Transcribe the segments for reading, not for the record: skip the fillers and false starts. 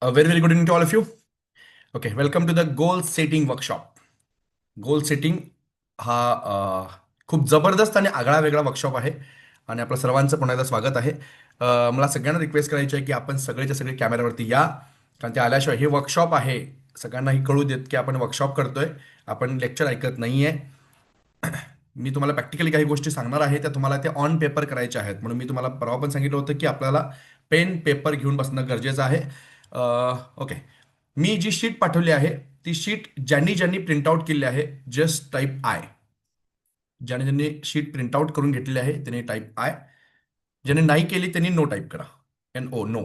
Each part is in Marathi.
Very, very good evening to all of you. Okay, welcome to the goal setting workshop. Goal setting हा खूप जबरदस्त आणि आगळा वेगळा वर्कशॉप आहे आणि आपल्या सर्वांचं पुन्हा एकदा स्वागत आहे. मला सगळ्यांना रिक्वेस्ट करायची आहे की आपण सगळेच्या सगळे कॅमेऱ्यावरती या, कारण ते आल्याशिवाय हे वर्कशॉप आहे सगळ्यांनाही कळू देत की आपण वर्कशॉप करतोय, आपण लेक्चर ऐकत नाहीये. मी तुम्हाला प्रॅक्टिकली काही गोष्टी सांगणार आहे, त्या तुम्हाला ते ऑन पेपर करायच्या आहेत. म्हणून मी तुम्हाला परवा पण सांगितलं होतं की आपल्याला पेन पेपर घेऊन बसणं गरजेचं आहे. ओके, मी जी शीट पाठवली आहे ती शीट ज्यांनी ज्यांनी प्रिंट आउट केली आहे, जस्ट टाईप आय. ज्याने ज्यांनी शीट प्रिंट आउट करून घेतलेली आहे त्यांनी टाईप आय. ज्याने नाही केली त्यांनी नो टाईप करा. NO, no.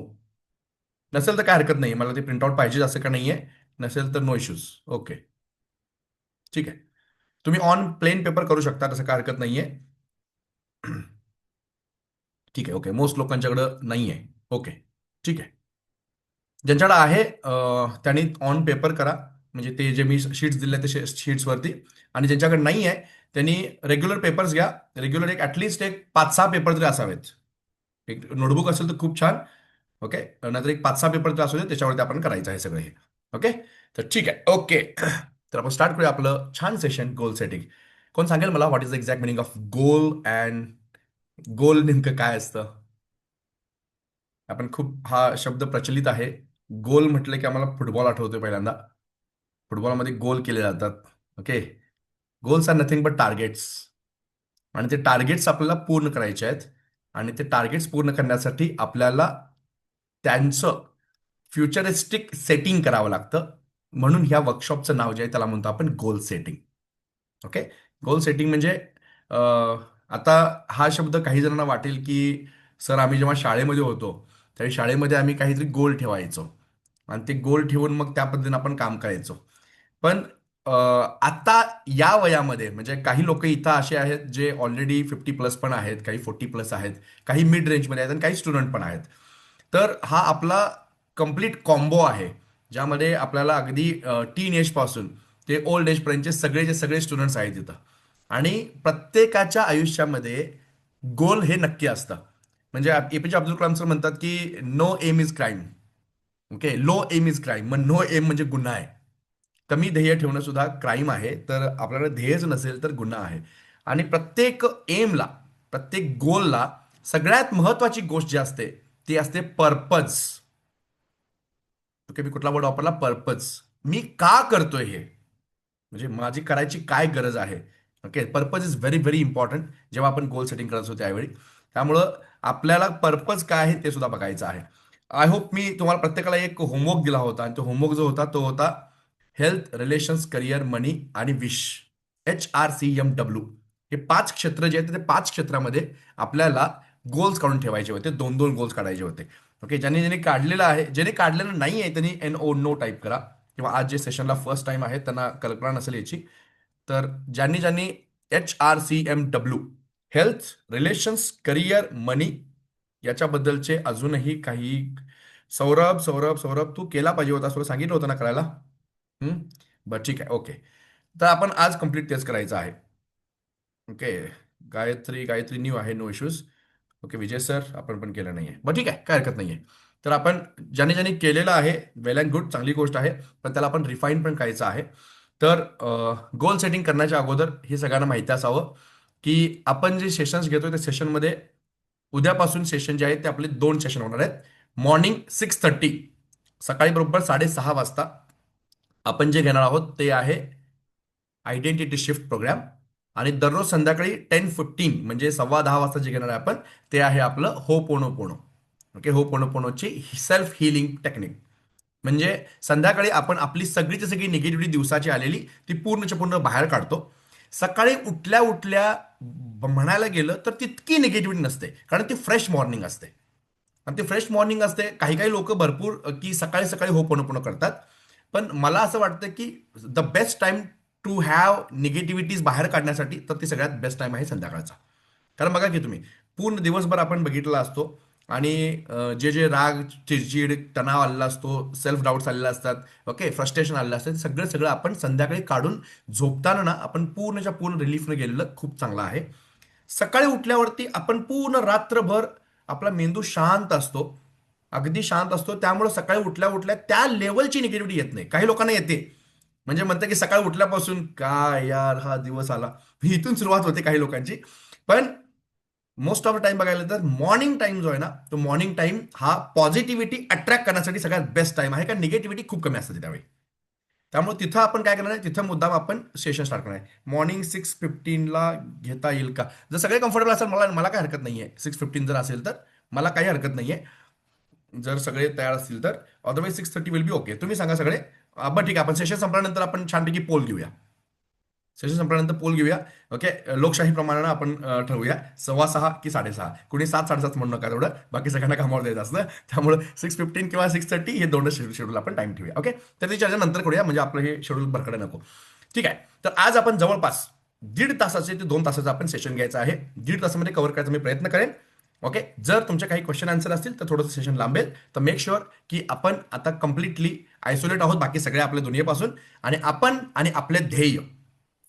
नसेल तर काय हरकत नाही, मला ते प्रिंट आउट पाहिजे असं का नाहीये. नसेल तर नो इश्यूज. ओके, ठीक आहे. तुम्ही ऑन प्लेन पेपर करू शकता, तसं काय हरकत नाहीये. ठीक आहे. ओके, मोस्ट लोकांच्याकडं नाही आहे. ओके, ठीक आहे. ज्यांच्याकडे आहे त्यांनी ऑन पेपर करा, म्हणजे ते जे मी शीट्स दिले ते शीट्सवरती. आणि ज्यांच्याकडे नाही आहे त्यांनी रेग्युलर पेपर्स घ्या. रेग्युलर एक ॲटलिस्ट एक 5-6 पेपर तरी असावेत. एक नोटबुक असेल तर खूप छान. ओके, नाहीतर एक 5-6 पेपर तरी असू दे, त्याच्यावरती आपण करायचं आहे सगळं हे. ओके, तर ठीक आहे. ओके, तर आपण स्टार्ट करूया आपलं छान सेशन गोल सेटिंग. कोण सांगेल मला what is the exact meaning of goal and goal नेमकं काय असतं? आपण खूप हा शब्द प्रचलित आहे. गोल म्हटलं की आम्हाला फुटबॉल आठवतोय पहिल्यांदा. फुटबॉलमध्ये गोल केले जातात. Okay, goals are nothing but targets. आणि ते टार्गेट्स आपल्याला पूर्ण करायचे आहेत. आणि ते टार्गेट्स पूर्ण करण्यासाठी आपल्याला त्यांचं फ्युचरिस्टिक सेटिंग करावं लागतं. म्हणून ह्या वर्कशॉपचं नाव जे आहे त्याला म्हणतो आपण goal setting. Okay, goal setting म्हणजे आता हा शब्द काही जणांना वाटेल की सर, आम्ही जेव्हा शाळेमध्ये होतो त्यावेळी शाळेमध्ये आम्ही काहीतरी गोल ठेवायचो आणि ते गोल ठेवून मग त्या पद्धतीने आपण काम करायचो. पण आता या वयामध्ये म्हणजे काही लोक इथं असे आहेत जे ऑलरेडी 50+ पण आहेत, काही 40+ आहेत, काही मिड रेंजमध्ये आहेत आणि काही स्टुडंट पण आहेत. तर हा आपला कम्प्लीट कॉम्बो आहे, ज्यामध्ये आपल्याला अगदी टीन एज पासून ते ओल्ड एज पर्यंतचे सगळेचे सगळे स्टुडंट्स आहेत तिथं. आणि प्रत्येकाच्या आयुष्यामध्ये गोल हे नक्की असतं. म्हणजे APJ अब्दुल कलाम सर म्हणतात की no aim is crime. Okay, low aim is crime, मग नो एम म्हणजे गुन्हा आहे. कमी ध्येय ठेवणं सुद्धा क्राईम आहे. तर आपल्याला ध्येयच नसेल तर गुन्हा आहे. आणि प्रत्येक एमला, प्रत्येक गोलला सगळ्यात महत्वाची गोष्ट जी असते ती असते पर्पज. ओके, मी कुठला वर्ड वापरला? पर्पज. मी का करतोय हे, म्हणजे माझी करायची काय गरज आहे. Okay, purpose is very very important जेव्हा आपण गोल सेटिंग करत असतो त्यावेळी. त्यामुळं आपल्याला पर्पज काय आहे ते सुद्धा बघायचं आहे. आय होप मी तुम्हाला प्रत्येकाला एक होमवर्क दिला होता आणि तो होमवर्क जो होता तो होता हेल्थ, रिलेशन्स, करिअर, मनी आणि विश. HRCMW. हे 5 क्षेत्र जे आहेत ते 5 क्षेत्रामध्ये आपल्याला गोल्स काढून ठेवायचे होते. 2-2 गोल्स काढायचे होते. ओके, ज्यांनी ज्यांनी काढलेलं आहे, ज्याने काढलेलं नाही आहे त्यांनी NO, नो टाईप करा. किंवा आज जे सेशनला फर्स्ट टाइम आहे त्यांना कल्पना नसेल याची. तर ज्यांनी ज्यांनी HRCMW, हेल्थ, रिलेशन्स, करिअर, मनी याच्याबद्दलचे अजूनही काही. सौरभ, सौरभ, सौरभ, तू केला पाहिजे होता, तुला सांगितलं होतं ना करायला. हम्म, बरं ठीक आहे. ओके, तर आपण आज कम्प्लीट तेच करायचं आहे. ओके, गायत्री, गायत्री न्यू आहे, नो इश्यूज. ओके, विजय सर आपण पण केलं नाहीये, बरं ठीक आहे, काय हरकत नाहीये. तर आपण ज्याने ज्याने केलेलं आहे वेल अँड गुड, चांगली गोष्ट आहे. पण त्याला आपण रिफाईन पण करायचं आहे. तर गोल सेटिंग करण्याच्या अगोदर हे सगळ्यांना माहिती असावं की आपण जे सेशन्स घेतोय त्या सेशनमध्ये उद्यापासून सेशन जे आहेत ते आपले 2 सेशन होणार आहेत. मॉर्निंग 6:30, सकाळी बरोबर 6:30 वाजता आपण जे घेणार आहोत ते आहे आयडेंटिटी शिफ्ट प्रोग्राम. आणि दररोज संध्याकाळी 10:15 म्हणजे 10:15 वाजता जे घेणार आहे आपण ते आहे आपलं हो पोनो पोनो. ओके, हो पोनो पोनोची सेल्फ हिलिंग टेक्निक. म्हणजे संध्याकाळी आपण आपली सगळीची सगळी निगेटिव्हिटी दिवसाची आलेली ती पूर्णच्या पूर्ण बाहेर काढतो. सकाळी उठल्या उठल्या म्हणायला गेलं तर तितकी निगेटिव्हिटी नसते, कारण ती फ्रेश मॉर्निंग असते. आणि ती फ्रेश मॉर्निंग असते. काही काही लोक भरपूर की सकाळी सकाळी हो पुणे करतात. पण मला असं वाटतं की the best time to have negativities बाहेर काढण्यासाठी तर ती सगळ्यात बेस्ट टाइम आहे संध्याकाळचा. कारण बघा की तुम्ही पूर्ण दिवसभर आपण बघितलेला असतो आणि जे जे राग, चिडचिड, तणाव आलेला असतो, सेल्फ डाऊट्स आलेले असतात, ओके, फ्रस्ट्रेशन आलेलं असतं, सगळं सगळं आपण संध्याकाळी काढून झोपताना ना आपण पूर्णच्या पूर्ण रिलीफने गेलेलं खूप चांगलं आहे. सकाळी उठल्यावरती आपण पूर्ण रात्रभर आपला मेंदू शांत असतो अगदी शांत असतो. त्यामुळे सकाळी उठल्या उठल्या त्या लेवलची निगेटिव्हिटी येत नाही. काही लोकांना येते, म्हणजे म्हणतं की सकाळी उठल्यापासून काय यार हा दिवस आला, ही इथून सुरुवात होते काही लोकांची. पण मोस्ट ऑफ द टाइम बघायला तर मॉर्निंग टाइम जो आहे ना, तो मॉर्निंग टाइम हा पॉझिटिव्हिटी अट्रॅक्ट करण्यासाठी सगळ्यात बेस्ट टाइम आहे, कारण निगेटिव्हिटी खूप कमी असते त्यावेळी. त्यामुळे तिथं आपण काय करणार आहे, तिथं मुद्दाम आपण सेशन स्टार्ट करणार आहे. मॉर्निंग 6:15ला घेता येईल का? जर सगळे कम्फर्टेबल असेल, मला मला काय हरकत नाहीये. 6:15 जर असेल तर मला काही हरकत नाहीये, जर सगळे तयार असतील तर. Otherwise 6:30 will be okay. तुम्ही सांगा सगळे. बरं ठीक आहे, आपण सेशन संपल्यानंतर आपण छानपैकी पोल घेऊया. सेशन संपल्यानंतर पोल घेऊया. ओके. लोकशाही प्रमाणे आपण ठरवूया 6:15 की 6:30. कुणी 7, 7:30 म्हणू नका, तेवढं बाकी सगळ्यांना कामावर द्यायचं असतं. त्यामुळे 6:15 किंवा 6:30 हे दोनच शेड्यूल आपण टाइम ठेवूया. ओके. तर ती चर्चा नंतर करूया, म्हणजे आपलं हे शेड्यूल भरकडे नको. ठीक आहे. तर आज आपण जवळपास 1.5 तासाचे ते 2 तासाचं आपण सेशन घ्यायचं आहे. 1.5 तासामध्ये कव्हर करायचा मी प्रयत्न करेन. ओके. जर तुमचे काही क्वेश्चन आन्सर असतील तर थोडंसं सेशन लांबेल. तर मेक शुअर की आपण आता कम्प्लिटली आयसोलेट आहोत बाकी सगळ्या आपल्या दुनियेपासून, आणि आपण आणि आपले ध्येय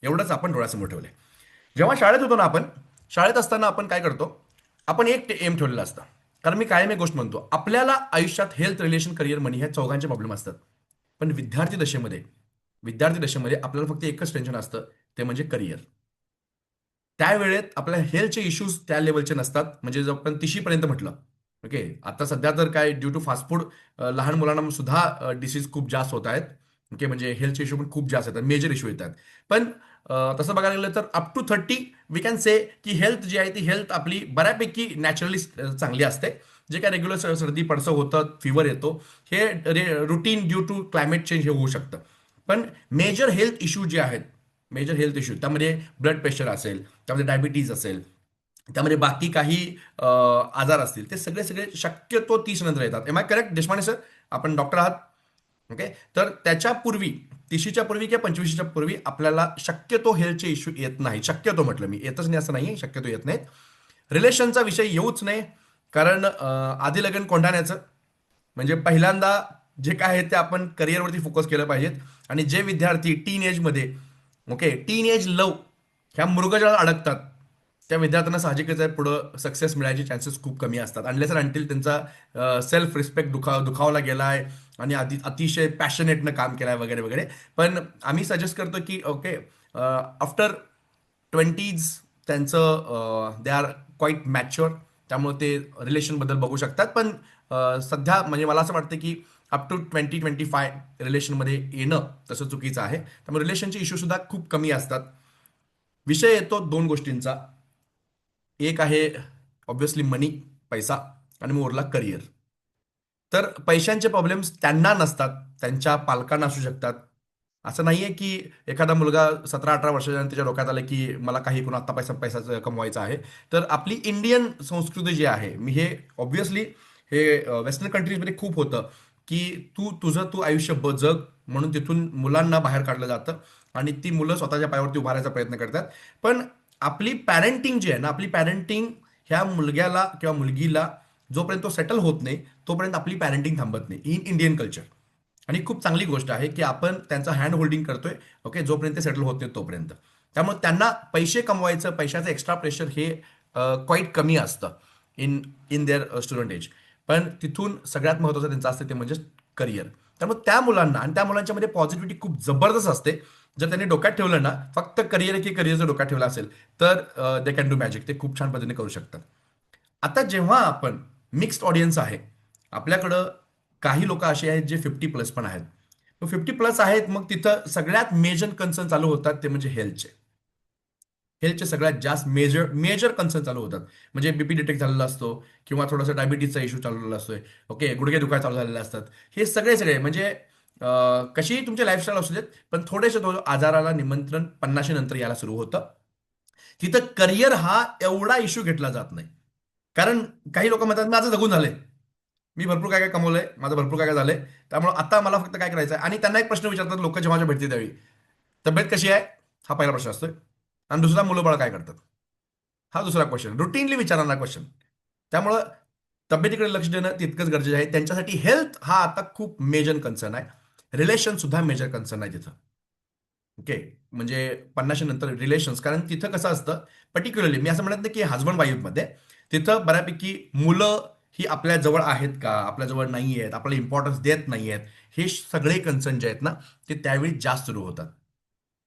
एवढंच आपण डोळ्यासमोर ठेवलंय. जेव्हा शाळेत होतो ना आपण, शाळेत असताना आपण काय करतो, आपण एक एम ठेवलेलं असतं. कारण मी कायम एक गोष्ट म्हणतो, आपल्याला आयुष्यात हेल्थ, रिलेशन, करिअर, मनी ह्या चौघांचे प्रॉब्लेम असतात. पण विद्यार्थी दशेमध्ये आपल्याला फक्त एकच टेन्शन असतं, ते म्हणजे करिअर. त्यावेळेत आपल्या हेल्थचे इश्यूज त्या लेवलचे नसतात. म्हणजे जर आपण 30शी पर्यंत म्हटलं, ओके. आता सध्या तर काय ड्यू टू फास्ट फूड लहान मुलांना सुद्धा डिसीज खूप जास्त होत आहेत. ओके. म्हणजे हेल्थचे इश्यू पण खूप जास्त येतात, मेजर इश्यू येतात. पण तसं बघायला गेलं तर up to 30 we can say की हेल्थ जी आहे ती हेल्थ आपली बऱ्यापैकी नॅचरली चांगली असते. जे काय रेग्युलर सर्दी पडसं होतं, फिवर येतो, हे routine due to climate change हे होऊ शकतं. पण मेजर हेल्थ इश्यू जे आहेत, मेजर हेल्थ इश्यू त्यामध्ये ब्लड प्रेशर असेल, त्यामध्ये डायबिटीज असेल, त्यामध्ये बाकी काही आजार असतील, ते सगळे सगळे शक्यतो 30 नंतर येतात. Am I correct Deshpande sir? आपण डॉक्टर आहात. ओके. तर त्याच्या पूर्वी, 30च्या पूर्वी किंवा 25च्या पूर्वी आपल्याला शक्यतो हेल्थचे इश्यू येत नाही. शक्यतो म्हटलं मी, येतच नाही असं नाही, शक्यतो येत नाहीत. रिलेशनचा विषय येऊच नाही, कारण आधी लगन कोंढाण्याचं, म्हणजे पहिल्यांदा जे काय आहे ते आपण करिअरवरती फोकस केलं पाहिजेत. आणि जे विद्यार्थी टीन एजमध्ये, ओके, टीन एज लव ह्या मृगजळात अडकतात, त्या विद्यार्थ्यांना साहजिकच आहे पुढं सक्सेस मिळायचे चान्सेस खूप कमी असतात, अनलेस अनटिल त्यांचा सेल्फ रिस्पेक्ट दुखावला गेलाय आणि अतिशय पॅशनेटनं काम केलंय वगैरे वगैरे. पण आम्ही सजेस्ट करतो की ओके, आफ्टर 20s त्यांचं दे आर क्वाईट मॅच्युअर, त्यामुळे ते रिलेशनबद्दल बघू शकतात. पण सध्या म्हणजे मला असं वाटतं की अप टू 20-25 रिलेशनमध्ये येणं तसं चुकीचं आहे. त्यामुळे रिलेशनचे इश्यू सुद्धा खूप कमी असतात. विषय येतो दोन गोष्टींचा. एक आहे ऑब्व्हियसली मनी, पैसा, आणि मग उरला करिअर. तर पैशांचे प्रॉब्लेम्स त्यांना नसतात, त्यांच्या पालकांना असू शकतात. असं नाहीये की एखादा मुलगा 17-18 वर्षाच्या त्याच्या डोक्यात आलं की मला काही करून आत्ता पैसा कमवायचा आहे. तर आपली इंडियन संस्कृती जी आहे, मी हे ऑब्व्हियसली हे वेस्टर्न कंट्रीजमध्ये खूप होतं की तू आयुष्य जग, म्हणून तिथून मुलांना बाहेर काढलं जातं आणि ती मुलं स्वतःच्या पायावरती उभारायचा प्रयत्न करतात. पण आपली पॅरेंटिंग जी आहे ना, आपली पॅरेंटिंग ह्या मुलग्याला किंवा मुलगीला जोपर्यंत तो सेटल होत नाही तोपर्यंत आपली पॅरेंटिंग थांबत नाही इन इंडियन कल्चर. आणि खूप चांगली गोष्ट आहे की आपण त्यांचं हँड होल्डिंग करतोय, ओके, जोपर्यंत सेटल होत नाही तोपर्यंत. त्यामुळे त्यांना पैसे कमवायचं, पैशाचं एक्स्ट्रा प्रेशर हे क्वाईट कमी असतं in in their student age. पण तिथून सगळ्यात महत्त्वाचं त्यांचं असतं ते म्हणजे करिअर. त्यामुळे त्या मुलांना आणि त्या मुलांच्या मध्ये पॉझिटिव्हिटी खूप जबरदस्त असते. जर त्यांनी डोक्यात ठेवलं ना, फक्त करिअर की करिअर जर डोक्यात ठेवलं असेल तर दे कॅन डू मॅजिक, ते खूप छान पद्धतीने करू शकतात. आता जेव्हा आपण मिक्स्ड ऑडियन्स आहे, आपल्याकडं काही लोक असे आहेत जे 50+ पण आहेत. मग 50+ आहेत, मग तिथं सगळ्यात मेजर कन्सर्न चालू होतात ते म्हणजे हेल्थचे. हेल्थचे सगळ्यात जास्त मेजर मेजर कन्सर्न चालू होतात. म्हणजे बीपी डिटेक्ट झालेला असतो, किंवा थोडासा डायबिटीजचा इश्यू चाललेला असतोय, ओके, गुडघे दुखायला चालू झालेले असतात. हे सगळे सगळे म्हणजे कशीही तुमची लाईफस्टाईल असू देत, पण थोडेसे आजाराला निमंत्रण 50 नंतर यायला सुरू होतं. तिथं करिअर हा एवढा इश्यू घेतला जात नाही. कारण काही लोक म्हणतात माझं जगून झालंय, मी भरपूर काय काय कमवलंय, माझं भरपूर काय काय झालंय, त्यामुळे आता मला फक्त काय करायचं आहे. आणि त्यांना एक प्रश्न विचारतात लोक जेव्हा भेटते त्यावेळी, तब्येत कशी आहे, हा पहिला प्रश्न असतोय. आणि दुसरा, मुलं बाळ काय करतात, हा दुसरा क्वेश्चन, रुटीनली विचारणारा क्वेश्चन. त्यामुळं तब्येतीकडे लक्ष देणं तितकंच गरजेचं आहे त्यांच्यासाठी. हेल्थ हा आता खूप मेजर कन्सर्न आहे. रिलेशन सुद्धा मेजर कन्सर्न आहे तिथं. ओके. म्हणजे 50 नंतर रिलेशन्स, कारण तिथं कसं असतं, पर्टिक्युलरली मी असं म्हणत नाही की हजबंड वाईफमध्ये, तिथं बऱ्यापैकी मुलं ही आपल्या जवळ आहेत का, आपल्या जवळ नाही आहेत, आपल्याला इम्पॉर्टन्स देत नाही आहेत, हे सगळे कन्सर्न जे आहेत ना ते त्यावेळी जास्त सुरू होतात.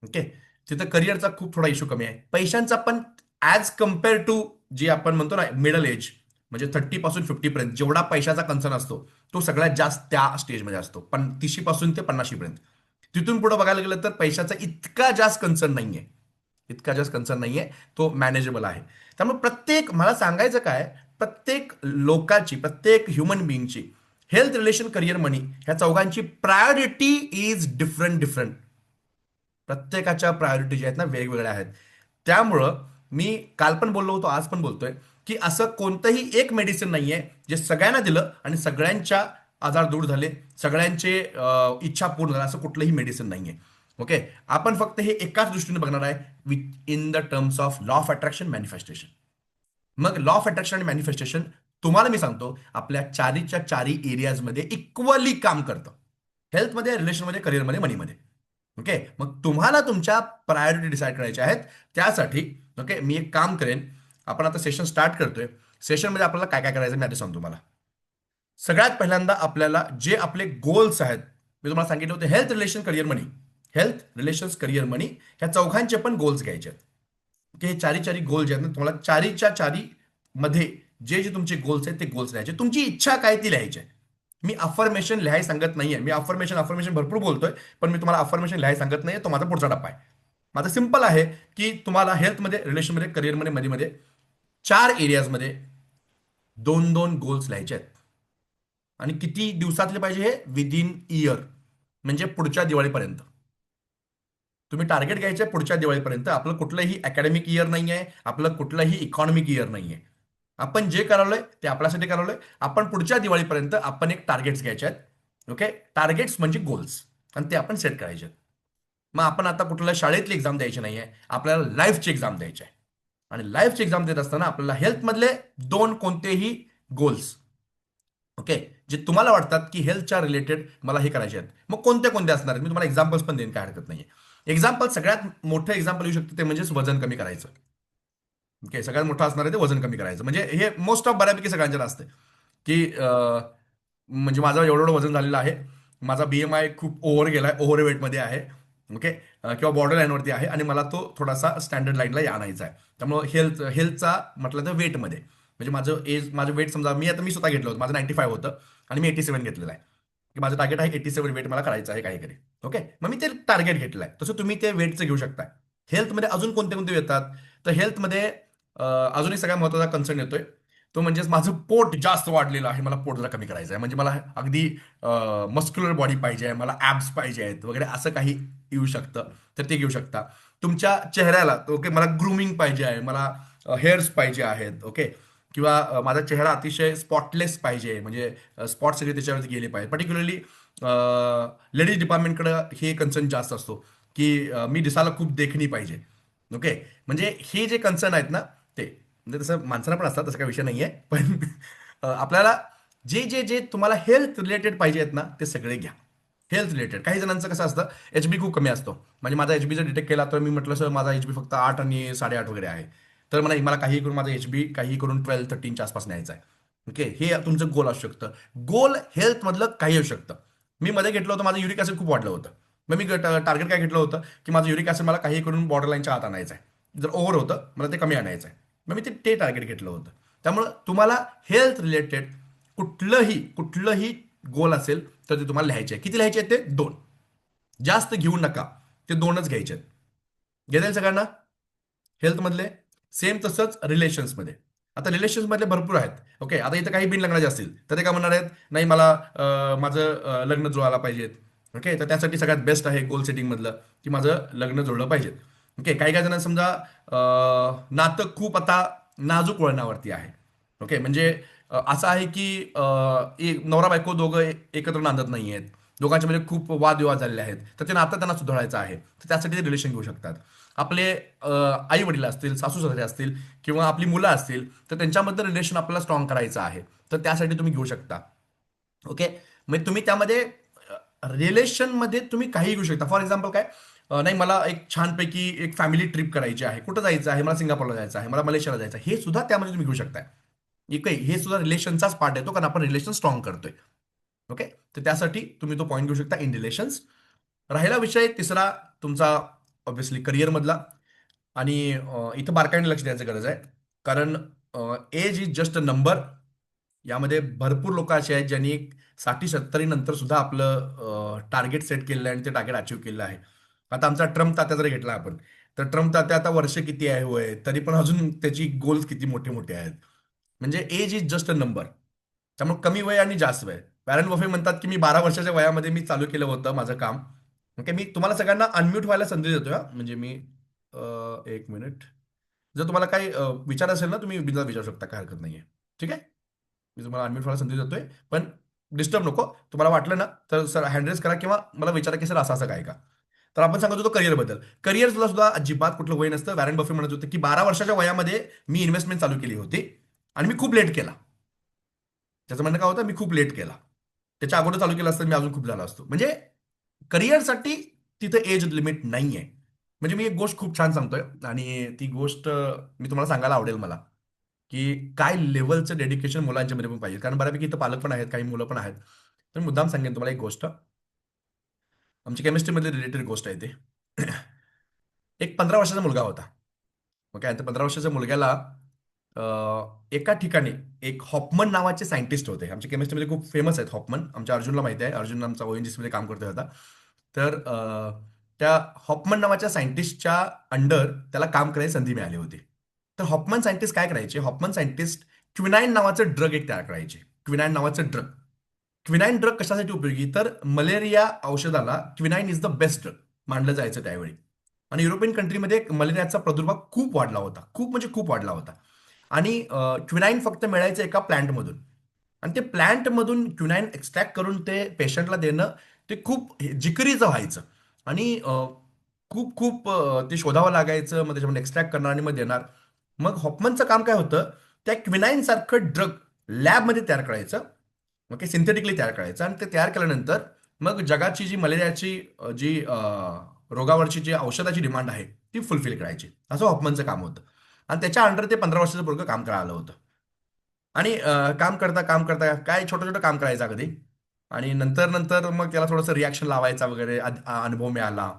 ओके. तिथं करिअरचा खूप थोडा इश्यू कमी आहे. पैशांचा पण ॲज कम्पेअर टू जी आपण म्हणतो ना मिडल एज, म्हणजे 30 पासून 50 पर्यंत जेवढा पैशाचा कन्सर्न असतो तो सगळ्यात जास्त त्या स्टेजमध्ये असतो. पण 30 पासून ते 50 पर्यंत. तिथून पुढे बघायला गेलं तर पैशाचा इतका जास्त कन्सर्न नाहीये. इतका जास्त कन्सर्न नाहीये. तो मॅनेजेबल आहे. त्यामुळे प्रत्येक मला सांगायचं काय, प्रत्येक लोकाची, प्रत्येक ह्युमन बिईंगची हेल्थ, रिलेशन, करिअर, मनी ह्या चौघांची प्रायोरिटी इज डिफरंट डिफरंट. प्रत्येकाच्या प्रायोरिटी ज्या आहेत ना वेगवेगळ्या आहेत. त्यामुळं मी काल पण बोललो होतो, आज पण बोलतोय, की असं कोणतंही एक मेडिसिन नाहीये जे सगळ्यांना दिलं आणि सगळ्यांच्या आजार दूर झाले, सगळ्यांचे इच्छा पूर्ण झाल्या, असं कुठलंही मेडिसिन नाहीये. ओके. आपण फक्त हे एकाच दृष्टीने बघणार आहे, with in the terms of law of attraction, manifestation. मग लॉ ऑफ अट्रॅक्शन आणि मॅनिफेस्टेशन तुम्हाला मी सांगतो आपल्या चारीच्या चारी एरियाजमध्ये इक्वली काम करतं. हेल्थमध्ये, रिलेशनमध्ये, करिअरमध्ये, मनीमध्ये. ओके. मग तुम्हाला तुमच्या प्रायोरिटी डिसाईड करायच्या आहेत. त्यासाठी ओके मी एक काम करेन, आपण आता सेशन स्टार्ट करतोय. सेशनमध्ये आपल्याला काय काय करायचं मी आता सांगतो तुम्हाला. सगळ्यात पहिल्यांदा आपल्याला जे आपले गोल्स आहेत, मी तुम्हाला सांगितलं होतं हेल्थ, रिलेशन, करिअर, मनी. हेल्थ, रिलेशन्स, करिअर, मनी ह्या चौघांचे पण गोल्स घ्यायचे आहेत. की हे चारी चारी गोल जे आहेत ना तुम्हाला चारीच्या चारी मध्ये जे जे तुमचे गोल्स आहेत ते गोल्स लिहायचे. तुमची इच्छा काय ती लिहायची आहे. मी अफर्मेशन लिहाय सांगत नाहीये. मी अफर्मेशन अफर्मेशन भरपूर बोलतोय, पण मी तुम्हाला अफर्मेशन लिहाय सांगत नाहीये. तो माझा पुढचा टप्पा आहे. माझं सिंपल आहे की तुम्हाला हेल्थमध्ये, रिलेशनमध्ये, करिअरमध्ये, मनीमध्ये 4 एरियाजमध्ये 2-2 गोल्स लिहायचे आहेत. आणि किती दिवसातले पाहिजे हे, विदिन इयर, म्हणजे पुढच्या दिवाळीपर्यंत. तुम्ही टार्गेट घ्यायचे पुढच्या दिवाळीपर्यंत. आपलं कुठलंही अकॅडमिक इयर नाही आहे, आपलं कुठलंही इकॉनॉमिक इयर नाही आहे. आपण जे करावलंय ते आपल्यासाठी करावलंय. आपण पुढच्या दिवाळीपर्यंत आपण एक टार्गेट्स घ्यायचे आहेत. ओके. टार्गेट्स म्हणजे गोल्स, आणि ते आपण सेट करायचे आहेत. मग आपण आता कुठल्या शाळेतली एक्झाम द्यायची नाहीये, आपल्याला लाईफची एक्झाम द्यायची आहे. आणि लाईफची एक्झाम देत असताना आपल्याला हेल्थमधले 2 कोणतेही गोल्स, ओके, जे तुम्हाला वाटतात की हेल्थच्या रिलेटेड मला हे करायचे आहेत. मग कोणते कोणते असणार आहेत मी तुम्हाला एक्झाम्पल्स पण देईन, काय हरकत नाहीये. एक्झाम्पल सगळ्यात मोठं एक्झाम्पल येऊ शकतं ते म्हणजे वजन कमी करायचं. ओके. सगळ्यात मोठं असणार आहे ते वजन कमी करायचं. म्हणजे हे मोस्ट ऑफ बऱ्यापैकी सगळ्यांच्या असते की म्हणजे माझं एवढं एवढं वजन झालेलं आहे, माझा बीएमआय खूप ओव्हर गेलाय, ओव्हर वेटमध्ये आहे. ओके. किंवा बॉर्डर लाईनवरती आहे आणि मला तो थोडासा स्टँडर्ड लाईनला आणायचा आहे. त्यामुळे हेल्थचा म्हटलं तर वेटमध्ये, म्हणजे माझं वेट समजा मी स्वतः घेतलं होतं, माझं 95 होतं आणि मी 87 घेतलेलं आहे. की माझं टार्गेट आहे 87 वेट मला करायचं आहे काहीतरी. ओके. मग मी ते टार्गेट घेतलं आहे. तसं तुम्ही ते वेटचं घेऊ शकता. हेल्थमध्ये अजून कोणते कोणते येतात, तर हेल्थमध्ये अजून एक सगळ्यात महत्त्वाचा कन्सर्न येतोय, तो म्हणजेच माझं पोट जास्त वाढलेलं आहे, मला पोट जरा कमी करायचं आहे. म्हणजे मला अगदी मस्क्युलर बॉडी पाहिजे आहे, मला ॲब्स पाहिजे आहेत वगैरे, असं काही येऊ शकतं, तर ते घेऊ शकता. तुमच्या चेहऱ्याला ओके मला ग्रूमिंग पाहिजे आहे, मला हेअर्स पाहिजे आहेत. ओके. किंवा माझा चेहरा अतिशय स्पॉटलेस पाहिजे, म्हणजे स्पॉट सगळे त्याच्यावरती गेले पाहिजे. पर्टिक्युलरली लेडीज डिपार्टमेंटकडे हे कन्सर्न जास्त असतो की मी दिसायला खूप देखणी पाहिजे. ओके. म्हणजे हे जे कन्सर्न आहेत ना ते, म्हणजे तसं माणसाला पण असतात, तसं काही विषय नाही आहे. पण आपल्याला जे जे जे तुम्हाला हेल्थ रिलेटेड पाहिजे आहेत ना ते सगळे घ्या. Health related. काही जणांचं कसं असतं, एचबी खूप कमी असतो. म्हणजे माझा एचबी जर डिटेक्ट केला तर मी म्हटलं सर माझा एचबी फक्त 8 आणि 8.5 वगैरे आहे, तर मला काही करून माझा एचबी काही करून 12-13च्या आसपास न्यायचा आहे. ओके. हे तुमचं गोल असू शकतं. गोल हेल्थमधलं काही असू शकतं. मी मध्ये घेतलं होतं, माझं युरिक ॲसिड खूप वाढलं होतं. मग मी टार्गेट काय घेतलं होतं की माझं युरिक ॲसिड मला काही करून बॉर्डर लाईनच्या आत आणायचं आहे. जर ओव्हर होतं मला ते कमी आणायचं आहे. मग मी ते टार्गेट घेतलं होतं. त्यामुळं तुम्हाला हेल्थ रिलेटेड कुठलंही गोल असेल तर ते तुम्हाला लिहायचे आहे. किती लिहायचे आहेत ते? 2. जास्त घेऊ नका. ते 2च घ्यायचे आहेत. घेता सगळ्यांना हेल्थमधले? सेम तसंच रिलेशन्समध्ये. आता रिलेशन्समधले भरपूर आहेत. ओके. आता इथं काही बिन लग्नाचे असतील तर ते काय म्हणणार आहेत, नाही मला माझं लग्न जुळायला पाहिजेत. ओके. तर त्यासाठी सगळ्यात बेस्ट आहे गोल सेटिंगमधलं की माझं लग्न जुळलं पाहिजे. ओके. काही काही जणांना समजा नातं खूप आता नाजूक वळणावरती आहे. ओके. म्हणजे असं आहे की नवरा बायको दोघं एकत्र नांदत नाही आहेत, दोघांच्या मध्ये खूप वादविवाद झालेले आहेत, तर ते नातं त्यांना सुधारायचं आहे, तर त्यासाठी ते रिलेशन घेऊ शकतात. आपले आई वडील असतील, सासू सासरे असतील किंवा आपली मुलं असतील, तर त्यांच्याबद्दल रिलेशन आपल्याला स्ट्रॉंग करायचं आहे, तर त्यासाठी तुम्ही घेऊ शकता. ओके. मग तुम्ही त्यामध्ये रिलेशनमध्ये तुम्ही काही घेऊ शकता. फॉर एक्झाम्पल काय, नाही मला एक छानपैकी एक फॅमिली ट्रिप करायची आहे, कुठं जायचं आहे, मला सिंगापूरला जायचं आहे, मला मलेशियाला जायचं आहे, हे सुद्धा त्यामध्ये तुम्ही घेऊ शकताय. हे सुद्धा रिलेशनचाच पार्ट येतो, कारण आपण रिलेशन स्ट्रॉंग करतोय. ओके, तर त्यासाठी तुम्ही तो पॉईंट घेऊ शकता इन रिलेशन्स. राहिला विषय तिसरा तुमचा ऑब्व्हियसली करिअर मधला. आणि इथं बारकाईने लक्ष द्यायची गरज आहे, कारण age is just a number. यामध्ये भरपूर लोक असे आहेत ज्यांनी 60-70 नंतर सुद्धा आपलं टार्गेट सेट केलेलं आहे आणि ते टार्गेट अचीव्ह केलं आहे. आता आमचा ट्रम्प तात्या जर घेतला आपण, तर ट्रम्प तात्या आता वर्ष किती आहे होय, तरी पण अजून त्याची गोल्स किती मोठे मोठे आहेत. म्हणजे age is just a number. त्यामुळे कमी वय आणि जास्त वय. वॅरन बफे म्हणतात की मी 12 वर्षाच्या वयामध्ये मी चालू केलं होतं माझं काम. ओके, मी तुम्हाला सगळ्यांना अनम्यूट व्हायला संधी देतोय हा. म्हणजे मी एक मिनिट. जर तुम्हाला काही विचार असेल ना, तुम्ही बिंदास विचारू शकता, काय हरकत नाहीये. ठीक आहे, मी तुम्हाला अनम्यूट व्हायला संधी देतोय, पण डिस्टर्ब नको. तुम्हाला वाटलं ना तर सर हँडरेस करा किंवा मला विचारा की सर असं असं काय का. तर आपण सांगत होतो करिअर बद्दल. करिअरला सुद्धा अजिबात कुठलं वय नसतं. वॅरन बफे म्हणत होते की 12 वर्षाच्या वयामध्ये मी इन्व्हेस्टमेंट चालू केली होती आणि मी खूप लेट केला. त्याचं म्हणणं काय होतं, मी खूप लेट केला. त्याच्या अगोदर चालू केलं असतं मी अजून खूप झाला असतो. म्हणजे करिअरसाठी तिथं एज लिमिट नाहीये. म्हणजे मी एक गोष्ट खूप छान सांगतोय, आणि ती गोष्ट मी तुम्हाला सांगायला आवडेल मला, की काय लेवलचं डेडिकेशन मुलांच्या मध्ये पण पाहिजे. कारण बऱ्यापैकी इथं पालक पण आहेत, काही मुलं पण आहेत. तर मुद्दाम सांगेन तुम्हाला एक गोष्ट. आमची केमिस्ट्रीमध्ये रिलेटेड गोष्ट आहे ते. एक 15 वर्षाचा मुलगा होता. ओके, आणि त्या 15 वर्षाच्या मुलग्याला एका ठिकाणी एक हॉपमन नावाचे सायंटिस्ट होते. आमच्या केमिस्ट्रीमध्ये खूप फेमस आहेत हॉपमन. आमच्या अर्जुनला माहिती आहे, अर्जुन आमचा ONGC मध्ये काम करतो होता. तर त्या हॉपमन नावाच्या सायंटिस्टच्या अंडर त्याला काम करायची संधी मिळाली होती. तर हॉपमन सायंटिस्ट काय करायचे, हॉपमन सायंटिस्ट क्विनाईन नावाचं ड्रग एक तयार करायचे. क्विनाईन नावाचं ड्रग. क्विनाईन ड्रग कशासाठी उपयोगी, तर मलेरिया औषधाला क्विनाईन इज द बेस्ट ड्रग मानलं जायचं त्यावेळी. आणि युरोपियन कंट्रीमध्ये मलेरियाचा प्रादुर्भाव खूप वाढला होता, खूप म्हणजे खूप वाढला होता. आणि क्विनाईन फक्त मिळायचं एका प्लांटमधून. आणि ते प्लांटमधून क्विनाईन एक्स्ट्रॅक्ट करून ते पेशंटला देणं, ते खूप जिकरीचं व्हायचं. आणि खूप खूप ते शोधावं लागायचं, मग त्याच्यामध्ये एक्स्ट्रॅक्ट करणार आणि मग देणार. मग हॉपमनचं काम काय होतं, त्या क्विनाईन सारखं ड्रग लॅबमध्ये तयार करायचं. ओके, सिंथेटिकली तयार करायचं, आणि ते तयार केल्यानंतर मग जगाची जी मलेरियाची जी रोगावरची जी औषधाची डिमांड आहे ती फुलफिल करायची. असं हॉपमनचं काम होतं. आणि त्याच्या अंडर ते 15 वर्षाचं पोरगं काम करायला आलं होतं. आणि काम करता काम करता काय छोटं छोटं काम करायचं अगदी. आणि नंतर नंतर मग त्याला थोडंसं रिॲक्शन लावायचा वगैरे अनुभव मिळाला.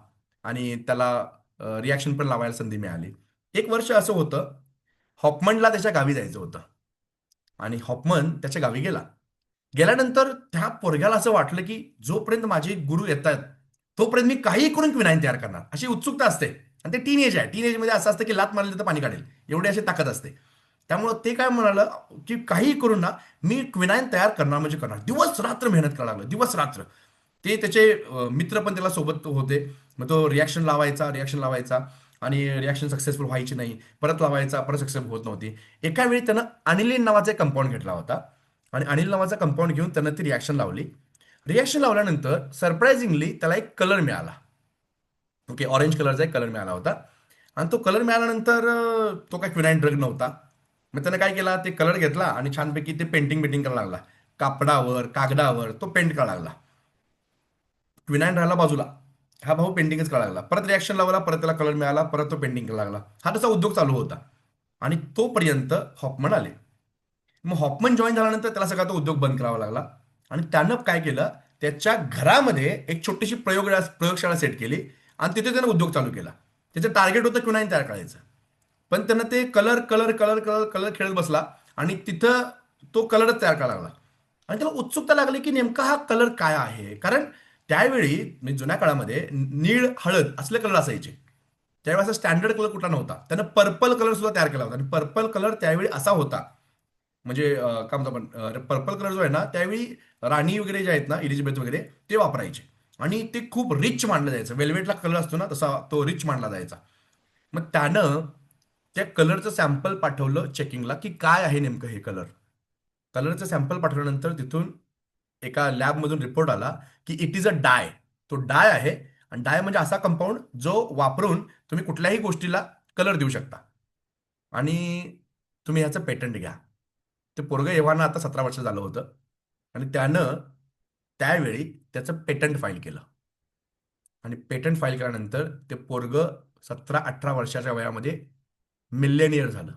आणि त्याला रिॲक्शन पण लावायला संधी मिळाली. एक वर्ष असं होतं, हॉपमनला त्याच्या गावी जायचं होतं. आणि हॉपमन त्याच्या गावी गेला. गेल्यानंतर त्या पोरग्याला असं वाटलं की जोपर्यंत माझे गुरु येत आहेत तोपर्यंत मी काही करून क्विनाईन तयार करणार, अशी उत्सुकता असते. आणि ते टीन एज आहे, टीन मध्ये असं असतं की लात मारली तर पाणी काढेल, एवढी अशी ताकद असते. त्यामुळं ते काय म्हणालं की काही करून ना मी क्विनाईन तयार करणार म्हणजे करणार. दिवस रात्र मेहनत करायला लागलं, दिवस रात्र. ते त्याचे मित्र पण त्याला सोबत होते. मग तो रिॲक्शन लावायचा, रिॲक्शन लावायचा. आणि रिॲक्शन सक्सेसफुल व्हायची नाही, परत लावायचा, परत सक्सेसफुल होत नव्हती. एका वेळी त्यानं अनिलीन नावाचा एक कंपाऊंड घेतला होता. आणि अनिल नावाचा कंपाऊंड घेऊन त्यानं ती रिॲक्शन लावली. रिॲक्शन लावल्यानंतर सरप्राइझिंगली त्याला एक कलर मिळाला. ओके, ऑरेंज कलरचा एक कलर मिळाला होता. आणि तो कलर मिळाल्यानंतर तो काय क्विनाईन ड्रग नव्हता. मग त्यानं काय केला, ते कलर घेतला आणि छानपैकी ते पेंटिंग पेंटिंग करायला लागला. कापडावर, कागदावर तो पेंट करायला लागला. क्विनाईन राहिला बाजूला. हा भाऊ पेंटिंगच करायला लागला. परत रिॲक्शन लावला, परत त्याला कलर मिळाला, परत तो पेंटिंग करायला लागला. हा तसा उद्योग चालू होता. आणि तोपर्यंत हॉपमन आले. मग हॉपमन जॉईन झाल्यानंतर त्याला सगळा तो उद्योग बंद करावा लागला. आणि त्यानं काय केलं, त्याच्या घरामध्ये एक छोटीशी प्रयोगशाळा सेट केली. आणि तिथे त्यानं उद्योग चालू केला. त्याचं टार्गेट होतं क्विनाईन तयार करायचं. पण त्यानं ते colour colour colour colour colour खेळत बसला. आणि तिथं तो कलरच तयार करायला लागला. आणि त्याला उत्सुकता लागली की नेमका हा कलर काय आहे. कारण त्यावेळी म्हणजे जुन्या काळामध्ये निळ हळद असले कलर असायचे. त्यावेळी असा स्टँडर्ड कलर कुठला नव्हता. त्यानं पर्पल कलर सुद्धा तयार केला होता. आणि पर्पल कलर त्यावेळी असा होता, म्हणजे काय म्हणतो आपण, पर्पल कलर जो आहे ना, त्यावेळी राणी वगैरे जे आहेत ना, इलिझाबेथ वगैरे, ते वापरायचे. आणि ते खूप रिच मानलं जायचं. वेल्वेटला कलर असतो ना, तसा तो रिच मानला जायचा. मग त्यानं त्या कलरचं सॅम्पल पाठवलं चेकिंगला, की काय आहे नेमकं हे कलर. कलरचं सॅम्पल पाठवल्यानंतर तिथून एका लॅबमधून रिपोर्ट आला की इट इज अ डाय. तो डाय आहे. आणि डाय म्हणजे असा कंपाऊंड जो वापरून तुम्ही कुठल्याही गोष्टीला कलर देऊ शकता. आणि तुम्ही ह्याचं पेटंट घ्या. ते पोरगं एव्हाना आता 17 वर्ष झालं होतं. आणि त्यानं त्यावेळी त्याचं पेटंट फाईल केलं. आणि पेटंट फाईल केल्यानंतर ते पोरगं 17-18 वर्षाच्या वयामध्ये मिलेनियर झालं.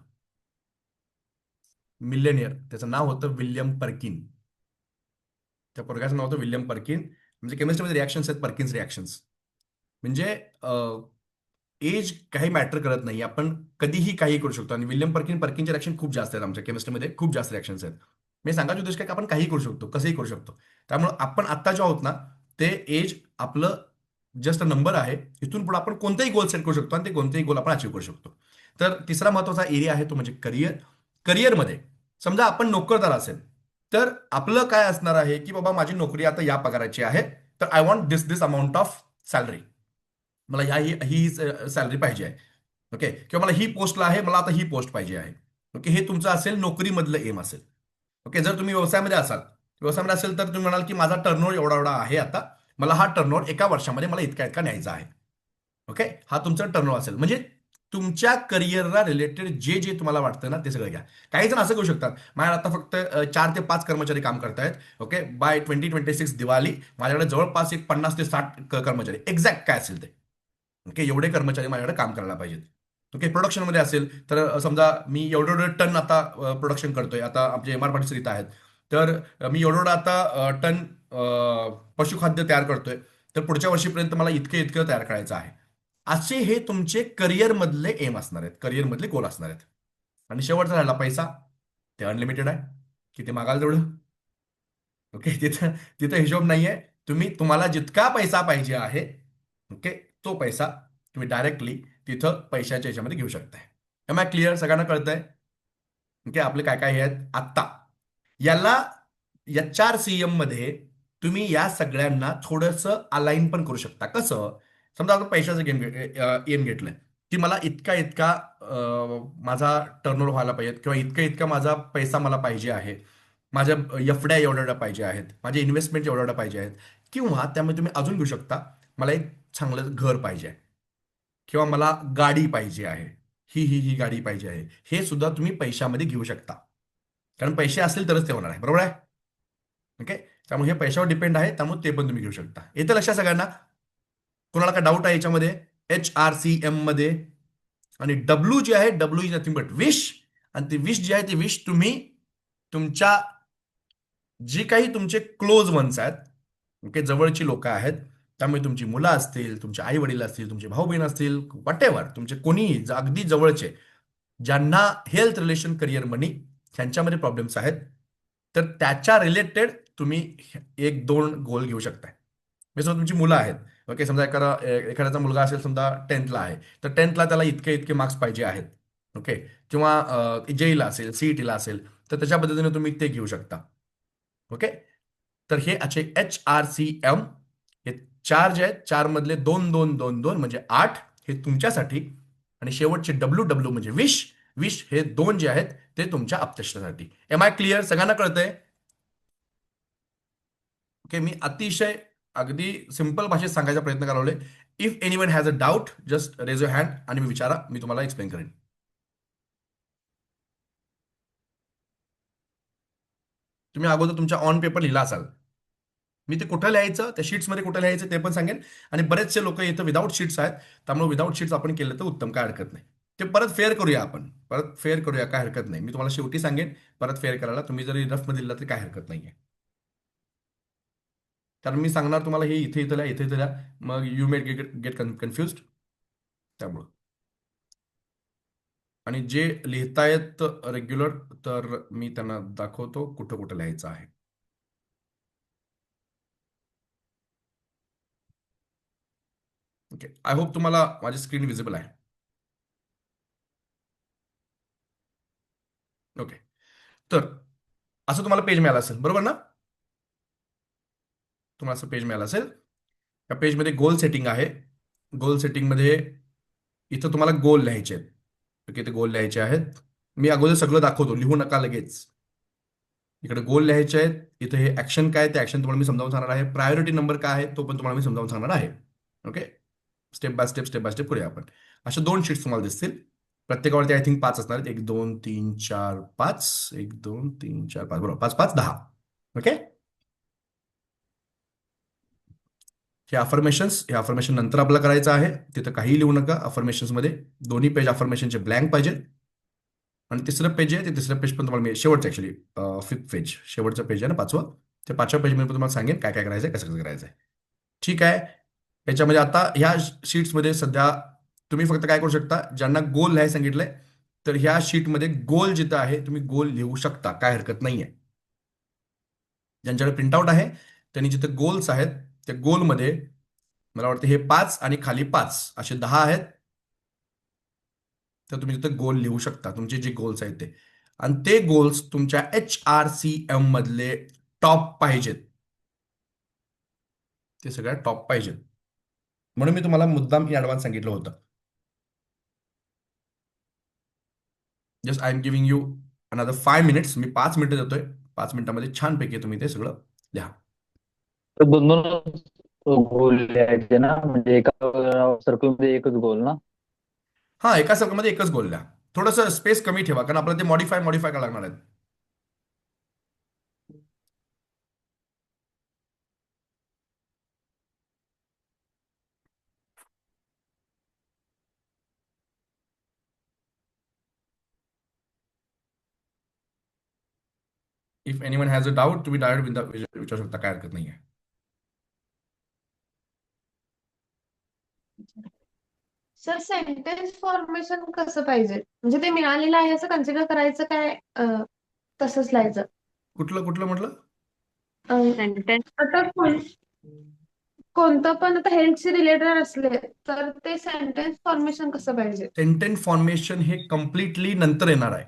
मिलेनियर, त्याचं नाव होतं विल्यम पर्किन. त्या पोरग्याचं नाव होतं विल्यम पर्किन. म्हणजे केमिस्ट्रीमध्ये रिॲक्शन्स आहेत, पर्किन्स रिॲक्शन्स. म्हणजे एज काही मॅटर करत नाही, आपण कधीही काही करू शकतो. आणि विल्यम पर्किन पर्किनचे रिॲक्शन खूप जास्त आहेत आमच्या केमिस्ट्रीमध्ये, खूप जास्त रिॲक्शन्स आहेत. मी सांगायचा उद्देश काय की आपण काही करू शकतो, कसंही करू शकतो. त्यामुळे आपण आत्ता जे आहोत ना, ते एज आपलं जस्ट नंबर आहे. इथून पुढे आपण कोणतेही गोल सेट करू शकतो आणि ते कोणतेही गोल आपण अचीव करू शकतो. तर तिसरा महत्वाचा एरिया आहे तो म्हणजे करिअर. करिअरमध्ये समजा आपण नोकरदार असेल, तर आपलं काय असणार आहे की बाबा माझी नोकरी आता या पगाराची आहे, तर I want this this amount of salary. मला ही सॅलरी पाहिजे आहे. ओके, किंवा मला ही पोस्टला आहे, मला आता ही पोस्ट पाहिजे आहे. ओके, हे तुमचं असेल नोकरीमधलं एम असेल. ओके, जर तुम्ही व्यवसायामध्ये असाल, व्यवसायामध्ये असेल तर तुम्ही म्हणाल की माझा टर्नओव्हर एवढा एवढा आहे आता, मला हा टर्नओव्हर एका वर्षामध्ये मला इतका इतका न्यायचा आहे. ओके, हा तुमचा टर्नओव्हर असेल म्हणजे तुमच्या करिअरला रिलेटेड जे जे तुम्हाला वाटतं ना ते सगळं घ्या. काही जण असं करू शकतात, माझ्याकडे आता फक्त 4 ते 5 कर्मचारी काम करतायत. ओके, बाय 2026 दिवाळी माझ्याकडे जवळपास एक 50 ते 60 कर्मचारी, एक्झॅक्ट काय असेल ते. ओके, एवढे कर्मचारी माझ्याकडे काम करायला पाहिजेत. ओके, प्रोडक्शनमध्ये असेल तर समजा मी एवढं एवढं टन आता प्रोडक्शन करतोय, आता आमचे MR इथं आहेत. तर मी एवढं एवढं आता टन पशुखाद्य तयार करतोय, तर पुढच्या वर्षीपर्यंत मला इतकं इतकं तयार करायचं आहे. असे हे तुमचे करिअरमधले एम असणार आहेत, करिअरमधले गोल असणार आहेत. आणि शेवटचा राहिला पैसा. ते अनलिमिटेड आहे, किती मागाल तेवढं. ओके, तिथं तिथं हिशोब नाहीये. तुम्हाला जितका पैसा पाहिजे आहे, ओके, तो पैसा तुम्ही डायरेक्टली तिथं पैशाच्या ह्याच्यामध्ये घेऊ शकताय. Am I clear? सगळ्यांना कळतंय? ओके, आपले काय काय हे आहेत आत्ता. याला HRCM मध्ये तुम्ही या सगळ्यांना थोडंसं अलाईन पण करू शकता. कसं? समजा आपण पैशाचं गेम एम घेतलंय की मला इतका इतका माझा टर्नओव्हर व्हायला पाहिजे, किंवा इतका इतका माझा पैसा मला पाहिजे आहे, माझ्या एफड्या एवढ्या एवढ्या पाहिजे आहेत, माझे इन्व्हेस्टमेंट एवढ्या एवढ्या पाहिजे आहेत. किंवा त्यामध्ये तुम्ही अजून घेऊ शकता, मला एक चांगलं घर पाहिजे आहे, किंवा मला गाडी पाहिजे आहे, ही गाडी पाहिजे आहे. हे सुद्धा तुम्ही पैशामध्ये घेऊ शकता. कारण पैसे असतील तरच ते होणार आहे, बरोबर आहे? ओके, त्यामुळे हे पैशावर डिपेंड आहे, त्यामुळे ते पण तुम्ही घेऊ शकता. येतं लक्षात सगळ्यांना? कोणाला काय डाऊट आहे याच्यामध्ये? HRCM मध्ये. आणि डब्ल्यू जे आहे, W is nothing but wish. आणि ती विश जी आहे ती विश तुम्ही तुमच्या जी काही तुमचे क्लोज वन्स आहेत, ओके, जवळची लोक आहेत, त्यामुळे तुमची मुलं असतील, तुमचे आई वडील असतील, तुमचे भाऊ बहीण असतील, वॉट एव्हर, तुमचे कोणीही अगदी जवळचे, ज्यांना हेल्थ रिलेशन करिअर मनी ह्यांच्यामध्ये प्रॉब्लेम्स आहेत, तर त्याच्या रिलेटेड तुम्ही एक दोन गोल घेऊ शकताय. म्हणजे समजा तुमची मुलं आहेत. ओके, समजा एखाद्याचा मुलगा असेल, समजा 10th आहे, तर 10th त्याला इतके इतके मार्क्स पाहिजे आहेत. ओके, किंवा JEE असेल, CET असेल, तर त्याच्या पद्धतीने तुम्ही ते घेऊ शकता. ओके, तर हे असे HRCM, हे चार जे आहेत, चार मधले दोन दोन दोन दोन म्हणजे 8, हे तुमच्यासाठी. आणि शेवटचे WW म्हणजे विश. विश हे दोन जे आहेत ते तुमच्या अपत्यष्टासाठी. M I clear? सगळ्यांना कळतंय? ओके, मी अतिशय अगदी सिंपल भाषेत सांगायचा प्रयत्न करालोय. If anyone has a doubt, just raise your hand आणि मी विचारा, मी तुम्हाला एक्सप्लेन करेन. तुम्ही अगोदर तुमच्या ऑन पेपर लिहिला असाल. मी ते कुठं लिहायचं, त्या शीट्समध्ये कुठं लिहायचं ते पण सांगेन. आणि बरेचसे लोक इथं विदाऊट शीट्स आहेत, त्यामुळे विदाऊट शीट्स आपण केलं तर उत्तम, काय हरकत नाही. ते परत फेअर करूया आपण, परत फेअर करूया, काय हरकत नाही. मी तुम्हाला शेवटी सांगेन परत फेअर करायला. तुम्ही जरी रफमध्ये दिला तरी काय हरकत नाहीये. कारण मी सांगणार तुम्हाला हे इथे इथं लिहा, इथे इथं लिहा, मग you made get get confuse. त्यामुळं. आणि जे लिहितायत रेग्युलर, तर मी त्यांना दाखवतो कुठं कुठं लिहायचं आहे. ओके, आय होप तुम्हाला माझी स्क्रीन विजिबल आहे. ओके, तर असं तुम्हाला पेज मिळालं असेल, बरोबर ना? तुम्हाला असं पेज मिळालं असेल. या पेजमध्ये गोल सेटिंग आहे. गोल सेटिंगमध्ये इथं तुम्हाला गोल लिहायचे आहेत. ओके, ते गोल लिहायचे आहेत. मी अगोदर सगळं दाखवतो, लिहू नका लगेच. इकडे गोल लिहायचे आहेत. इथे हे ऍक्शन काय, ते ऍक्शन तुम्हाला मी समजावून सांगणार आहे. प्रायोरिटी नंबर काय आहे तो पण तुम्हाला मी समजावून सांगणार आहे. ओके, स्टेप बाय स्टेप करूया आपण. अशा दोन शीट्स तुम्हाला दिसतील. प्रत्येकावरती आय थिंक 5 असणार आहेत. 1 2 3 4 5, 1 2 3 4 5, बरोबर, 5 5 10. ओके, हे अफर्मेशन नंतर आपल्याला करायचं आहे. तिथं काही लिहू नका अफर्मेशन्स मध्ये. दोन्ही पेज अफर्मेशनचे ब्लँक पाहिजे. आणि तिसरं पेज आहे, ते तिसरं पेज पण तुम्हाला मी शेवटचं ॲक्च्युली 5th पेज, शेवटचं पेज आहे ना 5वं, ते 5व्या पेजमध्ये पण तुम्हाला सांगेन काय काय करायचं आहे, कसं कसं करायचं आहे. ठीक आहे. याच्यामध्ये आता ह्या शीट्समध्ये सध्या तुम्ही फक्त काय करू शकता, ज्यांना गोल लिहायला सांगितलंय तर ह्या शीटमध्ये गोल जिथं आहे तुम्ही गोल लिहू शकता, काय हरकत नाहीये. ज्यांच्याकडे प्रिंटआउट आहे त्यांनी जिथे गोल्स आहेत त्या गोलमध्ये मला वाटतं हे 5 आणि खाली 5 असे 10 आहेत, तर तुम्ही तिथे गोल लिहू शकता तुमचे जे गोल्स आहेत ते. आणि ते गोल्स तुमच्या HRCM मधले टॉप पाहिजेत, ते सगळ्यात टॉप पाहिजेत. म्हणून मी तुम्हाला मुद्दाम इन ॲडव्हान्स सांगितलं होतं. Just I am giving you another 5 minutes, मी 5 मिनिटं देतोय. 5 मिनिटामध्ये छानपैकी तुम्ही ते सगळं लिहा. तर दोन दोन गोल लिहायचे ना, म्हणजे एका सर्कलमध्ये एकच गोल ना? हा, एका सर्कलमध्ये एकच गोल लिहा. थोडंसं स्पेस कमी ठेवा, कारण आपल्याला ते मॉडिफाय मॉडिफाय करायला लागणार आहेत. If anyone has a doubt तुम्ही डायरेक्ट विचारू शकता, काय हरकत नाही आहे. सर सेंटेन्स फॉर्मेशन कसं पाहिजे, म्हणजे ते मिळालेलं आहे असं कन्सिडर करायचं काय तसंच लिहायचं? कुठलं कुठलं म्हटलं? सेंटेन्स आता कोणतं पण आता हेल्थशी रिलेटेड असले तर ते सेंटेन्स फॉर्मेशन कसं पाहिजे? सेंटेन्स फॉर्मेशन हे कम्प्लिटली नंतर येणार आहे.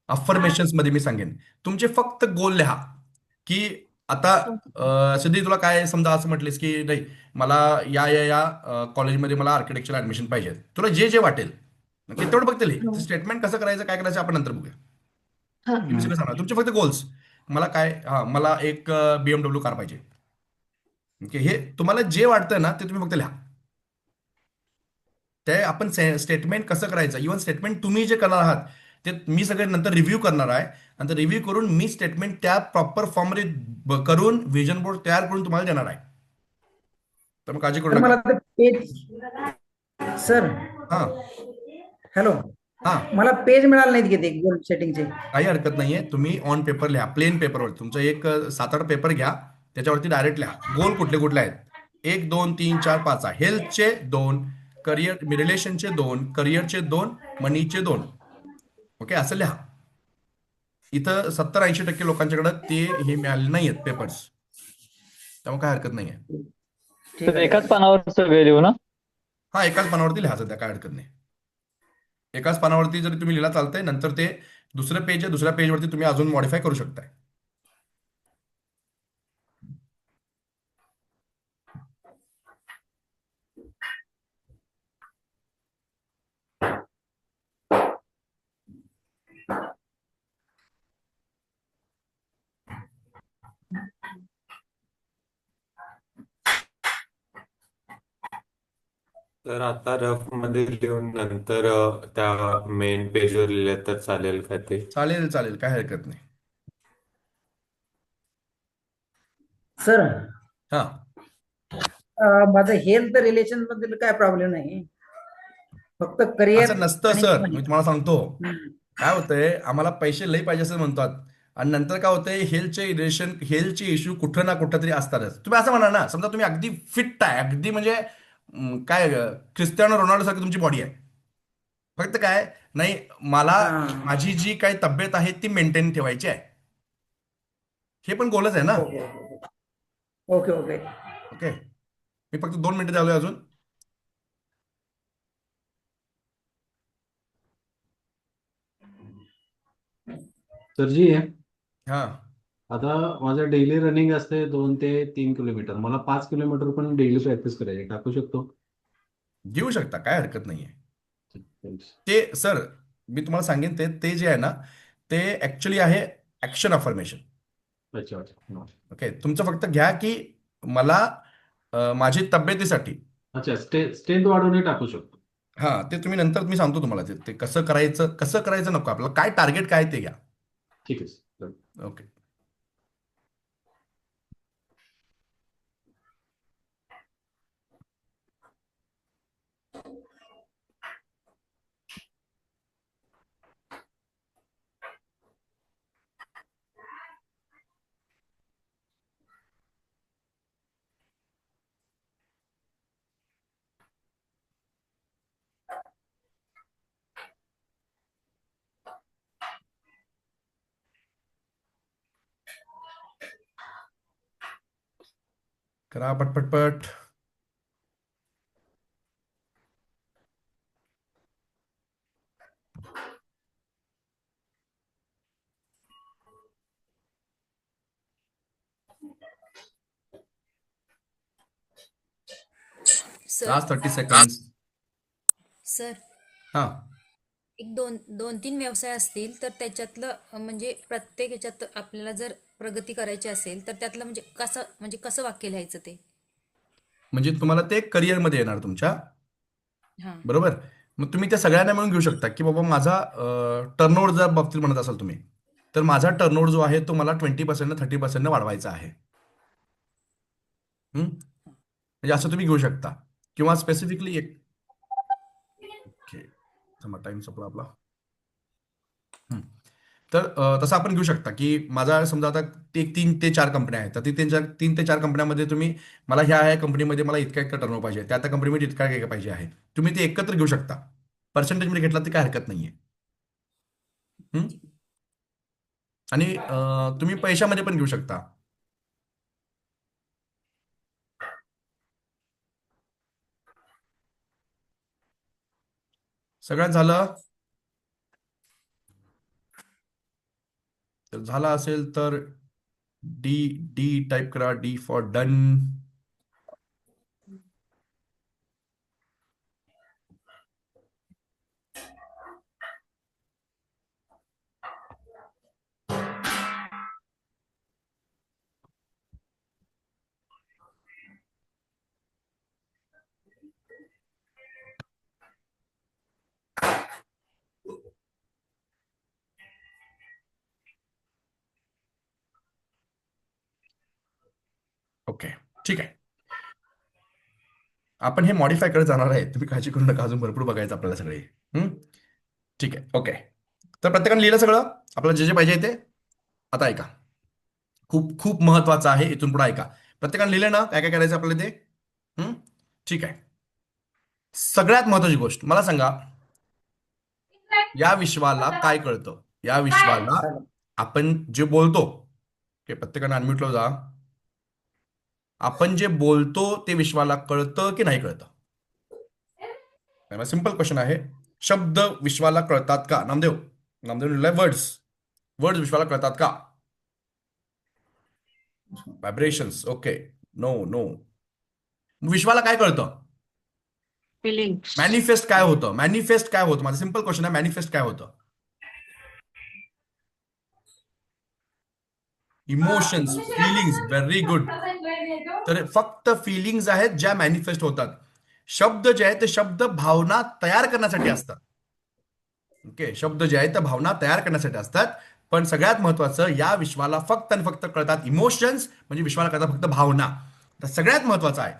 अफर्मेशन्स मध्ये मी सांगेन. तुमचे फक्त गोल लिहा की आता सिद्धी तुला काय समजा असं म्हटलीस की नाही मला या कॉलेजमध्ये मला आर्किटेक्चर ऍडमिशन पाहिजे, तुला जे जे वाटेल ओके तेवढं फक्त लिही. स्टेटमेंट कसं करायचं काय करायचं आपण नंतर बघूया. हा. मी सगळं सांगणार, तुमचे फक्त गोल्स. मला काय, हा मला एक BMW कार पाहिजे. ओके, हे तुम्हाला जे वाटतं ना ते तुम्ही फक्त लिहा. ते आपण स्टेटमेंट कसं करायचं, इव्हन स्टेटमेंट तुम्ही जे करणार आहात ते मी सगळे नंतर रिव्ह्यू करणार आहे. नंतर रिव्ह्यू करून मी स्टेटमेंट त्या प्रॉपर फॉर्ममध्ये करून व्हिजन बोर्ड तयार करून तुम्हाला देणार आहे. तर मग काळजी करू तर नका. मला ते पेज, सर हा हॅलो, हा, मला पेज मिळाले नाहीत घेते गोल सेटिंगचे. काही हरकत नाहीये. तुम्ही ऑन पेपर लिहा, प्लेन पेपरवर तुमचं एक 7-8 पेपर घ्या, त्याच्यावरती डायरेक्ट लिहा गोल कुठले कुठले आहेत. 1 2 3 4 5 आहे. हेल्थचे 2, करिअर रिलेशनचे 2, करिअरचे 2, मनीचे 2. ओके, असं लिहा. इथं 70-80% लोकांच्याकडे ते हे मिळाले नाही आहेत पेपर्स, त्यामुळे काय हरकत नाही आहे. ठीक तर आहे, ठीक एकाच आहे. पानावर सगळे लिहू ना? हा, एकाच पानावरती लिहा सध्या, काय हरकत नाही. एकाच पानावरती जरी तुम्ही लिहिला चालतंय, नंतर ते दुसरं पेज आहे, दुसऱ्या पेजवरती तुम्ही अजून मॉडिफाय करू शकताय. तर आता रफ मध्ये लिहून नंतर त्या मेन पेजवर लिहिले तर चालेल का ते? चालेल चालेल, काय हरकत नाही. सर हा, माझं हेल्थ रिलेशन बद्दल काय प्रॉब्लेम नाही, फक्त करिअर असं नसतं आणि सर, money. मी तुम्हाला सांगतो. हम्म. काय होतंय, आम्हाला पैसे लई पाहिजे असं म्हणतात, आणि नंतर काय होतंय, हेल्थचे रिलेशन हेल्थचे इश्यू कुठं ना कुठं तरी असतातच. तुम्ही असं म्हणा ना, समजा तुम्ही अगदी फिट आहे, अगदी म्हणजे काय क्रिस्टियानो रोनाल्डो सारखी तुमची बॉडी आहे, फक्त काय नाही मला हा. माझी जी काही तब्येत आहे ती मेंटेन ठेवायची आहे, हे पण गोलच आहे ना. Okay okay okay. ओके, मी फक्त 2 मिनिटं झालोय अजून. सर जी आहे. हा, आता माझं डेली रनिंग असते 2 ते 3 किलोमीटर. मला 5 किलोमीटर पण डेली प्रॅक्टिस करायची, टाकू शकतो? घेऊ शकता, काय हरकत नाहीये. Thanks. ते सर मी तुम्हाला सांगेन, ते ते जे आहे ना ते ऍक्च्युली आहे ऍक्शन अफर्मेशन. अच्छा अच्छा. ओके, तुमचं फक्त घ्या की मला माझी तब्येतीसाठी. अच्छा, स्ट्रेंथ वाढवणे टाकू शकतो. हा, ते तुम्ही नंतर मी सांगतो तुम्हाला ते ते कसं करायचं नको, आपल्याला काय टार्गेट काय ते घ्या. ठीक आहे सर. ओके. करा पटपटपट. Sir last 30 seconds. सर हा, एक दोन दोन तीन व्यवसाय असतील तर त्याच्यातलं म्हणजे प्रत्येक ह्याच्यात आपल्याला जर प्रगती करायची असेल तर त्यातलं म्हणजे कसं वाक्य लिहायचं ते. म्हणजे तुम्हाला ते करिअरमध्ये येणार तुमच्या, हां बरोबर. मग तुम्ही त्या सगळ्यांना मिळून घेऊ शकता की बाबा माझा टर्नओव्हर जर बाबतीत म्हणत असाल तुम्ही, तर माझा टर्नओव्हर जो आहे तो मला 20% 30% वाढवायचा आहे. म्हणजे असं तुम्ही घेऊ शकता. किंवा स्पेसिफिकली एक, ओके, टाइम संपला आपला. हम्म. तर तसं आपण घेऊ शकता की माझा समजा आता ते 3 ते 4 कंपन्या आहेत, तर ती 3 ते 4 कंपन्यामध्ये तुम्ही, मला ह्या कंपनीमध्ये मला इतका इतका टर्नओव्हर पाहिजे, त्या कंपनीमध्ये इतका काय पाहिजे आहे, तुम्ही ते एकत्र घेऊ शकता. पर्सेंटेजमध्ये घेतला तर काय हरकत नाहीये. हम्म? आणि तुम्ही पैशामध्ये पण घेऊ शकता. सगळ्यात झालं. तर झालं असेल तर डी डी टाईप करा, डी फॉर डन. ओके, ठीक आहे. आपण हे मॉडिफाय करत जाणार आहे, तुम्ही काळजी करू नका, अजून भरपूर बघायचं आपल्याला सगळे. ठीक आहे, ओके. तर प्रत्येकाने लिहिलं सगळं आपल्याला जे जे पाहिजे ते. आता ऐका, खूप खूप महत्वाचं आहे, इथून पुढे ऐका. प्रत्येकाने लिहिलं ना काय काय करायचं आपल्याला ते? ठीक आहे. सगळ्यात महत्वाची गोष्ट मला सांगा, या विश्वाला काय कळतं? या विश्वाला आपण जे बोलतो, ओके, प्रत्येकाने अनम्यूटला जा. आपण जे बोलतो ते विश्वाला कळतं की नाही कळतं? सिंपल क्वेश्चन आहे. शब्द विश्वाला कळतात का? नामदेव लिहिलंय वर्ड्स. वर्ड्स विश्वाला कळतात का? Vibrations, okay. No no. विश्वाला काय कळतं? फिलिंग्स. मॅनिफेस्ट काय होतं? मॅनिफेस्ट काय होतं? माझा सिंपल क्वेश्चन आहे, मॅनिफेस्ट काय होतं? Emotions, feelings. Very good. तर फक्त फिलिंग्स आहेत ज्या मॅनिफेस्ट होतात. शब्द जे आहेत ते शब्द भावना तयार करण्यासाठी असतात. ओके, शब्द जे आहेत ते भावना तयार करण्यासाठी असतात. पण सगळ्यात महत्वाचं, या विश्वाला फक्त आणि फक्त कळतात इमोशन्स, म्हणजे विश्वाला कळतात फक्त भावना. तर सगळ्यात महत्वाचं आहे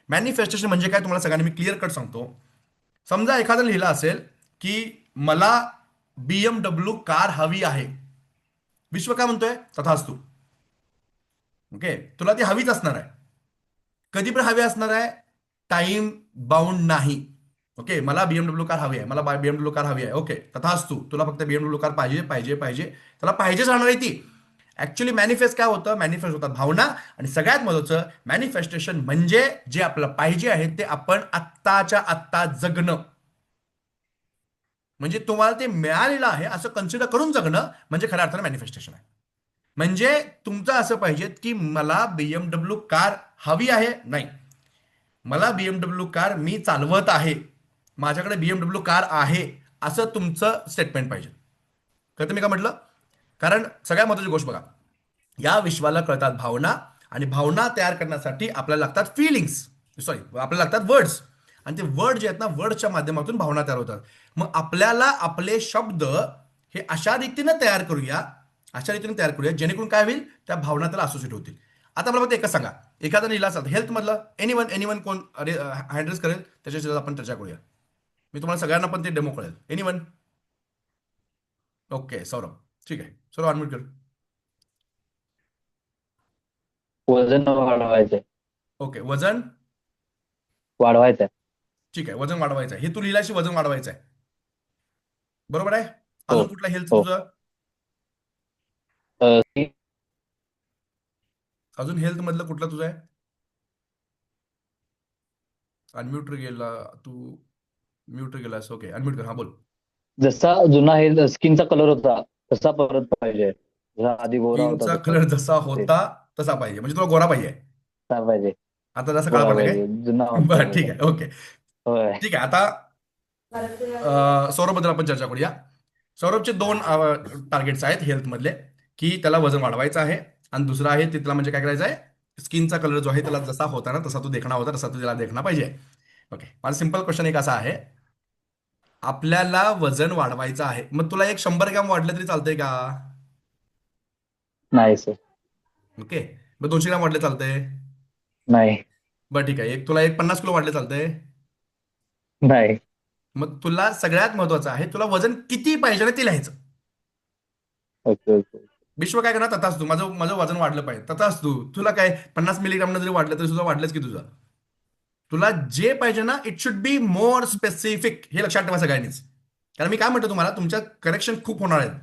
मॅनिफेस्टेशन म्हणजे काय, तुम्हाला सगळ्यांना मी क्लिअर कट सांगतो. समजा एखादं लिहिलं असेल की मला BMW कार हवी आहे. विश्व काय म्हणतोय? तथास्तु. ओके, तुला ती हवीच असणार आहे, कधी पण हवी असणार आहे, टाइम बाउंड नाही. ओके, मला BMW कार हवी आहे, मला BMW कार हवी आहे. ओके, तथास्तु, तुला फक्त BMW कार पाहिजे पाहिजे पाहिजे, त्याला पाहिजेच राहणार आहे ती. ऍक्च्युअली मॅनिफेस्ट काय होतं? मॅनिफेस्ट होतात भावना. आणि सगळ्यात महत्वाचं मॅनिफेस्टेशन म्हणजे जे आपल्याला पाहिजे आहे ते आपण आत्ताच्या आत्ता जगणं. म्हणजे तुम्हाला ते मिळालेलं आहे असं कन्सिडर करून जगणं म्हणजे खऱ्या अर्थानं मॅनिफेस्टेशन आहे. म्हणजे तुमचं असं पाहिजे की मला BMW कार हवी आहे, नाही, मला BMW कार मी चालवत आहे, माझ्याकडे BMW कार आहे, असं तुमचं स्टेटमेंट पाहिजे. कळतं मी का म्हटलं? कारण सगळ्यात महत्वाची गोष्ट बघा, या विश्वाला कळतात भावना, आणि भावना तयार करण्यासाठी आपल्याला लागतात फिलिंग्स, सॉरी, आपल्याला लागतात वर्ड्स. आणि ते वर्ड जे आहेत ना, वर्डच्या माध्यमातून भावना तयार होतात. मग आपल्याला आपले शब्द हे अशा रीतीने तयार करूया जेणेकरून काय होईल, त्या भावना त्याला असोसिएट होतील. आता मला फक्त एकच सांगा, एखादा लिहिला असेल हेल्थ मधलं, एनीवन कोण हँडल्स करेल त्याच्याशी आपण चर्चा करूया. मी तुम्हाला सगळ्यांना पण ते डेमो कळेल. एनीवन? ओके, सौरभ, ठीक आहे. सौरभ अनम्यूट कर. वजन वाढवायचंय. ओके, वजन वाढवायचंय. ठीक आहे, वजन वाढवायचं आहे, हे तू लिहिलाशी वजन वाढवायचं आहे, बरोबर आहे. हो अजून कुठला हेल्थ हो. तुझं? अ, अजून हेल्थ मधलं कुठलं तुझं आहे? अनम्यूट गेला तू, म्यूट गेलास. ओके, अनम्यूट कर. हा बोल. जसा जुना हे स्किनचा कलर होता तसा परत पाहिजे. जसा आधी गोरा होता स्किनचा तसा कलर जसा ते होता तसा पाहिजे, म्हणजे तुला गोरा पाहिजे. तसा पाहिजे. आता जसा काळा गोरा पडला काय? पाहिजे जुना होता बरं, ठीक आहे. ओके, होय. ठीक आहे. आता सौरभबद्दल आपण चर्चा करूया. सौरभचे दोन टार्गेट्स आहेत हेल्थ मधले, की त्याला वजन वाढवायचं आहे, आणि दुसरा आहे ते त्याला म्हणजे काय करायचं आहे, स्किनचा कलर जो आहे त्याला जसा होता ना तसा तो देखणा होता, तसा तो त्याला देखणा पाहिजे. ओके, माझा सिंपल क्वेश्चन एक असा आहे, आपल्याला वजन वाढवायचं आहे, मग तुला एक 100 ग्रॅम वाढलं तरी चालतंय का? नाही सर, ओके, मग 200 ग्रॅम वाढले चालतंय? नाही बरं, ठीक आहे. तुला एक 50 किलो वाढले चालतंय? नाही. मग तुला सगळ्यात महत्वाचं आहे, तुला वजन किती पाहिजे ना ते लिहायचं. Okay okay. विश्व काय करणार, तथाच तू, माझं माझं वजन वाढलं पाहिजे, तथाच तू. तुला काय 50 मिलीग्राम जरी वाढलं तरी सुद्धा वाढलंच की तुझं. तुला जे पाहिजे ना, it should be more specific, हे लक्षात ठेवा सगळ्यांनीच. कारण मी काय म्हणतो तुम्हाला, तुमच्या करेक्शन खूप होणार आहेत,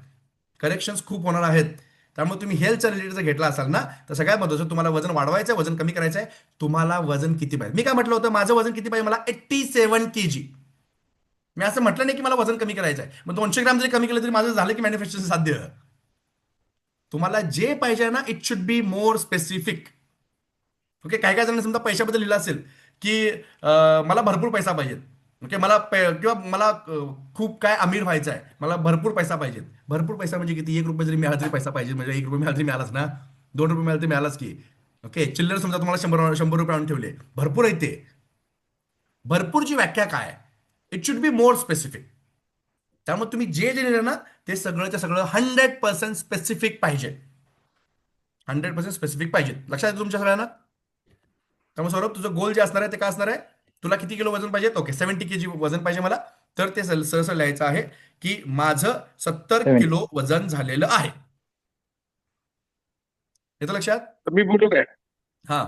करेक्शन्स खूप होणार आहेत. त्यामुळे तुम्ही हेल्थच्या रिलेटेड जर घेतला असाल ना, तर सगळ्यात महत्त्वाचं, तुम्हाला वजन वाढवायचं आहे, वजन कमी करायचं आहे. तुम्हाला वजन किती पाहिजे? मी काय म्हटलं होतं, माझं वजन किती पाहिजे? मला 87 kg. मी असं म्हटलं नाही की मला वजन कमी करायचं आहे. मग 200 ग्राम जरी कमी केलं तरी माझं झालं की मॅनिफेस्टेशन साध्य. तुम्हाला जे पाहिजे ना, it should be more specific. Okay, काय काय जणांनी समजा पैशाबद्दल लिहिलं असेल की मला भरपूर पैसा पाहिजे. ओके, मला किंवा मला खूप काय अमीर व्हायचं आहे, मला भरपूर पैसा पाहिजे. भरपूर पैसा म्हणजे किती? 1 रुपये जरी मिळाला तरी पैसा पाहिजे, म्हणजे 1 रुपये मिळाला तरी मिळालाच ना, 2 रुपये मिळाले तरी मिळालाच की. ओके, चिल्लर समजा तुम्हाला 100 रुपये आणून ठेवले, भरपूर आहे ते. भरपूरची व्याख्या काय आहे? It should be more specific. त्यामुळे तुम्ही जे जे लिहिलं ना, ते सगळं 100% स्पेसिफिक पाहिजे. 100% स्पेसिफिक पाहिजे. लक्षात येतं तुमच्या सगळ्यांना? त्यामुळे सौरभ, तुझं गोल जे असणार आहे ते काय असणार आहे? तुला किती किलो वजन पाहिजे? ओके, 70 kg वजन पाहिजे मला. तर ते सहसा लिहायचं आहे की माझं 70 70. किलो वजन झालेलं आहे. येतं लक्षात? तर मी बोलू काय? हा,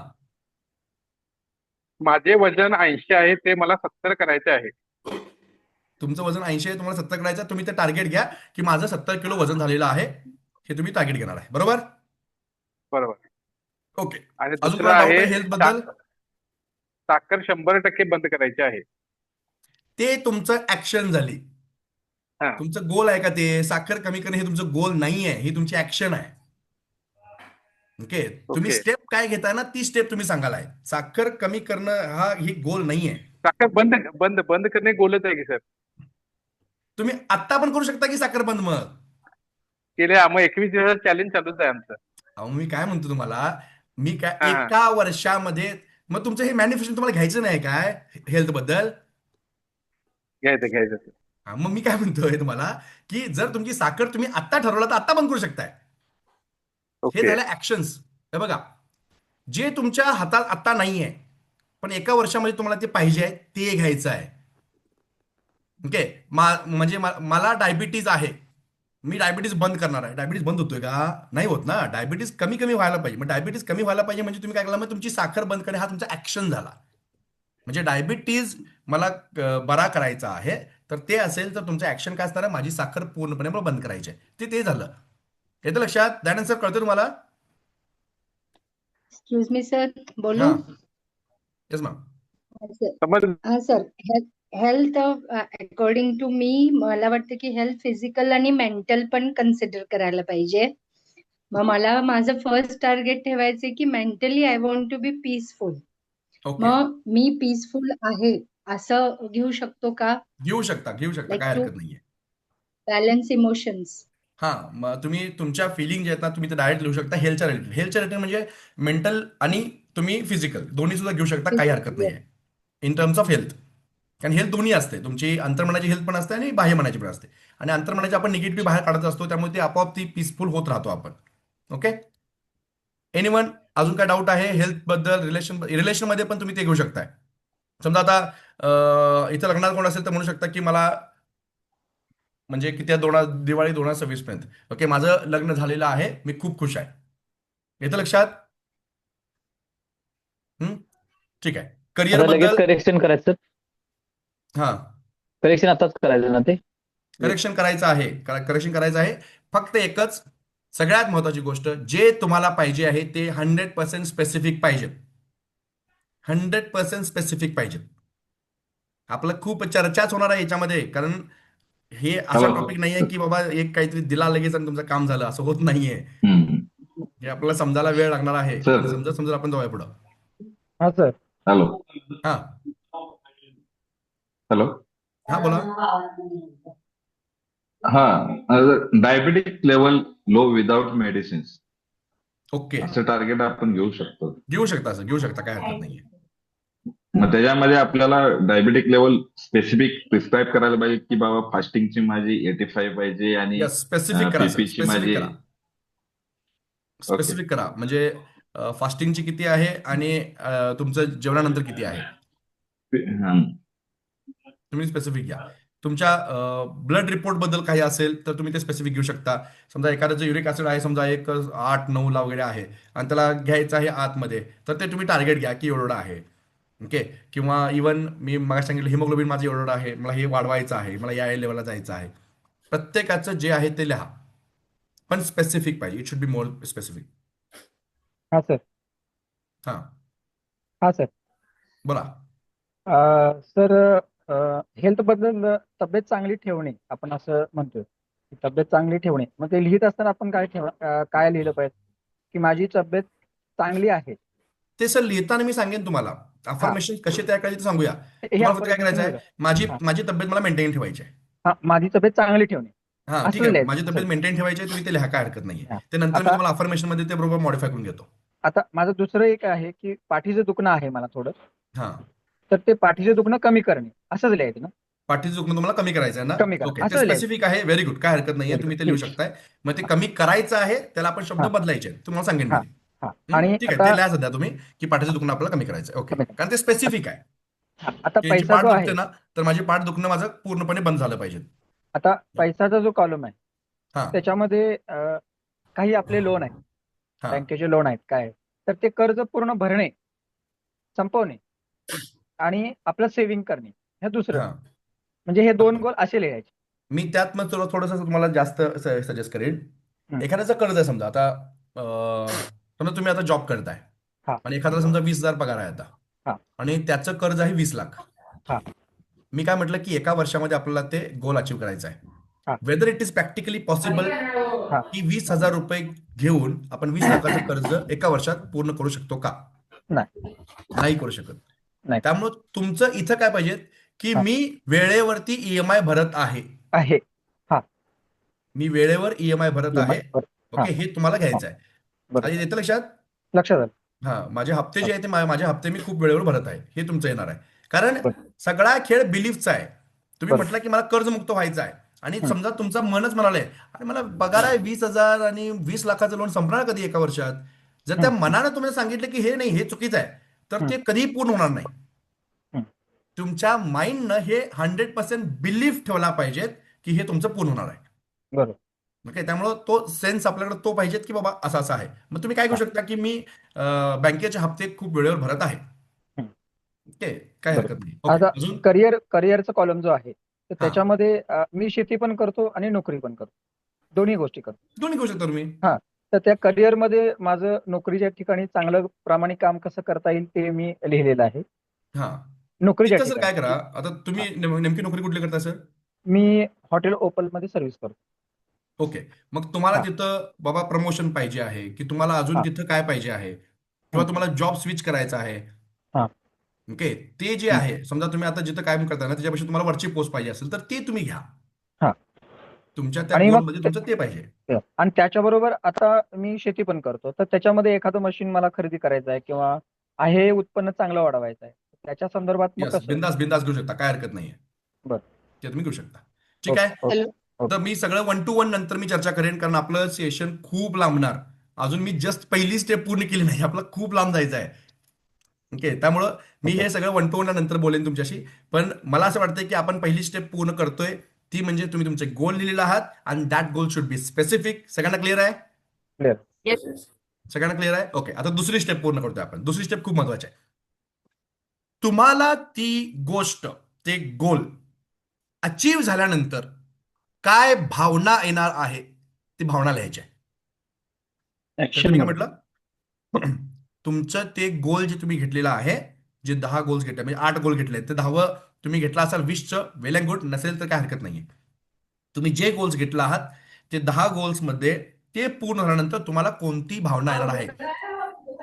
माझे वजन 80 आहे, ते मला 70 करायचे आहे. तुमचं वजन 80 आहे, तुम्हाला 70 करायचं. तुम्ही ते टार्गेट घ्या की माझं 70 किलो वजन झालेलं आहे, हे तुम्ही टार्गेट घेणार आहे. बरोबर? बरोबर. ओके, आणि अजून दुसरं कोणाला डाऊट आहे, आहे हेल्थ बद्दल? साखर 100% बंद करायची आहे. ते तुमचं ऍक्शन झाली. हा. तुमचं गोल आहे का ते? साखर कमी करणे हे तुमचं गोल नाही आहे, ही तुमची ऍक्शन आहे. ओके, तुम्ही ओके. स्टेप काय घेताय ना, ती स्टेप तुम्ही सांगाल आहे. साखर कमी करणं हा ही गोल नाहीये. साखर बंद बंद बंद करणे गोलच आहे की सर? तुम्ही आत्ता पण करू शकता की साखर बंद. मग केले मग 21 दिवसाचं चॅलेंज चालूच आहे आमचं. अहो, मी काय म्हणतो तुम्हाला, मी काय हा. एका वर्षामध्ये, मग तुमचं हे मॅनिफेस्टेशन तुम्हाला घ्यायचं नाही काय हेल्थ बद्दल? घ्यायचं. हा, मग मी काय म्हणतोय तुम्हाला की जर तुमची साखर तुम्ही आत्ता ठरवलं तर आत्ता बंद करू शकताय. हे ओके. झालं ऍक्शन्स. हे बघा, जे तुमच्या हातात आत्ता नाहीये पण एका वर्षामध्ये तुम्हाला ते पाहिजे आहे, ते घ्यायचं आहे. ओके, म्हणजे मला डायबिटीज आहे, मी डायबिटीज बंद करणार आहे. डायबिटीज बंद होतोय का? नाही होत ना. डायबिटीज कमी कमी व्हायला पाहिजे. मग डायबिटीज कमी व्हायला पाहिजे म्हणजे तुम्ही काय केलं? मग तुमची साखर बंद करणे हा तुमचा ऍक्शन झाला. म्हणजे डायबिटीज मला बरा करायचा आहे, तर ते असेल तर तुमचं ऍक्शन काय असणार आहे? माझी साखर पूर्णपणे मला बंद करायची आहे. ते झालं. येतं लक्षात? दॅट आन्सर कळतं तुम्हाला? एक्सक्यूज मी सर, बोलू? हा, येस मॅम. समज हा sir, health according to me, मला वाटतं की हेल्थ फिजिकल आणि मेंटल पण कन्सिडर करायला पाहिजे. मग मला माझं फर्स्ट टार्गेट ठेवायचे की mentally I want to be peaceful. Okay, मग मी पीसफुल आहे असं घेऊ शकतो का? घेऊ शकता, काय लाईक टू हरकत नाहीये. Balance emotions. हा, मग तुम्ही तुमच्या फिलिंग जे आहेत ना, तुम्ही ते डायरेक्ट लिहू शकता हेल्थच्या रिलेटेड म्हणजे मेंटल आणि तुम्ही फिजिकल दोन्ही सुद्धा घेऊ शकता, काही हरकत नाहीये इन टर्म्स ऑफ हेल्थ. कारण हेल्थ दोन्ही असते, तुमची अंतर्मनाची हेल्थ पण असते आणि बाह्यमनाची पण असते. आणि अंतर्मनाची आपण निगेटिव्ह बाहेर काढत असतो, त्यामुळे ते आपोआप ती पीसफुल होत राहतो आपण. ओके, एनीवन अजून काय डाऊट आहे हेल्थ बद्दल? रिलेशनमध्ये पण तुम्ही ते घेऊ शकताय. समजा आता इथं लग्नात कोण असेल तर म्हणू शकता की मला म्हणजे की त्या दिवाळी 2026 पर्यंत, ओके, माझं लग्न झालेलं आहे, मी खूप खुश आहे. येतं लक्षात? ठीक आहे. करिअर आता लगेच बद्दल? करेक्शन करायचं. हा, करेक्शन आताच करायचं ना ते? करेक्शन करायचं आहे. फक्त एकच सगळ्यात महत्वाची गोष्ट, जे तुम्हाला पाहिजे आहे ते 100% स्पेसिफिक पाहिजे. 100% स्पेसिफिक पाहिजे. आपलं खूप चर्चाच होणार आहे याच्यामध्ये, कारण हे असा हॅलो. टॉपिक नाहीये की बाबा एक काहीतरी दिला लगेच आणि तुमचं काम झालं, असं होत नाहीये. हम्म. हे आपल्याला समजायला वेळ लागणार आहे सर. आणि समजत समजत आपण जाऊया पुढं. हा सर. हॅलो. हा हॅलो. हा बोला. हा, diabetic level low without medicines okay, असं टार्गेट आपण घेऊ शकतो. घेऊ शकता सर, घेऊ शकता, काय हरकत नाहीये. मग त्याच्यामध्ये आपल्याला डायबेटिक लेवल स्पेसिफिक प्रिस्क्राईब करायला पाहिजे की बाबा फास्टिंगची माझी 85 पाहिजे आणि यस, स्पेसिफिक करा सर, बीपीची स्पेसिफिक माझी. करा, स्पेसिफिक करा. म्हणजे फास्टिंगची किती आहे आणि तुमचं जेवणानंतर किती आहे, हं. तुम्ही स्पेसिफिक घ्या. तुमच्या ब्लड रिपोर्ट बद्दल काही असेल तर तुम्ही ते स्पेसिफिक घेऊ शकता. समजा एखाद्याचं युरिक ऍसिड आहे, समजा एक 8-9 ला वगैरे आहे आणि त्याला घ्यायचं आहे आतमध्ये, तर ते तुम्ही टार्गेट घ्या की एवढं आहे. ओके. किंवा इवन मी मला सांगितलं हिमोग्लोबिन माझं एवढं आहे, मला हे वाढवायचं आहे, मला या लेवलला जायचं आहे. प्रत्येकाचं जे आहे ते लिहा, पण स्पेसिफिक पाहिजे. It should be more specific. हा सर. हा हा सर. बोला. सर, हेल्थ बद्दल तब्येत चांगली ठेवणे आपण असं म्हणतोय की तब्येत चांगली ठेवणे, मग ते लिहित असताना आपण काय लिहिलं पाहिजे की माझी तब्येत चांगली आहे. ते सर लिहिताना मी सांगेन तुम्हाला अफर्मेशन कसे तयार करायचे ते सांगूया. हे तुम्हाला फक्त काय करायचं आहे, affirmation माझी हा. माझी तब्येत मला मेंटेन ठेवायची आहे. हा, माझी तब्येत चांगली ठेवणे हा असं ठीक आहे, लिहायचं. माझी तब्येत मेंटेन ठेवायची आहे, तुम्ही ते लिहा, काय हरकत नाहीये. हा. ते नंतर मी आता तुम्हाला अफर्मेशन मध्ये ते बरोबर मॉडिफाय करून घेतो. आता माझं दुसरं एक आहे की पाठीचं दुखणं आहे मला थोडं, हा, तर ते पाठीचं दुखणं कमी करणे असंच लिहायचं ना. पाठीचं दुखणं तुम्हाला कमी करायचं आहे ना. कमी करा ओके, ते असं लिहायचं. स्पेसिफिक आहे, व्हेरी गुड, काय हरकत नाहीये, Very तुम्ही good. ते लिहू ठीक. शकताय. मग ते कमी करायचं आहे, त्याला आपण शब्द हा. बदलायचे आहेत. तुम्हाला सांगेन मी. हा. हा. आणि ठीक आहे, आता ते लिहा सध्या तुम्ही की पाठीचं दुखणं आपल्याला कमी करायचं आहे. ओके, कमी करा. कारण ते स्पेसिफिक आहे. आता की यांची पैसा पाठ जो दुखते आहे, ना, तर माझी पाठ दुखणं माझं पूर्णपणे बंद झालं पाहिजे. आता पैसाचा जो कॉलम आहे हा त्याच्यामध्ये काही आपले लोन आहेत, हा बँकेचे लोन आहेत, काय तर ते कर्ज पूर्ण भरणे, संपवणे आणि आपलं सेव्हिंग करणे, हे दुसरं. हा म्हणजे हे 2 गोल असे लिहायचे. मी त्यात मग थोडंसं तुम्हाला जास्त सजेस्ट करेन. हं. एखाद्याचं कर्ज आहे समजा, आता समजा तुम्ही आता जॉब करताय हा. आणि एखाद्याला समजा 20,000 पगार आहे आता, हा. आणि त्याचं कर्ज आहे 20 लाख. हा. मी काय म्हटलं की एका वर्षामध्ये आपल्याला ते गोल अचीव करायचं आहे. हा. Whether it is practically possible हा. की 20,000 रुपये घेऊन आपण 20 लाखाचं कर्ज एका वर्षात पूर्ण करू शकतो का? नाही करू शकत. नाही. त्यामुळे तुमचं इथं काय पाहिजे की हा. मी वेळेवरती ईएमआय भरत आहे, मी वेळेवर ईएमआय भरत आहे. ओके, हे तुम्हाला घ्यायचं आहे. बरोबर. आणि येतं लक्षात? लक्षात आलं. हा, माझे हप्ते जे आहेत ते माझे हप्ते मी खूप वेळेवर भरत आहे, हे तुमचं येणार आहे. कारण बरं. सगळा खेळ बिलीफचा आहे. तुम्ही बरं. म्हटलं की मला कर्जमुक्त व्हायचं आहे आणि हं. समजा तुमचं मनच म्हणालंय आणि मला पगार आहे 20,000 आणि 20 लाखाचं लोन संपणार कधी एका वर्षात, जर त्या मनानं तुम्हाला सांगितलं की हे नाही, हे चुकीचं आहे, तर ते कधीही पूर्ण होणार नाही. हं. तुमच्या माइंडनं हे 100% बिलीफ ठेवला पाहिजेत की हे तुमचं पूर्ण होणार आहे. बरोबर. ओके, त्यामुळं तो सेन्स आपल्याकडे तो पाहिजेत की बाबा असं असं आहे. मग तुम्ही काय करू शकता की मी बँकेचे हप्ते खूप वेळेवर भरत आहे. हं. ओके, काय हरकत नाही. ओके, आता अजून करिअरचा कॉलम जो आहे तर त्याच्यामध्ये मी शेती पण करतो आणि नोकरी पण करतो, दोन्ही गोष्टी करतो. दोन्ही करू शकता तुम्ही. तर त्या करिअरमध्ये माझं नोकरीच्या ठिकाणी चांगलं प्रामाणिक काम कसं करता येईल ते मी लिहिलेलं आहे. हा, नोकरीच्या तिथं सर काय ठिकाणी करा, आता तुम्ही नेमकी नोकरी कुठली करता सर? मी हॉटेल ओपलमध्ये सर्व्हिस करतो. ओके, मग तुम्हाला हा. तिथं बाबा प्रमोशन पाहिजे आहे की तुम्हाला अजून हा. तिथं काय पाहिजे आहे किंवा तुम्हाला जॉब स्विच करायचा आहे. हा. ओके, ते जे आहे समजा तुम्ही आता जिथं कायम करता ना त्याच्यापेक्षा तुम्हाला वरची पोस्ट पाहिजे असेल तर ते तुम्ही घ्या. हा. तुमच्या त्या आणि मग गोलमध्ये तुमचं ते पाहिजे. आणि त्याच्याबरोबर आता मी शेती पण करतो, तर त्याच्यामध्ये एखादं मशीन मला खरेदी करायचं आहे किंवा आहे उत्पन्न चांगलं वाढवायचं आहे, त्याच्या संदर्भात मग यस, कसं? बिंदास घेऊ शकता, काय हरकत नाहीये. बरं. ते तुम्ही घेऊ शकता. ठीक आहे. ओके. तर मी सगळं 1 to 1 नंतर मी चर्चा करेन, कारण आपलं सेशन खूप लांबणार. अजून मी जस्ट पहिली स्टेप पूर्ण केली नाही, आपलं खूप लांब जायचं आहे. ओके, त्यामुळं मी हे सगळं 1 to 1 नंतर बोलेन तुमच्याशी. पण मला असं वाटतंय की आपण पहिली स्टेप पूर्ण करतोय, ती म्हणजे तुम्ही तुमचे गोल लिहिलेले आहात आणि that goal should be specific. सगळ्यांना क्लिअर आहे? क्लिअर. सगळ्यांना क्लिअर आहे? ओके, आता दुसरी स्टेप पूर्ण करतोय आपण. दुसरी स्टेप खूप महत्वाची आहे. तुम्हाला ती गोष्ट, ते गोल अचीव झाल्यानंतर काय भावना येणार आहे, ती भावना लिहायची आहे. तर मी काय म्हटलं, तुमचं ते गोल जे तुम्ही घेतलेलं आहे जे 10 गोल्स घेतले म्हणजे 8 गोल घेतले ते 10वं तुम्ही घेतला असाल 20चं वेल अँड गुड, नसेल तर काय हरकत नाहीये. तुम्ही जे गोल्स घेतला आहात ते 10 गोल्समध्ये ते पूर्ण झाल्यानंतर तुम्हाला कोणती भावना येणार आहे,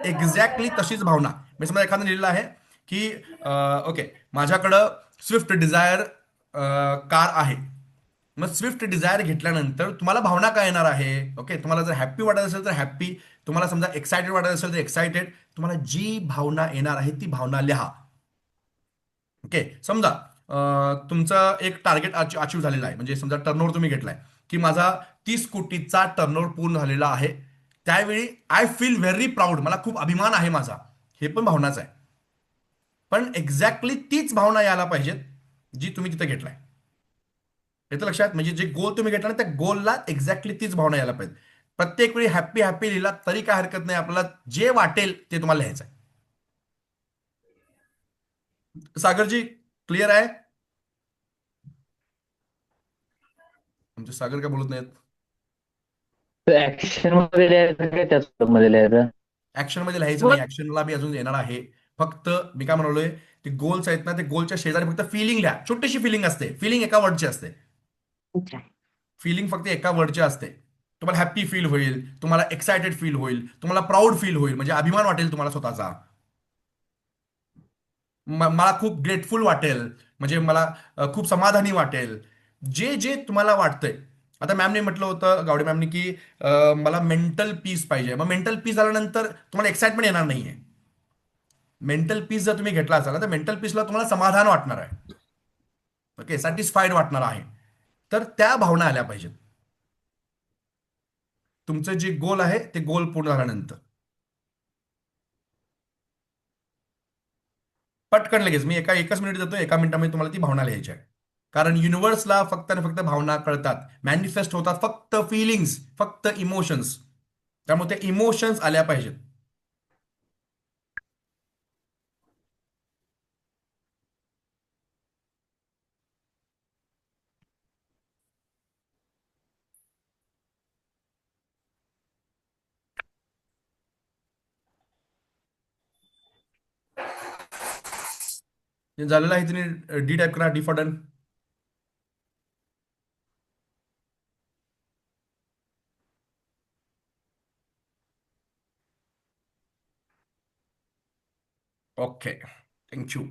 एक्झॅक्टली तशीच भावना. मी समजा एखादं लिहिलेलं आहे की ओके माझ्याकडं स्विफ्ट डिझायर कार आहे. मग स्विफ्ट डिझायर घेतल्यानंतर तुम्हाला भावना काय येणार आहे? ओके, तुम्हाला जर हॅप्पी वाटत असेल तर हॅप्पी, तुम्हाला समजा एक्सायटेड वाटत असेल तर एक्सायटेड, तुम्हाला जी भावना येणार आहे ती भावना लिहा. ओके, समजा तुमचं एक टार्गेट अचीव झालेलं आहे, म्हणजे समजा टर्नओव्हर तुम्ही घेतलाय की माझा 30 कोटीचा टर्नओव्हर पूर्ण झालेला आहे. त्यावेळी आय फील व्हेरी प्राऊड, मला खूप अभिमान आहे माझा, हे पण भावनाच आहे. पण एक्झॅक्टली तीच भावना यायला पाहिजेत जी तुम्ही तिथे घेतलाय. येतं लक्षात? म्हणजे जे गोल तुम्ही घेतला ना त्या गोलला एक्झॅक्टली तीच भावना यायला पाहिजे. प्रत्येक वेळी हॅप्पी हॅप्पी लिहिला तरी काय हरकत नाही, आपल्याला जे वाटेल ते तुम्हाला लिहायचं आहे. सागरजी क्लिअर आहे? आमचे सागर काय बोलत नाहीत. ऍक्शन मध्ये लिहायचं का त्याच मध्ये लिहायचं? ऍक्शन मध्ये लिहायचं नाही, ऍक्शनला मी अजून येणार आहे. फक्त मी काय म्हणालोय, ते गोल्स आहेत ना, ते गोलच्या शेजारी फक्त फिलिंग लिहा. छोटीशी फिलिंग असते, फिलिंग एका वर्डची असते. फिलिंग फक्त एका वर्डची असते. तुम्हाला हॅप्पी फील होईल, तुम्हाला एक्सायटेड फील होईल, तुम्हाला प्राऊड फील होईल, म्हणजे अभिमान वाटेल तुम्हाला स्वतःचा. मला खूप ग्रेटफुल वाटेल, म्हणजे मला खूप समाधानी वाटेल. जे जे तुम्हाला वाटतंय. आता मॅमने म्हटलं होतं, गावडे मॅमने, की मला मेंटल पीस पाहिजे. मग मेंटल पीस झाल्यानंतर तुम्हाला एक्साइटमेंट येणार नाहीये. मेंटल पीस जर तुम्ही घेतला असाल तर मेंटल पीसला तुम्हाला समाधान वाटणार आहे. ओके, सॅटिस्फाईड वाटणार आहे. तर त्या भावना आल्या पाहिजेत. तुमचं जे गोल आहे ते गोल पूर्ण झाल्यानंतर पटकन लगेच मी एकच मिनिट देतो, 1 मिनिटामध्ये तुम्हाला ती भावना लिहायची आहे. कारण युनिव्हर्सला फक्त आणि फक्त भावना कळतात, मॅनिफेस्ट होतात फक्त फिलिंग्स, फक्त इमोशन्स. त्यामुळे ते इमोशन्स आल्या पाहिजेत. जे झालेलं आहे तिने डी टाईप करा, D for done. Okay, thank you.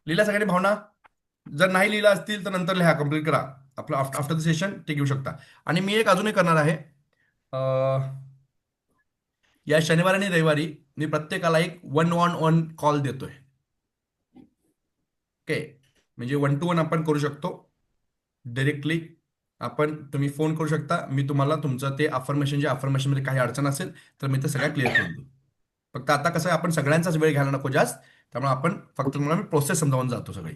लिहिला सगळ्यांनी भावना? जर नाही लिहिला असतील तर नंतर लिहा, कम्प्लीट करा. आपलं आफ्टर द सेशन ते घेऊ शकता. आणि मी एक अजूनही करणार आहे. या शनिवारी आणि रविवारी मी प्रत्येकाला एक 1-on-1 कॉल देतोय. ओके, म्हणजे 1 to 1 आपण करू शकतो. डायरेक्टली तुम्ही फोन करू शकता. मी तुम्हाला तुमचं ते अफर्मेशनमध्ये काही अडचण असेल तर मी ते सगळ्या क्लिअर करून देऊ. फक्त आता कसं आहे, आपण सगळ्यांचाच वेळ घ्यायला नको जास्त. त्यामुळे आपण फक्त तुम्हाला मी प्रोसेस समजावून जातो सगळी.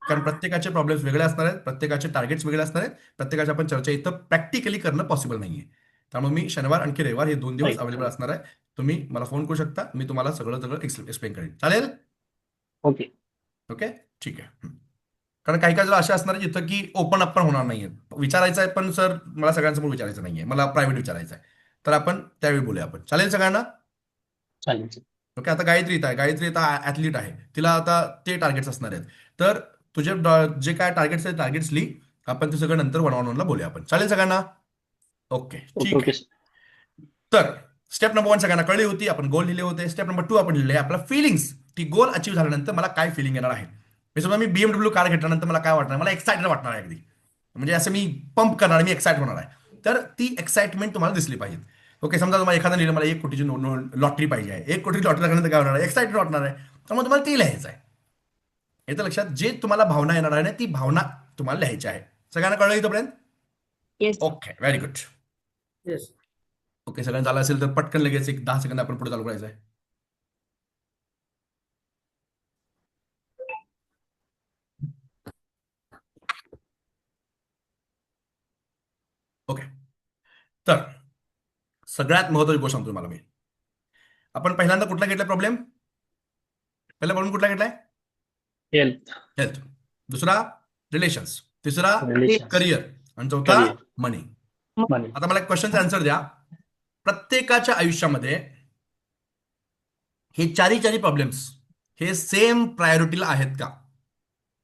कारण प्रत्येकाचे प्रॉब्लेम्स वेगळे असणार आहेत, प्रत्येकाचे टार्गेट्स वेगळे असणार आहेत, प्रत्येकाची आपण चर्चा इथं प्रॅक्टिकली करणं पॉसिबल नाहीये. त्यामुळे मी शनिवार आणखी रविवार हे 2 दिवस अवेलेबल असणार आहे. तुम्ही मला फोन करू शकता, मी तुम्हाला सगळं एक्सप्लेन करेन. चालेल? ओके. ओके, ठीक आहे. कारण काही जर अशा असणार जिथं की ओपन अप पण होणार नाहीये. विचारायचं आहे पण सर मला सगळ्यांसमोर विचारायचं नाहीये, मला प्रायव्हेट विचारायचं आहे. तर आपण त्यावेळी बोलूया आपण. चालेल सगळ्यांना? चालेल. ओके, आता गायत्री आता ऍथलीट आहे, तिला आता ते टार्गेट्स असणार आहेत. तर तुझे जे काय टार्गेट्स आहेत टार्गेट्स लिही, आपण ते सगळं नंतर 1-on-1 बोलूया आपण. चालेल सगळ्यांना? ओके, ठीक आहे. तर स्टेप नंबर 1 सगळ्यांना कळली होती, आपण गोल लिहिले होते. स्टेप नंबर 2 आपण लिहिले आपला फिलिंग्स. ती गोल अचीव्ह झाल्यानंतर मला काय फिलिंग येणार आहे. समजा मी BMW कार घेतल्यानंतर मला काय वाटणार, मला एक्साइटेड वाटणार आहे अगदी, म्हणजे असं मी पंप करणार, मी एक्साइट होणार आहे. तर ती एक्साइटमेंट तुम्हाला दिसली पाहिजे. ओके, समजा तुम्हाला एखादं लिहिलं मला 1 कोटीची लॉटरी पाहिजे आहे, 1 कोटी लॉटरी लागल्यानंतर काय होणार आहे, एक्साइटेड वाटणार आहे. त्यामुळे तुम्हाला ती लिहायचं आहे. येतं लक्षात? जे तुम्हाला भावना येणार आहे ना ती भावना तुम्हाला लिहायची आहे. सगळ्यांना कळलं इथपर्यंत? Okay, very good. Yes. Okay, सगळ्यांना झालं असेल तर पटकन लगेच एक 10 सेकंद आपण पुढे चालू करायचं आहे. ओके, तर सगळ्यात महत्त्वाची गोष्ट सांगतो तुम्हाला मी. आपण पहिल्यांदा कुठला घेतलाय प्रॉब्लेम? पहिला प्रॉब्लेम कुठला घेतलाय? हेल्थ. दुसरा रिलेशन्स. तिसरा करिअर. आणि चौथा मनी. आता मला एक क्वेश्चनचा आन्सर द्या. प्रत्येकाच्या आयुष्यामध्ये हे चारी प्रॉब्लेम्स हे सेम प्रायोरिटीला आहेत का?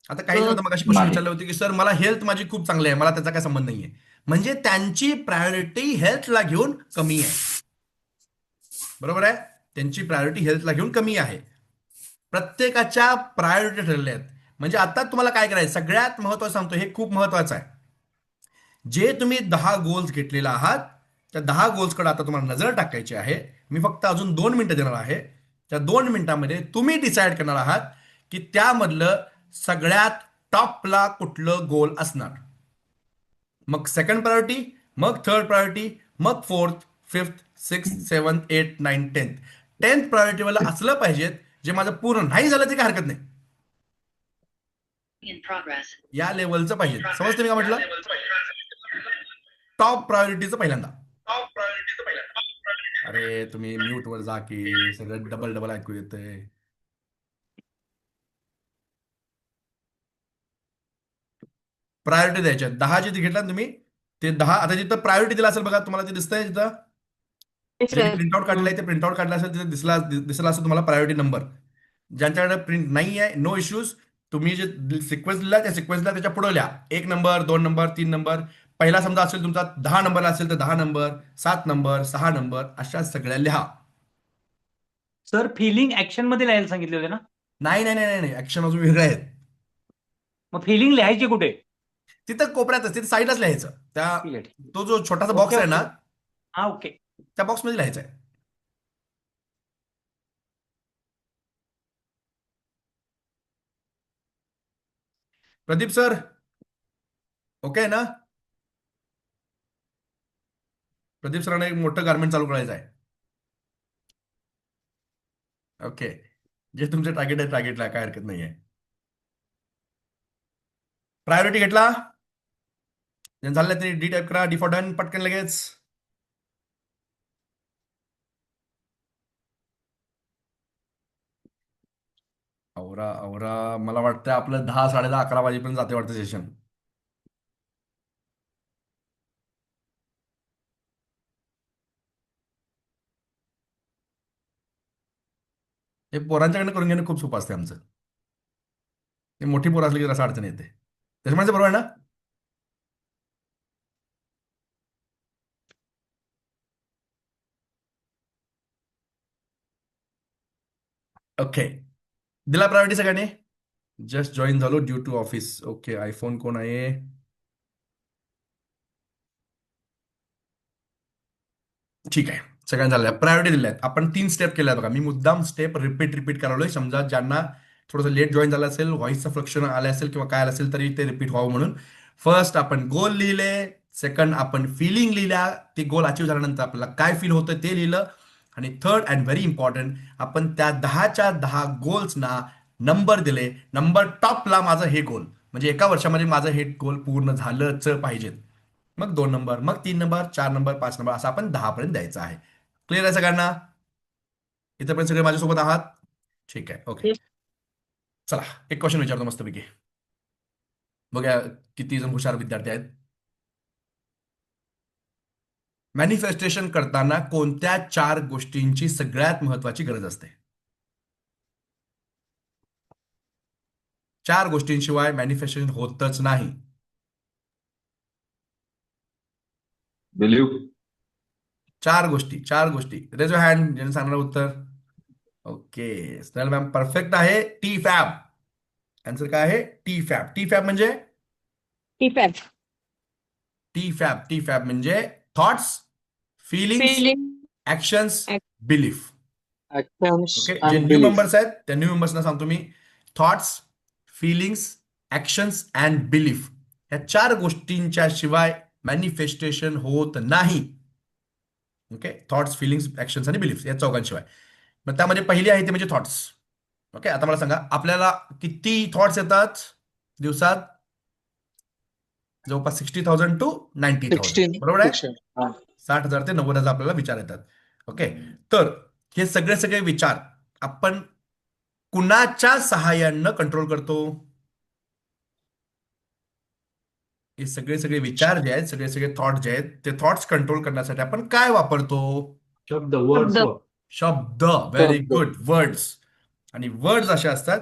आता काही जण मग अशी क्वेश्चन नाही. विचारले होते की सर मला हेल्थ माझी खूप चांगली आहे, मला त्याचा काय संबंध नाहीये. म्हणजे त्यांची प्रायोरिटी हेल्थला घेऊन कमी आहे. बरोबर आहे? त्यांची प्रायोरिटी हेल्थला घेऊन कमी आहे. प्रत्येकाच्या प्रायोरिटी ठरलेल्या आहेत. म्हणजे आता तुम्हाला काय करायचं, सगळ्यात महत्वाचं सांगतो, हे खूप महत्वाचं आहे. जे तुम्ही 10 गोल्स घेतलेला आहात, त्या 10 गोल्सकडे आता तुम्हाला नजर टाकायची आहे. मी फक्त अजून 2 मिनिटं देणार आहे. त्या 2 मिनिटांमध्ये तुम्ही डिसाईड करणार आहात की त्यामधलं सगळ्यात टॉपला कुठलं गोल असणार. मग सेकंड प्रायोरिटी, मग थर्ड प्रायोरिटी, मग फोर्थ, फिफ्थ, सिक्स, 7, 8, 9, 10th प्रायोरिटीवाला असलं पाहिजेत जे माझं पूर्ण नाही झालं ते काय हरकत नाही, या लेवलचं पाहिजे. समजते मी का म्हटलं? टॉप प्रायोरिटीचं पहिल्यांदा. अरे तुम्ही म्यूट वर जा की सगळं डबल डबल ऐकू येतंय. प्रायोरिटी द्यायच्या 10 जे घेतला तुम्ही ते 10. आता जिथं प्रायोरिटी दिला असेल बघा, तुम्हाला ते दिसतंय तिथं जे प्रिंटआउट काढलं आहे ते प्रिंटआउट काढलं असेल तिथे दिसला असेल तुम्हाला प्रायोरिटी नंबर. ज्यांच्याकडे प्रिंट नाही आहे, नो इश्यूज, तुम्ही जे सिक्वेन्स दिला त्या सिक्वेन्सला त्याच्या पुढे लिहा. 1 नंबर, 2 नंबर, 3 नंबर. पहिला समजा असेल तुमचा 10 नंबरला असेल तर 10 नंबर, 7 नंबर, 6 नंबर, अशा सगळ्या लिहा. सर फिलिंग ऍक्शन मध्ये लिहायला सांगितले होते ना? नाही नाही नाही नाही, ऍक्शन अजून वेगळे आहेत. मग फिलिंग लिहायची कुठे? तिथं कोपऱ्यातच, तिथे साईडलाच लिहायचं. त्या ठीक आहे. तो जो छोटासा बॉक्स आहे ना, हा ओके. त्या बॉक्समध्ये लिहायचं आहे. प्रदीप सर ओके आहे ना? प्रदीप सरांना एक मोठं गार्मेंट चालू करायचं आहे. ओके, जे तुमचे टार्गेट आहे टार्गेटला काय हरकत नाहीये. प्रायोरिटी घेतला, झालं तरी डी टाईप करा, डी फॉर डन, पटकन लगेच. आवरा आवरा, मला वाटतं आपलं 10, 10:30, 11 वाजेपर्यंत जाते वाटतं सेशन. हे पोरांच्याकडनं करून घेणं खूप सोपं असते आमचं. ते मोठी पोरं असली की असं अडचण येते. त्याच्यामुळे बरोबर आहे ना? ओके, दिला प्रायोरिटी सगळ्यांनी? जस्ट जॉईन झालो due to office. Okay, iPhone कोण आहे? ठीक आहे, सगळ्यांना झालं. प्रायोरिटी दिल्या आहेत. आपण 3 स्टेप केल्या बघा. मी मुद्दाम स्टेप रिपीट करालोय. समजा ज्यांना थोडंसं लेट जॉईन झालं असेल, व्हॉइसचं फ्लक्शन आलं असेल किंवा काय आलं असेल तरी ते रिपीट व्हावं म्हणून. फर्स्ट आपण गोल लिहिले, सेकंड आपण फिलिंग लिहिल्या, ते गोल अचीव झाल्यानंतर आपल्याला काय फील होतं ते लिहिलं, आणि थर्ड अँड व्हेरी इम्पॉर्टंट, आपण त्या 10च्या 10 गोल्सना नंबर दिले. नंबर टॉपला माझं हे गोल, म्हणजे एका वर्षामध्ये माझं हे गोल पूर्ण झालंच पाहिजेत. मग 2 नंबर, मग 3 नंबर, 4 नंबर, 5 नंबर, असं आपण 10 पर्यंत द्यायचं आहे. क्लिअर आहे सगळ्यांना? इथपर्यंत सगळे माझ्यासोबत आहात? ठीक आहे, ओके. चला एक क्वेश्चन विचारतो मस्तपैकी, बघा किती जण हुशार विद्यार्थी आहेत. मॅनिफेस्टेशन करताना कोणत्या 4 गोष्टींची सगळ्यात महत्वाची गरज असते? 4 गोष्टींशिवाय मॅनिफेस्टेशन होतच नाही. बिलीव्ह. 4 गोष्टी, 4 गोष्टी. रेज युअर हँड ज्याने सांगणार उत्तर. ओके, स्नेहल मॅम परफेक्ट आहे. T FAB. आन्सर काय आहे? T FAB. टी फॅब म्हणजे टी फॅब म्हणजे thoughts, feelings, actions, belief. Okay, जे न्यू मेंबर्स आहेत त्या न्यू मेंबर्सना सांगतो मी, thoughts, feelings, actions and belief, या 4 गोष्टींच्या शिवाय मॅनिफेस्टेशन होत नाही. ओके, थॉट्स, फिलिंग्स, ऍक्शन्स आणि बिलीफ, या 4 मग त्यामध्ये पहिली आहे ती म्हणजे थॉट्स. ओके, आता मला सांगा आपल्याला किती थॉट्स येतात दिवसात? जवळपास 60,000 to 90,000. बरोबर आहे? 60,000 ते 90,000 आपल्याला विचार येतात. ओके, तर हे सगळे विचार आपण कुणाच्या सहाय्यानं कंट्रोल करतो? हे सगळे विचार जे आहेत, सगळे थॉट जे आहेत, ते थॉट्स कंट्रोल करण्यासाठी आपण काय वापरतो? शब्द, वर्ड्स. शब्द. Very good, words. आणि वर्ड्स असे असतात,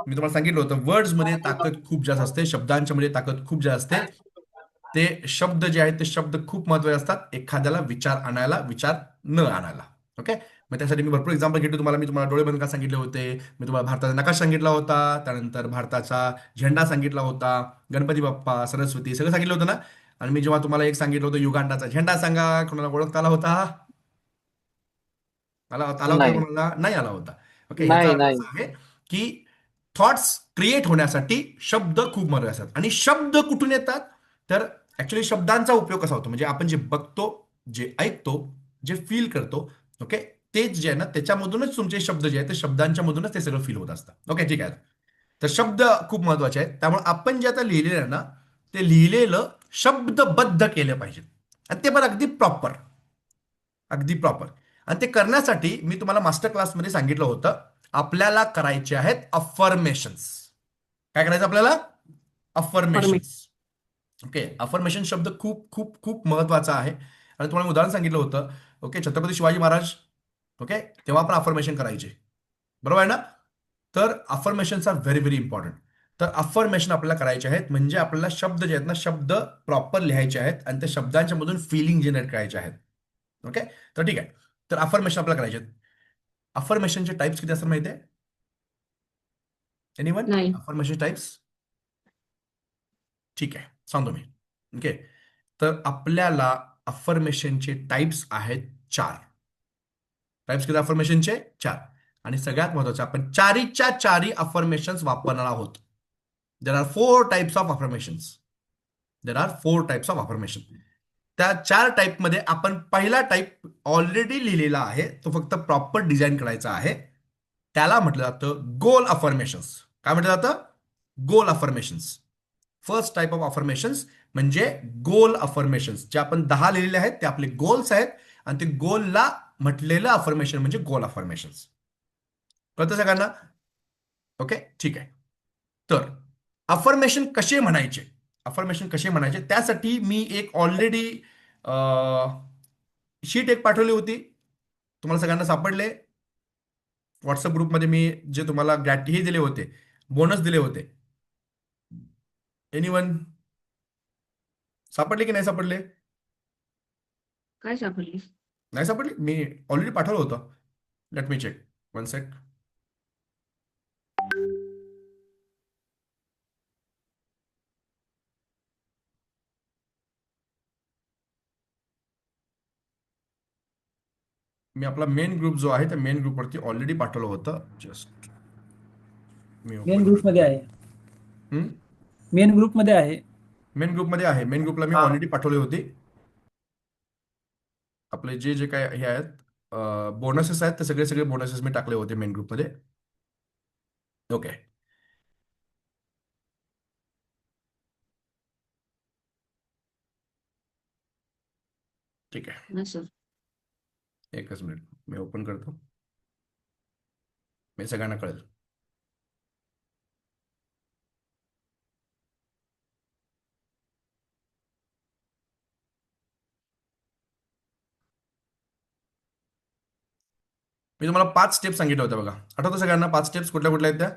मी तुम्हाला सांगितलं होतं, वर्ड्स मध्ये ताकद खूप जास्त असते, शब्दांच्या मध्ये ताकद खूप जास्त असते. ते शब्द जे आहेत ते शब्द खूप महत्त्वाचे असतात एखाद्याला विचार आणायला, विचार न आणायला. ओके, मग त्यासाठी मी भरपूर एक्झाम्पल घेतो तुम्हाला. मी तुम्हाला डोळे बंद का सांगितले होते, मी तुम्हाला भारताचा नकाशा सांगितला होता, त्यानंतर भारताचा झेंडा सांगितला होता, गणपती बाप्पा, सरस्वती सगळं सांगितलं होतं ना. आणि मी जेव्हा तुम्हाला एक सांगितलं होतं युगांडाचा झेंडा सांगा, कोणाला ओळखता आला होता? आला आला होता नाही कोणाला? नाही आला होता. ओके, याचा नाही अर्थ नाही असा आहे की थॉट्स क्रिएट होण्यासाठी शब्द खूप महत्त्वाचे असतात. आणि शब्द कुठून येतात? तर ऍक्च्युली शब्दांचा उपयोग कसा होतो, म्हणजे आपण जे बघतो, जे ऐकतो, जे फील करतो, ओके, तेच जे आहे ना त्याच्यामधूनच तुमचे शब्द जे आहेत ते शब्दांच्या मधूनच ते सगळं फील होत असतं. ओके, ठीक आहे. तर शब्द खूप महत्वाचे आहेत. त्यामुळे आपण जे आता लिहिलेलं आहे ना ते लिहिलेलं शब्दबद्ध केलं पाहिजे, आणि ते पण अगदी प्रॉपर, अगदी प्रॉपर. आणि ते करण्यासाठी मी तुम्हाला मास्टर क्लासमध्ये सांगितलं होतं, आपल्याला करायचे आहेत अफर्मेशन्स. काय करायचं आपल्याला? अफर्मेशन्स. ओके, अफर्मेशन शब्द खूप खूप खूप महत्वाचा आहे. आणि तुम्हाला उदाहरण सांगितलं होतं, ओके, छत्रपती शिवाजी महाराज, ओके, तेव्हा पण अफर्मेशन करायचे, बरोबर आहे ना. तर affirmations are very very important. तर अफर्मेशन आपल्याला करायचे आहेत, म्हणजे आपल्याला शब्द जे आहेत ना शब्द प्रॉपर लिहायचे आहेत आणि त्या शब्दांच्या मधून फिलिंग जनरेट करायचे आहेत. ओके, तर ठीक आहे. तर अफर्मेशन आपल्याला करायचे आहेत. अफर्मेशनचे टाइप्स किती असतात माहिती आहे? एनीवन? नाही. Affirmation types? ठीक आहे, सांगतो मी. ओके, तर आपल्याला अफर्मेशनचे टाइप्स आहेत 4. टाइप्स किती अफर्मेशनचे? 4. आणि सगळ्यात महत्वाचं, आपण चारीच्या चारी अफर्मेशन्स वापरणार आहोत. There are 4 types of affirmations. There are 4 types of affirmation. त्या 4 टाईपमध्ये आपण पहिला टाईप ऑलरेडी लिहिलेला आहे, तो फक्त प्रॉपर डिझाईन करायचा आहे. त्याला म्हटलं जातं गोल अफर्मेशन्स. काय म्हटलं जातं? Goal affirmations. First type of affirmations म्हणजे गोल अफर्मेशन्स. जे आपण 10 लिहिलेले आहेत ते आपले गोल्स आहेत, आणि ते गोलला म्हटलेलं अफर्मेशन म्हणजे गोल अफर्मेशन्स. कळतं सगळ्यांना? ओके, ठीक आहे. तर अफर्मेशन कसे म्हणायचे, अफर्मेशन कसे म्हणायचे त्यासाठी मी एक ऑलरेडी शीट एक पाठवली होती, तुम्हाला सगळ्यांना सापडले. व्हॉट्सअप ग्रुपमध्ये मी जे तुम्हाला हे दिले होते, बोनस दिले होते. एनीवन? सापडले की नाही सापडले? काय सापडली? नाही सापडली? मी ऑलरेडी पाठवलं होतं. लेट मी चेक, 1 सेक. मी आपला मेन ग्रुप जो आहे त्या मेन ग्रुपवरती ऑलरेडी पाठवलं होतं. जस्ट मी मेन ग्रुपमध्ये आहे. मेन ग्रुपमध्ये आहे. मेन ग्रुपमध्ये आहे. मेन ग्रुपला मी हा. ऑलरेडी पाठवली होती. आपले जे जे काय हे आहेत बोनसेस आहेत ते सगळे सगळे बोनसेस मी टाकले होते मेन ग्रुपमध्ये. ओके, ठीक आहे. सर. एकच मिनिट, मी ओपन करतो, मी सगळ्यांना कळेल. मी तुम्हाला 5 स्टेप्स सांगितल्या होत्या बघा. आठवतं सगळ्यांना 5 स्टेप्स कुठल्या कुठल्या आहेत त्या?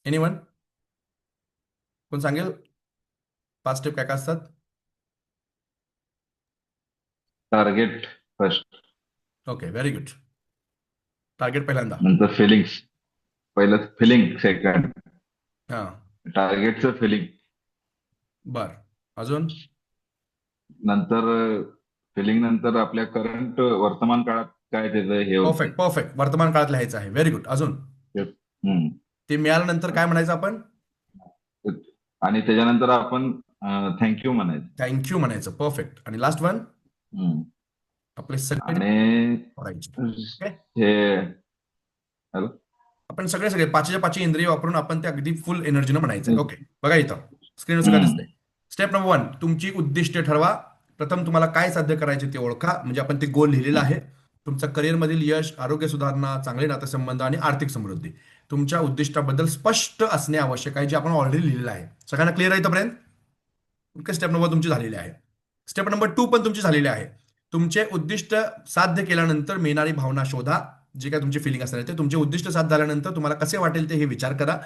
एनीवन? कोण सांगेल 5 स्टेप काय काय असतात? Target first, okay, very good. Target पहिल्यांदा. नंतर फिलिंग्स, पहिलं फिलिंग सेकंड, हां, टार्गेटचं फिलिंग, बर. अजून? नंतर फिलिंग नंतर आपल्या करंट वर्तमान काळात काय त्याचं हे होतं. Perfect, perfect. वर्तमान काळात लिहायचं आहे. Very good. अजून? हम्म. ते मिळाल्यानंतर काय म्हणायचं आपण? आणि त्याच्यानंतर आपण थँक्यू म्हणायचं. थँक्यू म्हणायचं. परफेक्ट. आणि लास्ट वन? हम्म. आपले सगळे आणि करायचे. ओके, हे हॅलो, आपण सगळे सगळे 5च्या 5 इंद्रिय वापरून आपण ते अगदी फुल एनर्जीनं म्हणायचं. ओके, बघा इथं स्क्रीनवर सगळं दिसतंय. स्टेप नंबर 1, तुमची उद्दिष्टे ठरवा. प्रथम तुम्हाला काय साध्य करायचे ते ओळखा, म्हणजे आपण ते गोल लिहिलेलं आहे. तुमचा करिअरमधील यश, आरोग्य सुधारणा, चांगले नातेसंबंध आणि आर्थिक समृद्धी. तुमच्या उद्दिष्टाबद्दल स्पष्ट असणे आवश्यक आहे, जे आपण ऑलरेडी लिहिलेलं आहे. सगळ्यांना क्लिअर आहे इथपर्यंत? ओके, स्टेप नंबर 1 तुमची झालेली आहे. स्टेप नंबर 2 पण तुमची झालेली आहे. तुमचे उद्दिष्ट साध्य केल्यानंतर मिळणारी भावना शोधा. जे काय तुमची फिलिंग असणार आहे ते तुमचे उद्दिष्ट साध्य झाल्यानंतर तुम्हाला कसे वाटेल ते हे विचार करा.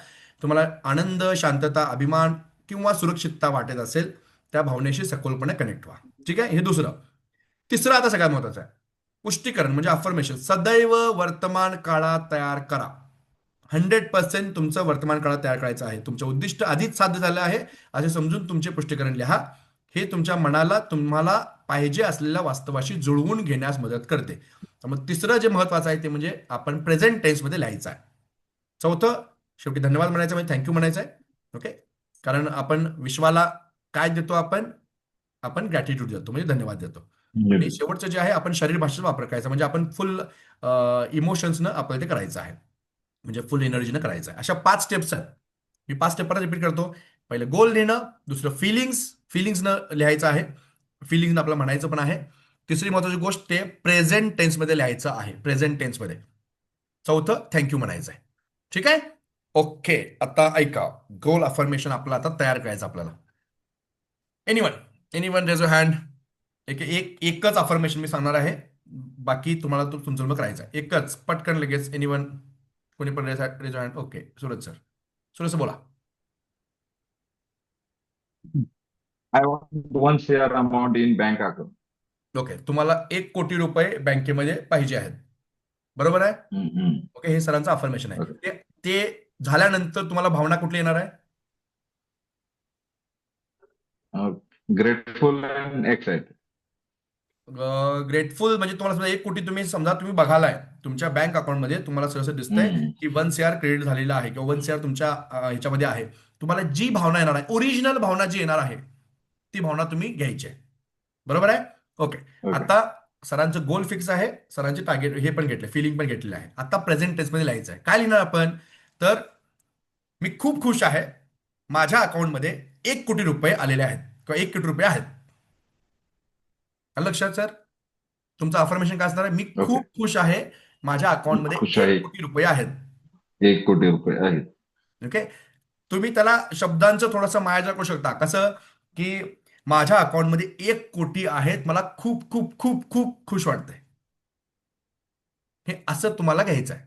तुम्हाला आनंद, शांतता, अभिमान किंवा सुरक्षितता वाटत असेल त्या भावनेशी सखोलपणे कनेक्ट व्हा. ठीक आहे, हे दुसरं. तिसरं आता सगळ्यात महत्वाचं आहे, पुष्टीकरण म्हणजे अफर्मेशन. सदैव वर्तमान काळात तयार करा. 100% तुमचं वर्तमान काळात तयार करायचं आहे. तुमचं उद्दिष्ट आधीच साध्य झालं आहे असे समजून तुमचे पुष्टीकरण लिहा. हे तुमच्या मनाला तुम्हाला पाहिजे असलेल्या वास्तवाशी जुळवून घेण्यास मदत करते. तर मग तिसरं जे महत्वाचं आहे ते म्हणजे आपण प्रेझेंट टेन्समध्ये लिहायचं आहे. चौथं, शेवटी धन्यवाद म्हणायचं म्हणजे थँक्यू म्हणायचं आहे. ओके, कारण आपण विश्वाला काय देतो, आपण ग्रॅटिट्यूड देतो म्हणजे धन्यवाद देतो. आणि शेवटचं जे आहे आपण शरीर भाषेचा वापर करायचा म्हणजे आपण फुल इमोशन्सनं आपल्याला ते करायचं आहे, म्हणजे फुल एनर्जीनं करायचं आहे. अशा 5 स्टेप्स आहेत. मी 5 स्टेप परत रिपीट करतो. पहिलं गोल लिहिणं, दुसरं फिलिंग्सनं लिहायचं आहे, फिलिंग्सनं आपल्याला म्हणायचं पण आहे. तिसरी महत्वाची गोष्ट ते प्रेझेंट टेन्समध्ये लिहायचं आहे, प्रेझेंट टेन्समध्ये. चौथं थँक्यू म्हणायचं आहे. ठीक आहे, ओके. आता ऐका, गोल अफर्मेशन आपलं आता तयार करायचं आपल्याला. Anyone raise your hand. एकच अफर्मेशन मी सांगणार आहे, बाकी तुम्हाला तुमचं मग करायचं आहे. एकच पटकन लगेच. एनीवन, कोणी पण raise your hand. Okay, Suraj sir बोला. I want 1 share amount in bank account. Okay, तुम्हाला 1 कोटी रुपये बँकेमध्ये पाहिजे आहेत, बरोबर आहे. ओके, हे सरांचं अफर्मेशन आहे. ते झाल्यानंतर तुम्हाला भावना कुठली येणार आहे? Grateful and excited. ग्रेटफुल म्हणजे तुम्हाला समजा 1 कोटी समजा तुम्ही बघालाय तुमच्या बँक अकाउंटमध्ये, तुम्हाला सहसा दिसतंय की 1 CR क्रेडिट झालेला आहे किंवा 1 CR तुमच्या ह्याच्यामध्ये आहे. तुम्हाला जी भावना येणार आहे, ओरिजिनल भावना जी येणार आहे ती भावना तुम्ही घ्यायची आहे, बरोबर आहे. ओके, आता सरांचं गोल फिक्स आहे, सरांचे टार्गेट हे पण घेतले, फिलिंग पण घेतलेलं आहे. आता प्रेझेंट टेन्समध्ये लिहायचं आहे. काय लिहिणार आपण? तर मी खूप खुश आहे, माझ्या अकाउंटमध्ये 1 कोटी रुपये आलेले आहेत किंवा 1 कोटी रुपये आहेत. लक्षात सर, तुमचं अफर्मेशन काय असणार आहे? मी खूप खुश आहे, माझ्या अकाउंटमध्ये 1 कोटी रुपये आहेत. 1 कोटी रुपये आहेत. ओके, तुम्ही त्याला शब्दांचं थोडंसं मायाजाळ करू शकता. कसं की माझ्या अकाउंटमध्ये 1 कोटी आहेत, मला खूप खूप खूप खूप खुश वाटतंय. हे असं तुम्हाला घ्यायचं आहे.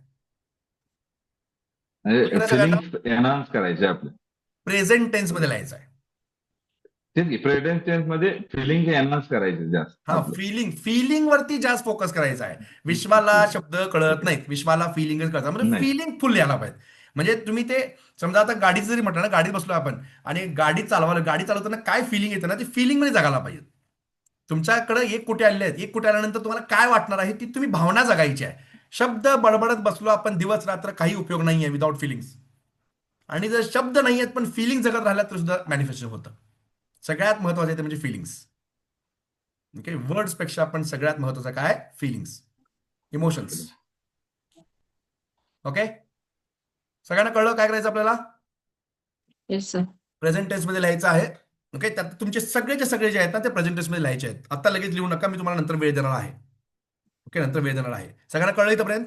फिलिंग्स एनहान्स करायचे आपले. प्रेझेंट टेन्स मध्ये लिहायचं आहे. तेच की, प्रेझेंट टेन्स मध्ये फिलिंग एनहान्स करायचे जास्त. हा, फिलिंग वरती जास्त फोकस करायचा आहे. विश्वाला शब्द कळत नाहीत, विश्वाला फिलिंगच कळतात. म्हणजे फिलिंग फुल यायला पाहिजे. म्हणजे तुम्ही ते समजा आता गाडीचं जरी म्हटलं ना, गाडीत बसलो आपण आणि गाडी चालवताना काय फिलिंग येतं ना, ती फिलिंग मध्ये जगायला पाहिजे. तुमच्याकडे 1 कोटी आलेले आहेत, 1 कोटी आल्यानंतर तुम्हाला काय वाटणार आहे ती तुम्ही भावना जगायची आहे. शब्द बडबडत बसलो आपण दिवस रात्र, काही उपयोग नाहीये विदाउट फिलिंग्स. आणि जर शब्द नाही आहेत पण फिलिंग जगत राहिल्या तर सुद्धा मॅनिफेस्टेशन होतं. सगळ्यात महत्वाचं ते म्हणजे फिलिंग्स. ओके, वर्ड्स पेक्षा पण सगळ्यात महत्वाचं काय? Feelings, emotions. ओके, सगळ्यांना कळलं काय करायचं आपल्याला? Yes sir. प्रेझेंट टेन्स मध्ये लिहायचं आहे. ओके, त्यात तुमचे सगळे जे आहेत ना ते प्रेझेंट टेन्स मध्ये लिहायचे आहेत. आता लगेच लिहू नका, मी तुम्हाला नंतर वेळ देणार आहे. ओके, नंतर वेळ देणार आहे. सगळ्यांना कळलं इथपर्यंत?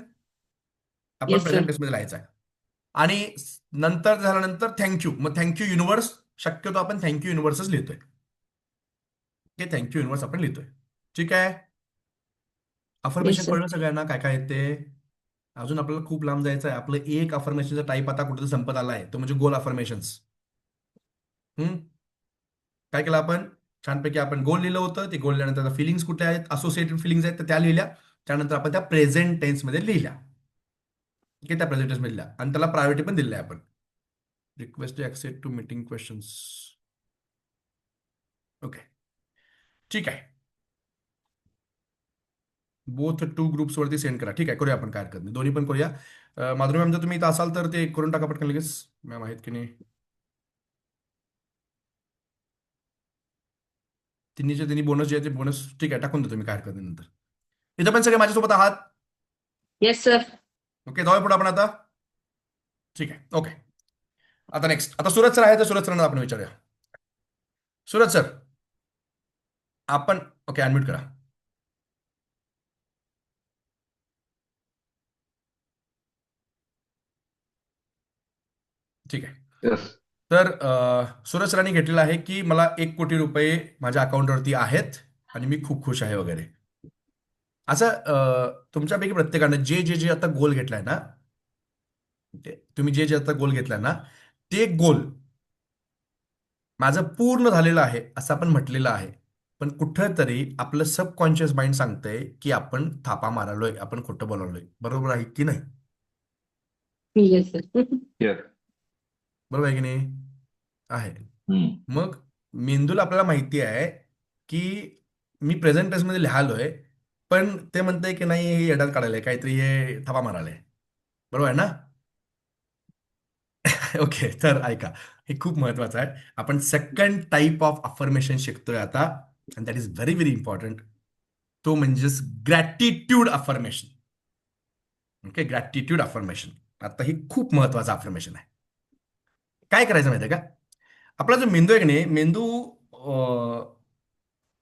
आपण प्रेझेंट टेन्स मध्ये लिहायचं आहे. आणि नंतर झाल्यानंतर थँक्यू. मग थँक्यू युनिव्हर्स, शक्यतो आपण थँक्यू युनिव्हर्सच लिहितोय. ओके, थँक्यू युनिव्हर्स आपण लिहितोय. ठीक आहे, अफर्मेशन कळलं सगळ्यांना काय काय येते? अजून आपल्याला खूप लांब जायचं आहे. आपलं एक अफर्मेशनचा टाईप आता कुठेतरी संपत आला आहे, तो म्हणजे गोल अफर्मेशन्स. काय केलं आपण? छानपैकी आपण गोल लिहिलं होतं. ते गोल लिहिल्यानंतर फिलिंग्स कुठल्या आहेत, असोसिएटेड फिलिंग्स आहेत तर त्या लिहिल्या. त्यानंतर आपण त्या प्रेझेंट टेन्समध्ये लिहिल्या. ओके, त्या प्रेझेंट टेन्समध्ये लिहिल्या आणि त्याला प्रायोरिटी पण दिली आहे आपण. Request to accept to meeting questions. Okay, ठीक आहे. बोथ 2 ग्रुप्स वरती सेंड करा. ठीक आहे, करूया आपण, काय हरकत नाही, दोन्ही पण करूया. माधुरी मॅम, जर तुम्ही इथं असाल तर ते करून टाका पटकन लगेच. मॅम आहेत की नाही? तिन्ही बोनस जे आहे ते बोनस ठीक आहे टाकून देतो तुम्ही, काय हरकत नाही. नंतर इथं पण सगळे माझ्यासोबत आहात? Yes sir. ओके, जाऊया पुढे आपण आता. ठीक आहे, ओके. आता नेक्स्ट, आता सूरज सर आहे तर सूरज सरांना आपण विचारूया. सूरज सर, आपण ओके, अनम्यूट करा. ठीक आहे. तर सूरज सरांनी घेतलेलं आहे की मला 1 कोटी रुपये माझ्या अकाउंटवरती आहेत आणि मी खूप खुश आहे वगैरे. असं तुमच्यापैकी प्रत्येकानं जे जे जे आता गोल घेतलाय ना, तुम्ही जे जे आता गोल घेतलाय ना, ते गोल माझं पूर्ण झालेलं आहे असं आपण म्हटलेलं आहे. पण कुठंतरी आपलं सबकॉन्शियस माइंड सांगतंय की आपण थापा मारालोय, आपण खोटं बोलालोय. बरोबर आहे की नाही? Yes sir. Yes. बरोबर आहे की नाही? आहे. हम्म. मग मेंदूला आपल्याला माहिती आहे की मी प्रेझेंट टेन्समध्ये लिहालोय, पण ते म्हणतंय की नाही हे येड्यात काढायलंय, काहीतरी हे थापा मारायलंय. बरोबर आहे ना? ओके, तर ऐका, हे खूप महत्वाचं आहे. आपण सेकंड टाईप ऑफ अफर्मेशन शिकतोय आता, and that is very very important. तो म्हणजेच gratitude affirmation. Okay, gratitude affirmation. आता ही खूप महत्वाचं अफर्मेशन आहे. काय करायचं माहिती आहे का? आपला जो मेंदू आहे की नाही, मेंदू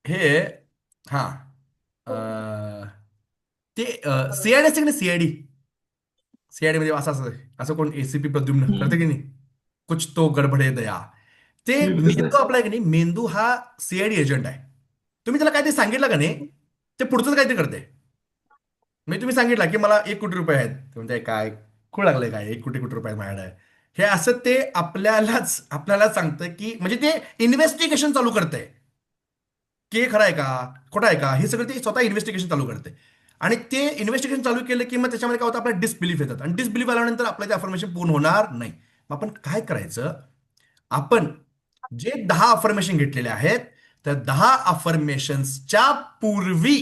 हे हा ते सीआयडी असते की नाही, सीआयडी मध्ये असं असं असं कोण एसीपी प्रद्युम्न करते की नाही, कुछ तो गडबडे दया. ते मेंदू आपला आहे की नाही, मेंदू हा सीआयडी एजंट आहे. तुम्ही त्याला काहीतरी सांगितलं का नाही, ते पुढचंच काहीतरी करते. म्हणजे तुम्ही सांगितलं की मला 1 कोटी रुपये आहेत, ते म्हणते काय खूळ लागलंय, काय 1 कोटी रुपये माझ्याकडे आहे, हे असं ते आपल्याला सांगतं की, म्हणजे ते इन्व्हेस्टिगेशन चालू करतंय की हे खरं आहे का, खोटं आहे का, हे सगळं ते स्वतः इन्व्हेस्टिगेशन चालू करते. आणि ते इन्व्हेस्टिगेशन चालू केलं की मग त्याच्यामध्ये काय होतं, आपल्याला डिसबिलीफ येतात, आणि डिसबिलीफ आल्यानंतर आपलं ते अफर्मेशन पूर्ण होणार नाही. मग आपण काय करायचं, आपण जे 10 अफर्मेशन घेतलेले आहेत, त्या 10 अफर्मेशनच्या पूर्वी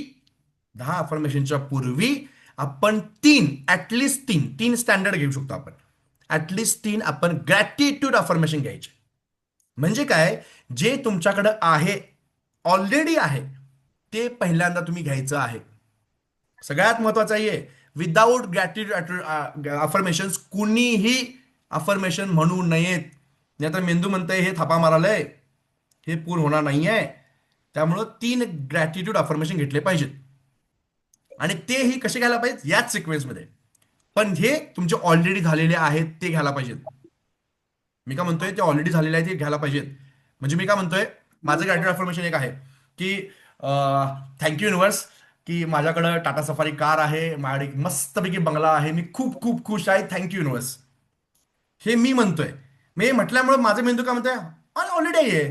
आपण ऍटलिस्ट तीन स्टँडर्ड घेऊ शकतो. आपण ऍटलिस्ट 3 आपण ग्रॅटिट्यूड अफर्मेशन घ्यायचे. म्हणजे काय, जे तुमच्याकडे आहे, ऑलरेडी आहे, ते पहिल्यांदा तुम्ही घ्यायचं आहे. सगळ्यात महत्वाचं आहे, विदाऊट ग्रॅटिट्यूड अफर्मेशन कुणीही अफर्मेशन म्हणू नयेत. नाही तर मेंदू म्हणतंय हे थापा मारालय, हे पूर्ण होणार नाहीये. त्यामुळं 3 ग्रॅटिट्यूड अफर्मेशन घेतले पाहिजेत, आणि तेही कसे घ्यायला पाहिजेत, याच सिक्वेन्समध्ये. पण हे तुमचे ऑलरेडी झालेले आहेत ते घ्यायला पाहिजेत. मी काय म्हणतोय, ते ऑलरेडी झालेले आहेत ते घ्यायला पाहिजेत. म्हणजे मी काय म्हणतोय, माझं ग्रॅटिट्यूड अफर्मेशन एक आहे की थँक्यू युनिव्हर्स, की माझ्याकडं टाटा सफारी कार आहे, माझ्याकडे एक मस्तपैकी बंगला आहे, मी खूप खूप खुश आहे, थँक्यू युनिव्हर्स. हे मी म्हणतोय. मी म्हटल्यामुळे माझं मेंदू काय म्हणतोय, ऑलरेडी आहे,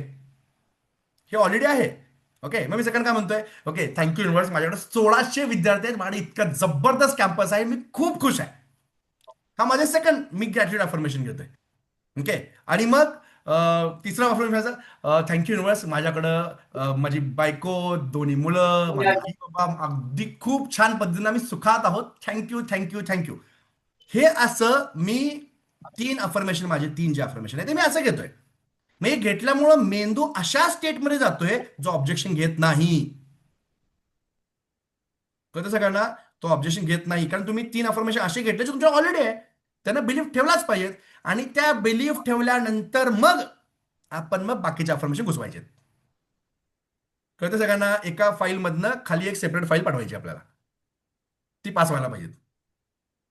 हे ऑलरेडी आहे. ओके, मग मी सेकंड काय म्हणतोय, ओके थँक्यू युनिव्हर्स, माझ्याकडे 1600 विद्यार्थी आहेत, माझ्याकडे इतका जबरदस्त कॅम्पस आहे, मी खूप खुश आहे. हा माझे सेकंड मी ग्रॅटिट्यूड अफर्मेशन घेतोय. ओके, आणि मग तिसरा अफर्मेशन, थँक्यू युनिव्हर्स, माझ्याकडं माझी बायको, 2 मुलं, माझे आई बाबा अगदी खूप छान पद्धतीने आम्ही सुखात आहोत, थँक्यू थँक्यू थँक्यू. हे असं मी 3 अफर्मेशन, माझे 3 जे अफर्मेशन आहे ते मी असं घेतोय. मग हे घेतल्यामुळं मेंदू अशा स्टेटमध्ये जातोय जो ऑब्जेक्शन घेत नाही. कळतं सगळ्यांना? तो ऑब्जेक्शन घेत नाही, कारण तुम्ही 3 अफर्मेशन असे घेतले जे तुमच्या ऑलरेडी आहे, त्यांना बिलीफ ठेवलाच पाहिजेत. आणि त्या बिलीफ ठेवल्यानंतर मग आपण बाकीचे अफर्मेशन घुसवायचे. कळतं सगळ्यांना? एका फाईलमधनं खाली एक सेपरेट फाईल पाठवायची आपल्याला, ती पास व्हायला पाहिजे.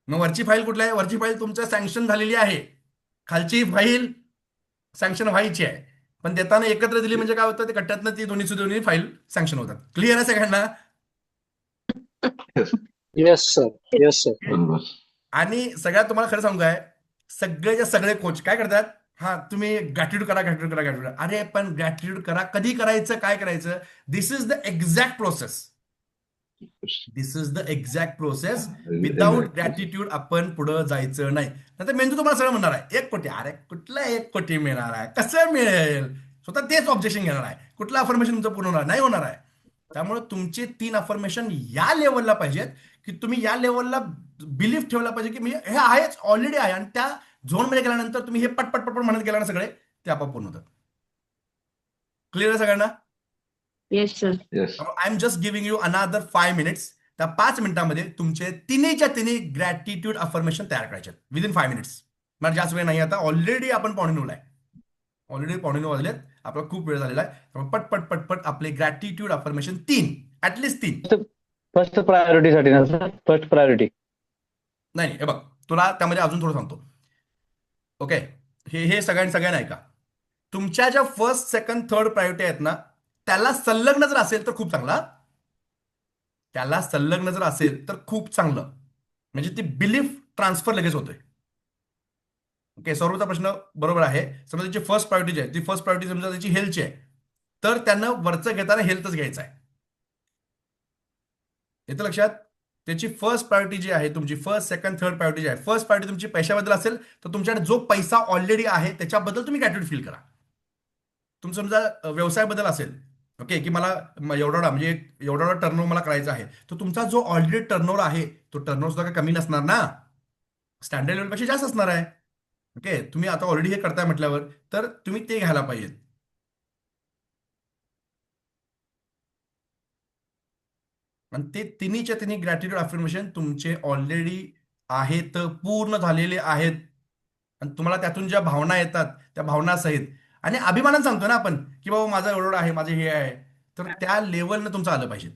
मग वरची फाईल कुठली आहे, वरची फाईल तुमचं सँक्शन झालेली आहे, खालची फाईल सँक्शन व्हायची आहे. पण देताना एकत्र दिली म्हणजे काय होतं, ते कट्ट्यातनं ती दोन्ही फाईल सँक्शन होतात. क्लिअर आहे सगळ्यांना? Yes sir. आणि सगळ्यात तुम्हाला खरं सांगू काय, सगळेच्या सगळे कोच काय करतात, हा तुम्ही ग्रॅटिट्यूड करा, ग्रॅटिट्यूड करा, ग्रॅटिट्यूड. अरे पण ग्रॅटिट्यूड करा, कधी करायचं, काय करायचं, this is the exact process. This is the exact process. Without gratitude आपण पुढे जायचं नाही. नंतर मेंदू तुम्हाला सगळं म्हणणार आहे 1 कोटी. अरे कुठला 1 कोटी मिळणार आहे, कसं मिळेल, स्वतः तेच ऑब्जेक्शन घेणार आहे. कुठलं अफर्मेशन तुमचं पूर्ण होणार नाही, होणार आहे. त्यामुळे तुमचे 3 अफर्मेशन या लेवलला पाहिजेत की तुम्ही या लेवलला बिलीफ ठेवला पाहिजे की म्हणजे हे आहेच, ऑलरेडी आहे, आणि त्या झोनमध्ये गेल्यानंतर तुम्ही हे पटपट पटपट म्हणत गेला ना सगळे, ते आपोआप पूर्ण होतं. क्लिअर आहे सगळ्यांना? Yes sir. I am just giving you another 5 minutes. त्या 5 मिनिटांमध्ये तुमचे तिन्हीच्या तिन्ही ग्रॅटिट्यूड अफर्मेशन तयार करायचे विदिन 5 मिनिट्स. मला जास्त वेळ नाही आता, ऑलरेडी आपण 9:15 आहे, ऑलरेडी 9:15 वाजलेत, आपला खूप वेळ झालेला आहे. त्यामुळे पटपट पटपट आपले ग्रॅटिट्यूड अफर्मेशन 3, ऍटलिस्ट 3. फर्स्ट प्रायोरिटीसाठी ना सर, फर्स्ट प्रायोरिटी. नाही, हे बघ, तुला त्यामध्ये अजून थोडं सांगतो. ओके, हे सगळ्यांना ऐका. तुमच्या ज्या फर्स्ट, सेकंड, थर्ड प्रायोरिटी आहेत ना, त्याला संलग्न जर असेल तर खूप चांगला. त्याला संलग्न जर असेल तर खूप चांगलं, म्हणजे ती बिलीफ ट्रान्सफर लगेच होतोय. ओके, सौरभचा प्रश्न बरोबर आहे. समजा त्याची फर्स्ट प्रायोरिटी जी आहे ती फर्स्ट प्रायोरिटी समजा त्याची हेल्थची आहे, तर त्यानं वरचं घेताना हेल्थच घ्यायचं आहे. येतं लक्षात? त्याची फर्स्ट प्रायोरिटी जी आहे तुमची, फर्स्ट सेकंड थर्ड प्रायोरिटी जी आहे, फर्स्ट प्रायोरिटी तुमची पैशाबद्दल असेल तर तुमच्याकडे जो पैसा ऑलरेडी आहे त्याच्याबद्दल तुम्ही ग्रॅटिट्यूड फील करा. तुमचं समजा व्यवसायाबद्दल असेल, ओके, की मला एवढा म्हणजे एवढा टर्नओव्हर मला करायचा आहे, तर तुमचा जो ऑलरेडी टर्नओव्हर आहे तो टर्नओव्हर सुद्धा काही कमी नसणार ना, स्टँडर्ड लेवलपेक्षा जास्त असणार आहे. ओके, तुम्ही आता ऑलरेडी हे करताय म्हटल्यावर तर तुम्ही ते घ्यायला पाहिजे. आणि ते तिन्हीच्या तिन्ही ग्रॅटिट्यूड अफर्मेशन तुमचे ऑलरेडी आहेत, पूर्ण झालेले आहेत, आणि तुम्हाला त्यातून ज्या भावना येतात त्या भावनासहित आणि अभिमानानं सांगतो ना आपण की बाबा माझं एवढं आहे, माझे हे आहे, तर त्या लेवलनं तुमचं आलं पाहिजे.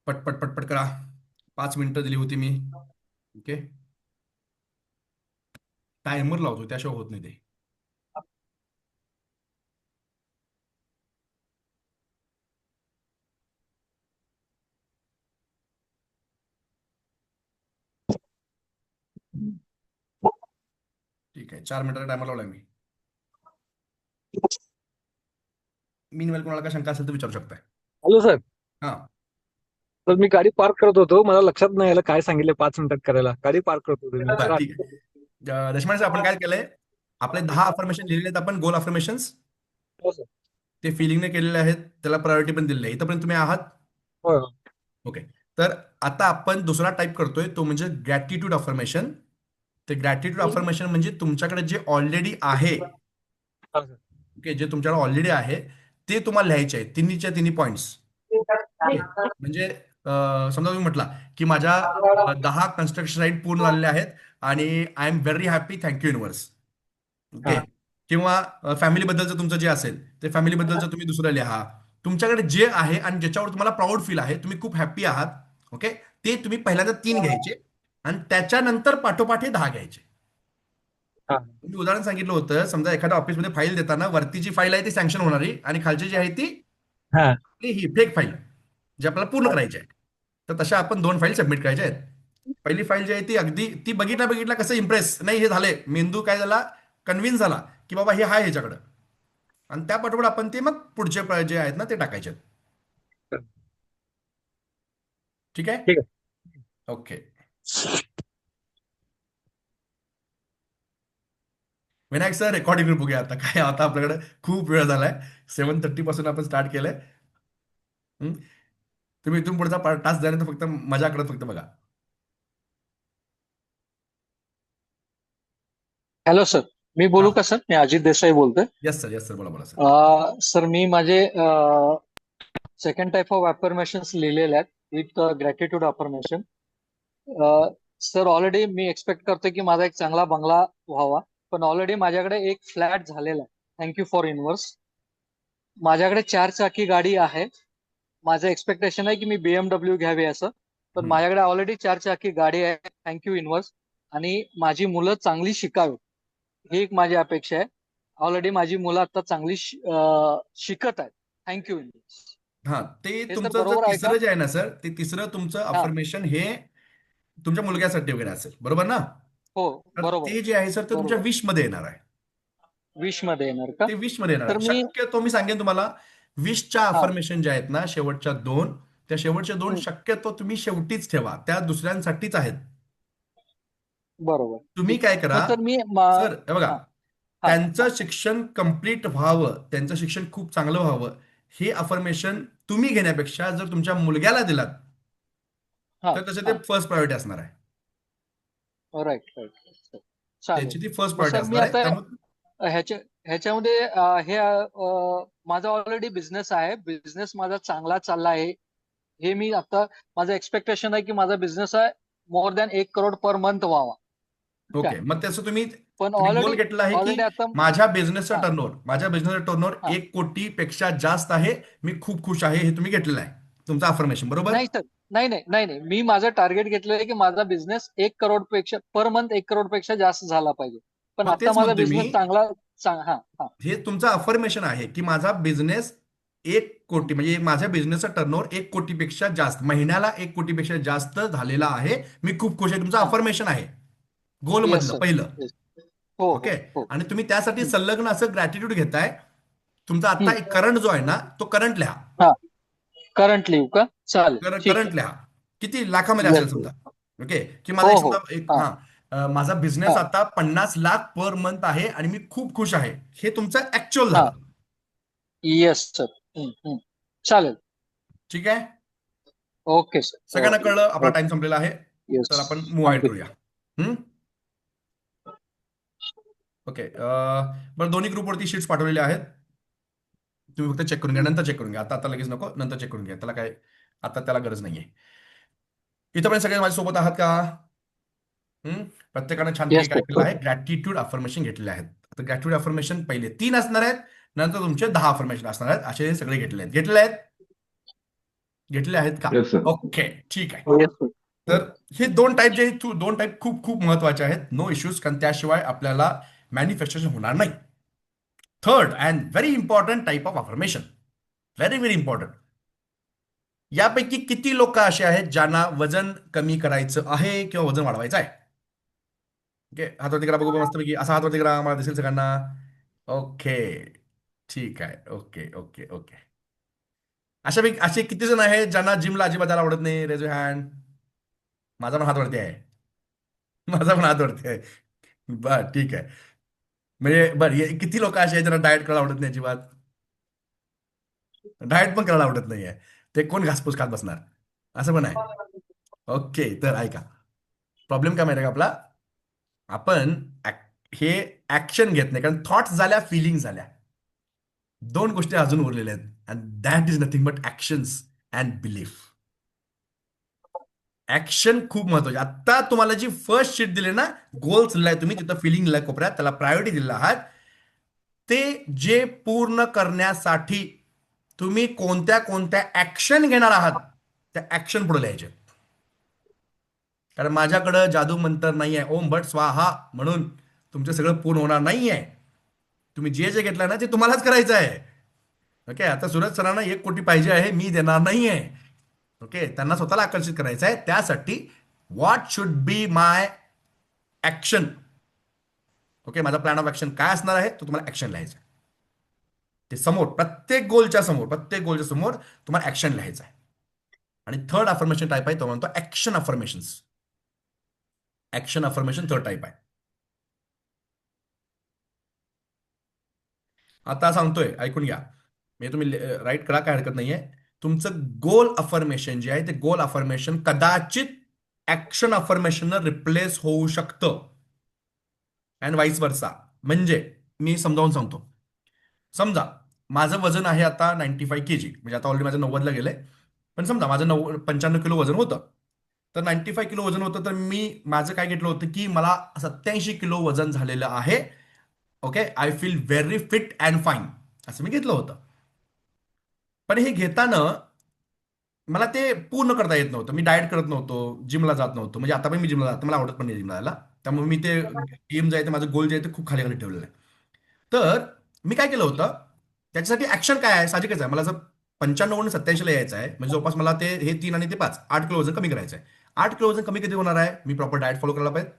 पटपट पटपट करा. 5 मिनिटं दिली होती मी. ओके, टायमर लावतो त्याशिवाय होत नाही ते. ठीक आहे, 4 मिनिटाचा टायमर लावलाय मी. मीनवेल कोणाला काय शंका असेल तर विचारू शकताय. Hello sir. हा, तर मी गाडी पार्क करत होतो, मला लक्षात नाही आलं काय सांगितलं 5 मिनिटात करायला. गाडी पार्क करत होतो मी. बरं, ठीक आहे. देशपांडे साहेब, आपण काय केलंय, आपले 10 अफर्मेशन लिहिलेले आहेत आपण, गोल अफर्मेशन्स. हो सर. ते फिलिंगने केलेले आहेत, त्याला प्रायोरिटी पण दिलेली आहे. इथपर्यंत तुम्ही आहात? होय होय. ओके, तर आता आपण दुसरा टाईप करतोय, तो म्हणजे ग्रॅटिट्यूड अफर्मेशन. ते ग्रॅटिट्यूड अफर्मेशन म्हणजे तुमच्याकडे जे ऑलरेडी आहे, हा सर. ओके, जे तुमच्याकडे ऑलरेडी आहे ते तुम्हाला लिहायचे आहे, तिन्हीच्या तिन्ही पॉईंट्स. म्हणजे समजा तुम्ही म्हटला की माझ्या 10 कन्स्ट्रक्शन साईट पूर्ण झालेले आहेत आणि I am very happy, thank you universe. Okay, हा. किंवा फॅमिलीबद्दलचं तुमचं जे असेल ते फॅमिलीबद्दलचं तुम्ही दुसरं लिहा. तुमच्याकडे जे आहे आणि ज्याच्यावर तुम्हाला प्राऊड फील आहे, तुम्ही खूप हॅप्पी आहात, ओके, ते तुम्ही पहिल्यांदा 3 घ्यायचे आणि त्याच्यानंतर पाठोपाठ हे 10 घ्यायचे. हा. तुम्ही उदाहरण सांगितलं होतं, समजा एखाद्या ऑफिसमध्ये फाईल देताना वरती जी फाईल आहे ती सँक्शन होणारी आणि खालची जी आहे ती हा. ही फेक फाईल जी आपल्याला पूर्ण करायची आहे. तर तशा आपण 2 फाईल सबमिट करायच्या आहेत. पहिली फाईल जी आहे ती अगदी ती बघितल्या कसं इम्प्रेस नाही हे झाले, मेंदू काय झाला, कन्व्हिन्स झाला की बाबा हे आहे ह्याच्याकडं, आणि त्या पाठोपाठ आपण ते मग पुढचे जे आहेत ना ते टाकायचे आहेत. ठीक आहे? ठीक आहे. ओके, विनायक सर रेकॉर्डिंग बघूया आता काय. आता आपल्याकडे खूप वेळ झालाय, 7:30 पासून आपण स्टार्ट केलंय. तुम्ही इथून पुढचा टास्क झाल्यानंतर फक्त मजा करत फक्त बघा. हॅलो सर, मी बोलू का सर? मी अजित देसाई बोलतोय. येस सर, बोला बोला सर. सर मी माझे सेकंड टाईप ऑफ अफर्मेशन्स लिहिलेले आहेत with gratitude affirmation. Sir already me expect करतो की माझा एक चांगला बंगला व्हावा, पण ऑलरेडी माझ्याकडे एक फ्लॅट झालेला आहे. Thank you for universe. माझ्याकडे 4 चाकी गाडी आहे. माझं एक्सपेक्टेशन आहे की मी BMW घ्यावी असं, पण माझ्याकडे ऑलरेडी 4 चाकी गाडी आहे. Thank you universe. आणि माझी मुलं चांगली शिकावी ही एक माझी अपेक्षा आहे. ऑलरेडी माझी मुलं आता चांगली शिकत आहेत. Thank you universe. हा, ते हे सर तुमचं बरोबर आहे तिसरं का? जे आहे ना सर, ते तिसरं तुमचं हा. अफर्मेशन हे तुमच्या मुलग्यासाठी वगैरे असेल, बरोबर ना? हो तर बरोबर ते जे आहे सर ते तुमच्या बरोबर. विश मध्ये येणार आहे. 20 मध्ये येणार का? ते विश मध्ये येणार तर आहे. मी शक्यतो मी सांगेन तुम्हाला, विशच्या हा. अफर्मेशन ज्या आहेत ना शेवटच्या 2, त्या शेवटच्या 2 हम्म. शक्यतो तुम्ही शेवटीच ठेवा, त्या दुसऱ्यांसाठीच आहेत. बरोबर. तुम्ही ठीक. काय मग करा सर मी सर, हे बघा, हा हा त्यांचं शिक्षण कम्प्लीट व्हावं, त्यांचं शिक्षण खूप चांगलं व्हावं, हे अफर्मेशन तुम्ही घेण्यापेक्षा जर तुमच्या मुलग्याला दिलात हा तर त्याचं ते हा फर्स्ट प्रायोरिटी असणार आहे. Right right. चालेल. त्याची ती फर्स्ट मग प्रायोरिटी सर मी असणार आहे. आता त्यामुळे ह्याच्यामध्ये हे माझा ऑलरेडी बिझनेस आहे. बिझनेस माझा चांगला चालला आहे. हे मी आता माझं एक्सपेक्टेशन आहे की माझा बिझनेस आहे more than 1 crore per month व्हावा. ठीक ओके, आहे. मग त्याचं तुम्ही पण गोल ऑलरेडी घेतला आहे की ऑलरेडी आता माझ्या बिझनेसचा हा टर्नओव्हर हा 1 कोटीपेक्षा जास्त आहे, मी खूप खुश आहे, हे तुम्ही घेतलेलं आहे तुमचं अफर्मेशन, बरोबर? नाही सर नाही नाही नाही नाही, मी माझं टार्गेट घेतलेलं आहे की माझा बिझनेस 1 करोड पेक्षा पर मंथ 1 करोड पेक्षा जास्त झाला पाहिजे. पण मग आता तेच माझा म्हणतोय मी, बिझनेस चांगला हा हा. हे तुमचं अफर्मेशन आहे की माझा बिझनेस 1 कोटी, म्हणजे माझ्या बिझनेसचा टर्नओव्हर 1 कोटीपेक्षा जास्त, महिन्याला 1 कोटीपेक्षा जास्त झालेला आहे, मी खूप खुश आहे, तुमचं हा. अफर्मेशन आहे गोल येस मधलं सर. पहिलं. येस. हो ओके. हो हो. आणि तुम्ही त्यासाठी हम्म, संलग्न असं ग्रॅटिट्यूड घेताय. तुमचा आता हम्म. एक करंट जो आहे ना, तो करंट लिहा. हा. करंट लिहू का? चालेल, ठीक करंट आहे. लिहा. किती लाखामध्ये येस. असेल समजा. ओके. की हो माझा एक हो. समजा एक हा माझा बिझनेस हा आता 50 लाख पर मंथ आहे आणि मी खूप खुश आहे, हे तुमचं ऍक्च्युअल हा. झालं. Yes sir. चालेल. ठीक आहे. Okay sir. सगळ्यांना ओके कळलं, आपला टाइम ओके. संपलेला आहे. येस. तर आपण मूव ऑन थँक्यू. करूया. हम्म. ओके. बरं, दोन्ही ग्रुपवरती शीट्स पाठवलेले आहेत. तुम्ही फक्त चेक करून घ्या, नंतर चेक करून घ्या. आता आता लगेच नको, नंतर चेक करून घ्या. त्याला काय आता त्याला गरज नाहीये. इथं पण सगळे माझ्यासोबत आहात का? प्रत्येकाने छानपैकी येस काय केलं सर. आहे, ग्रॅटिट्यूड अफर्मेशन घेतलेले आहेत. आता ग्रॅटिट्यूड अफर्मेशन पहिले 3 असणार आहेत, नंतर तुमचे 10 अफर्मेशन असणार आहेत. असे हे सगळे घेतलेले आहेत. घेतले आहेत का? Yes sir. ओके, ठीक आहे. Yes sir. तर हे दोन टाईप जे आहेत, दोन टाईप खूप खूप महत्वाचे आहेत. नो इश्यूज, कारण त्याशिवाय आपल्याला मॅन्युफॅक्चरिंग होणार नाही. Third and very important type of affirmation, very very important. यापैकी किती लोक असे आहेत ज्यांना वजन कमी करायचं आहे किंवा वजन वाढवायचं आहे? ओके, हातवरती करा बघू मस्तपैकी. असा हातवरती करा, मला दिसेल सगळ्यांना. ओके, ठीक आहे. Okay okay okay. अशापैकी असे किती जण आहेत ज्यांना जिमला अजिबात जायला आवडत नाही? Raise your hand. माझा पण हातवरती आहे. माझा पण हातवरती आहे. बर, ठीक आहे. म्हणजे बरं, किती लोक असे आहेत ज्यांना डाएट करायला आवडत नाही अजिबात? डाएट पण करायला आवडत नाहीये, ते कोण घासपूस खात बसणार, असं पण आहे. ओके, तर ऐका, प्रॉब्लेम काय माहिती आहे का आपला, आपण हे ऍक्शन घेत नाही, कारण थॉट्स झाल्या, फिलिंग झाल्या, दोन गोष्टी अजून उरलेल्या आहेत. And that is nothing but actions and belief. Action खूप महत्वाची. आता तुम्हाला जी फर्स्ट शीट दिली ना, गोल्स लिहिलाय तुम्ही, तिथं फिलिंग लिहिलाय कोपऱ्यात, त्याला प्रायोरिटी दिलेला आहात. ते जे पूर्ण करण्यासाठी तुम्ही कोणत्या कोणत्या ऍक्शन घेणार आहात, त्या ऍक्शन पुढे लिहायचे. कारण माझ्याकडं जादू मंत्र नाही आहे, ओम भट स्वाहा म्हणून तुमचं सगळं पूर्ण होणार नाहीये. तुम्ही जे जे घेतलं ना, ते तुम्हालाच करायचं आहे. ओके. आता सुरज सरांना 1 कोटी पाहिजे आहे, मी देणार नाहीये. ओके, त्यांना स्वतःला आकर्षित करायचं आहे. त्यासाठी what should be my action. Okay, माझा प्लॅन ऑफ ऍक्शन काय असणार आहे, तो तुम्हाला ऍक्शन लिहायचं आहे. ते समोर, प्रत्येक गोलच्या समोर तुम्हाला ऍक्शन लिहायचं आहे. आणि थर्ड अफर्मेशन टाईप आहे, तो म्हणतो action affirmations. Action affirmation third type आहे. आता सांगतोय, ऐकून घ्या. म्हणजे तुम्ही राईट करा, काय हरकत नाहीये. तुमचं गोल अफर्मेशन जे आहे, ते गोल अफर्मेशन कदाचित ऍक्शन अफर्मेशन रिप्लेस होऊ शकतं, अँड वाईस वर्सा. म्हणजे मी समजावून सांगतो. समजा माझं वजन आहे आता 95 kg, म्हणजे आता ऑलरेडी माझं 90ला गेलंय, पण समजा माझं 95 किलो वजन होतं. तर 95 किलो वजन होतं, तर मी माझं काय घेतलं होतं की मला 87 किलो वजन झालेलं आहे. Okay, I feel very fit and fine, असं मी घेतलं होतं. पण हे घेताना मला ते पूर्ण करता येत नव्हतं. मी डाएट करत नव्हतो, जिमला जात नव्हतो. म्हणजे आता पण मी जिमला जातो, मला आवडत पण नाही जिमला जायला. त्यामुळे मी ते एम जे आहे, ते माझं गोल जे आहे, ते खूप खाली खाली ठेवलेलं आहे. तर मी काय केलं होतं, त्याच्यासाठी ऍक्शन काय आहे, साहजिकच आहे. मला जर 95 वरून 87ला यायचं आहे, म्हणजे जवळपास मला ते हे 3 आणि ते 5, 8 किलो वजन कमी करायचं आहे. 8 किलो वजन कमी कधी होणार आहे, मी प्रॉपर डाएट फॉलो करायला पाहिजे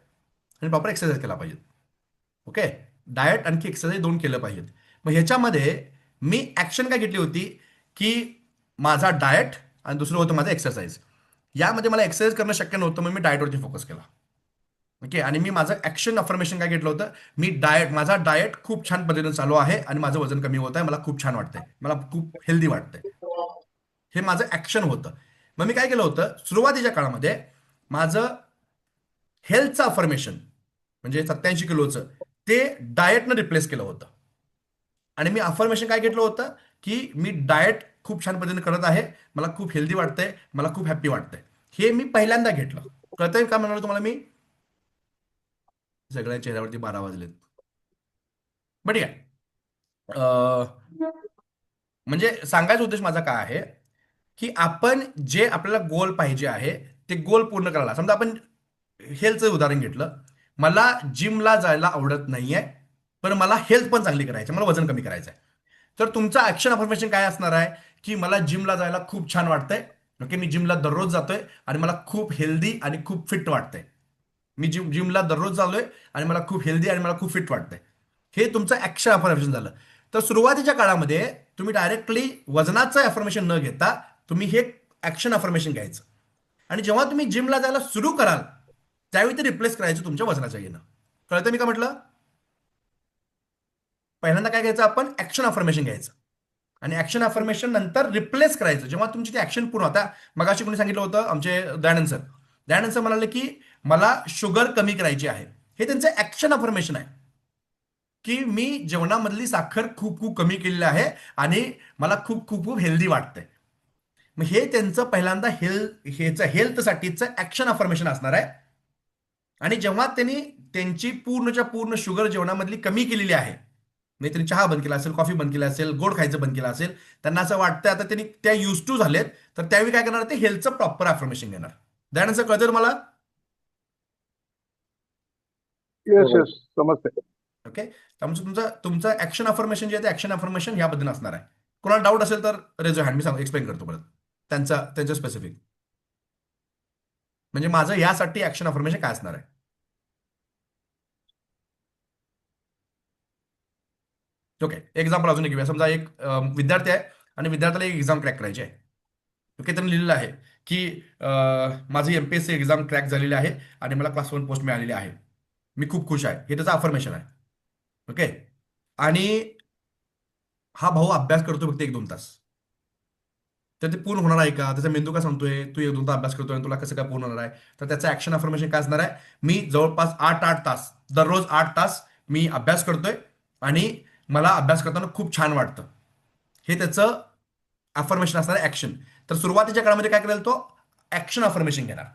आणि प्रॉपर एक्सरसाइज केला पाहिजे. ओके, डाएट आणखी एक्सरसाइज 2 केलं पाहिजेत. मग ह्याच्यामध्ये मी ऍक्शन काय घेतली होती की माझा डाएट आणि दुसरं होतं माझं एक्सरसाइज. यामध्ये मला एक्सरसाइज करणं शक्य नव्हतं, मग मी डाएटवरती फोकस केला. ओके, आणि मी माझं ऍक्शन अफर्मेशन काय घेतलं होतं, मी माझा डाएट खूप छान पद्धतीने चालू आहे आणि माझं वजन कमी होत आहे, मला खूप छान वाटतंय, मला खूप हेल्दी वाटतंय. हे माझं ऍक्शन होतं. मग मी काय केलं होतं, सुरुवातीच्या काळामध्ये माझं हेल्थचं अफर्मेशन म्हणजे 87 किलोचं, ते डाएटनं रिप्लेस केलं होतं. आणि मी अफर्मेशन काय घेतलं होतं की मी डाएट खूप छान पद्धतीने करत आहे, मला खूप हेल्दी वाटतंय, मला खूप हॅप्पी वाटतंय. हे मी पहिल्यांदा घेतलं. कळतंय का म्हणाल तुम्हाला मी? सगळ्या चेहऱ्यावरती 12 वाजलेत. बट म्हणजे सांगायचा उद्देश माझा काय आहे की आपण जे आपल्याला गोल पाहिजे आहे ते गोल पूर्ण करायला. समजा आपण हेल्थचं उदाहरण घेतलं, मला जिमला जायला आवडत नाहीये, पण मला हेल्थ पण चांगली करायची, मला वजन कमी करायचं आहे. तर तुमचं ऍक्शन अफर्मेशन काय असणार आहे की मला जिमला जायला खूप छान वाटतंय. ओके, मी जिमला दररोज जातोय आणि मला खूप हेल्दी आणि खूप फिट वाटतंय. मी जिमला दररोज चाललोय आणि मला खूप हेल्दी आणि मला खूप फिट वाटतंय. हे तुमचं ऍक्शन अफर्मेशन झालं. तर सुरुवातीच्या काळामध्ये तुम्ही डायरेक्टली वजनाचं अफर्मेशन न घेता तुम्ही हे ऍक्शन अफर्मेशन घ्यायचं, आणि जेव्हा तुम्ही जिमला जायला सुरू कराल त्यावेळी ते रिप्लेस करायचं तुमच्या वजनाच्या येणं. कळतं मी का म्हटलं? पहिल्यांदा काय घ्यायचं, आपण ऍक्शन अफर्मेशन घ्यायचं आणि ऍक्शन अफर्मेशन नंतर रिप्लेस करायचं जेव्हा तुमची ती ऍक्शन पूर्ण होता. मगाशी कोणी सांगितलं होतं, आमचे दयानंद सर म्हणाले की मला शुगर कमी करायची आहे. हे त्यांचं ऍक्शन अफर्मेशन आहे की मी जेवणामधली साखर खूप खूप कमी केलेली आहे आणि मला खूप खूप खूप हेल्दी वाटतंय. मग हे त्यांचं पहिल्यांदा हेल्थसाठीचं ऍक्शन अफर्मेशन असणार आहे. आणि जेव्हा त्यांनी त्यांची पूर्णच्या पूर्ण शुगर जेवणामधली कमी केलेली आहे, म्हणजे त्यांनी चहा बंद केला असेल, कॉफी बंद केला असेल, गोड खायचं बंद केलं असेल, त्यांना असं वाटतं आता त्यांनी त्या युज टू झालेत, तर त्यावेळी काय करणार, ते हेल्थचं प्रॉपर अफर्मेशन घेणार. दयानंद कळतं मला? येस समजते. ओके, त्यामुळे तुमचं ऍक्शन अफर्मेशन जे आहे ते ऍक्शन अफर्मेशन याबद्दल असणार आहे. कोणाला डाऊट असेल तर रेज हँड, मी एक्सप्लेन करतो परत त्यांचं स्पेसिफिक, म्हणजे माझं यासाठी ऍक्शन अफर्मेशन काय असणार आहे. ओके, एक्झाम्पल अजून एक घेऊया. समजा एक विद्यार्थी आहे आणि विद्यार्थ्याला एक एक्झाम क्रॅक करायची आहे. ओके, त्यांनी लिहिलेलं आहे की माझी MPSC एक्झाम क्रॅक झालेली आहे आणि मला क्लास 1 पोस्ट मिळालेली आहे, मी खूप खुश आहे. हे त्याचं अफर्मेशन आहे. ओके, आणि हा भाऊ अभ्यास करतो फक्त 1-2 तास, तर ते पूर्ण होणार आहे का? त्याचा मेंदू काय सांगतोय, तू 1-2 तास अभ्यास करतोय आणि तुला कसं काय पूर्ण होणार आहे? तर त्याचं ऍक्शन अफर्मेशन काय असणार आहे, मी जवळपास 8 तास, दररोज 8 तास मी अभ्यास करतोय आणि मला अभ्यास करताना खूप छान वाटतं. हे त्याचं अफर्मेशन असणार आहे, ऍक्शन. तर सुरुवातीच्या काळामध्ये काय करेल, तो ऍक्शन अफर्मेशन घेणार.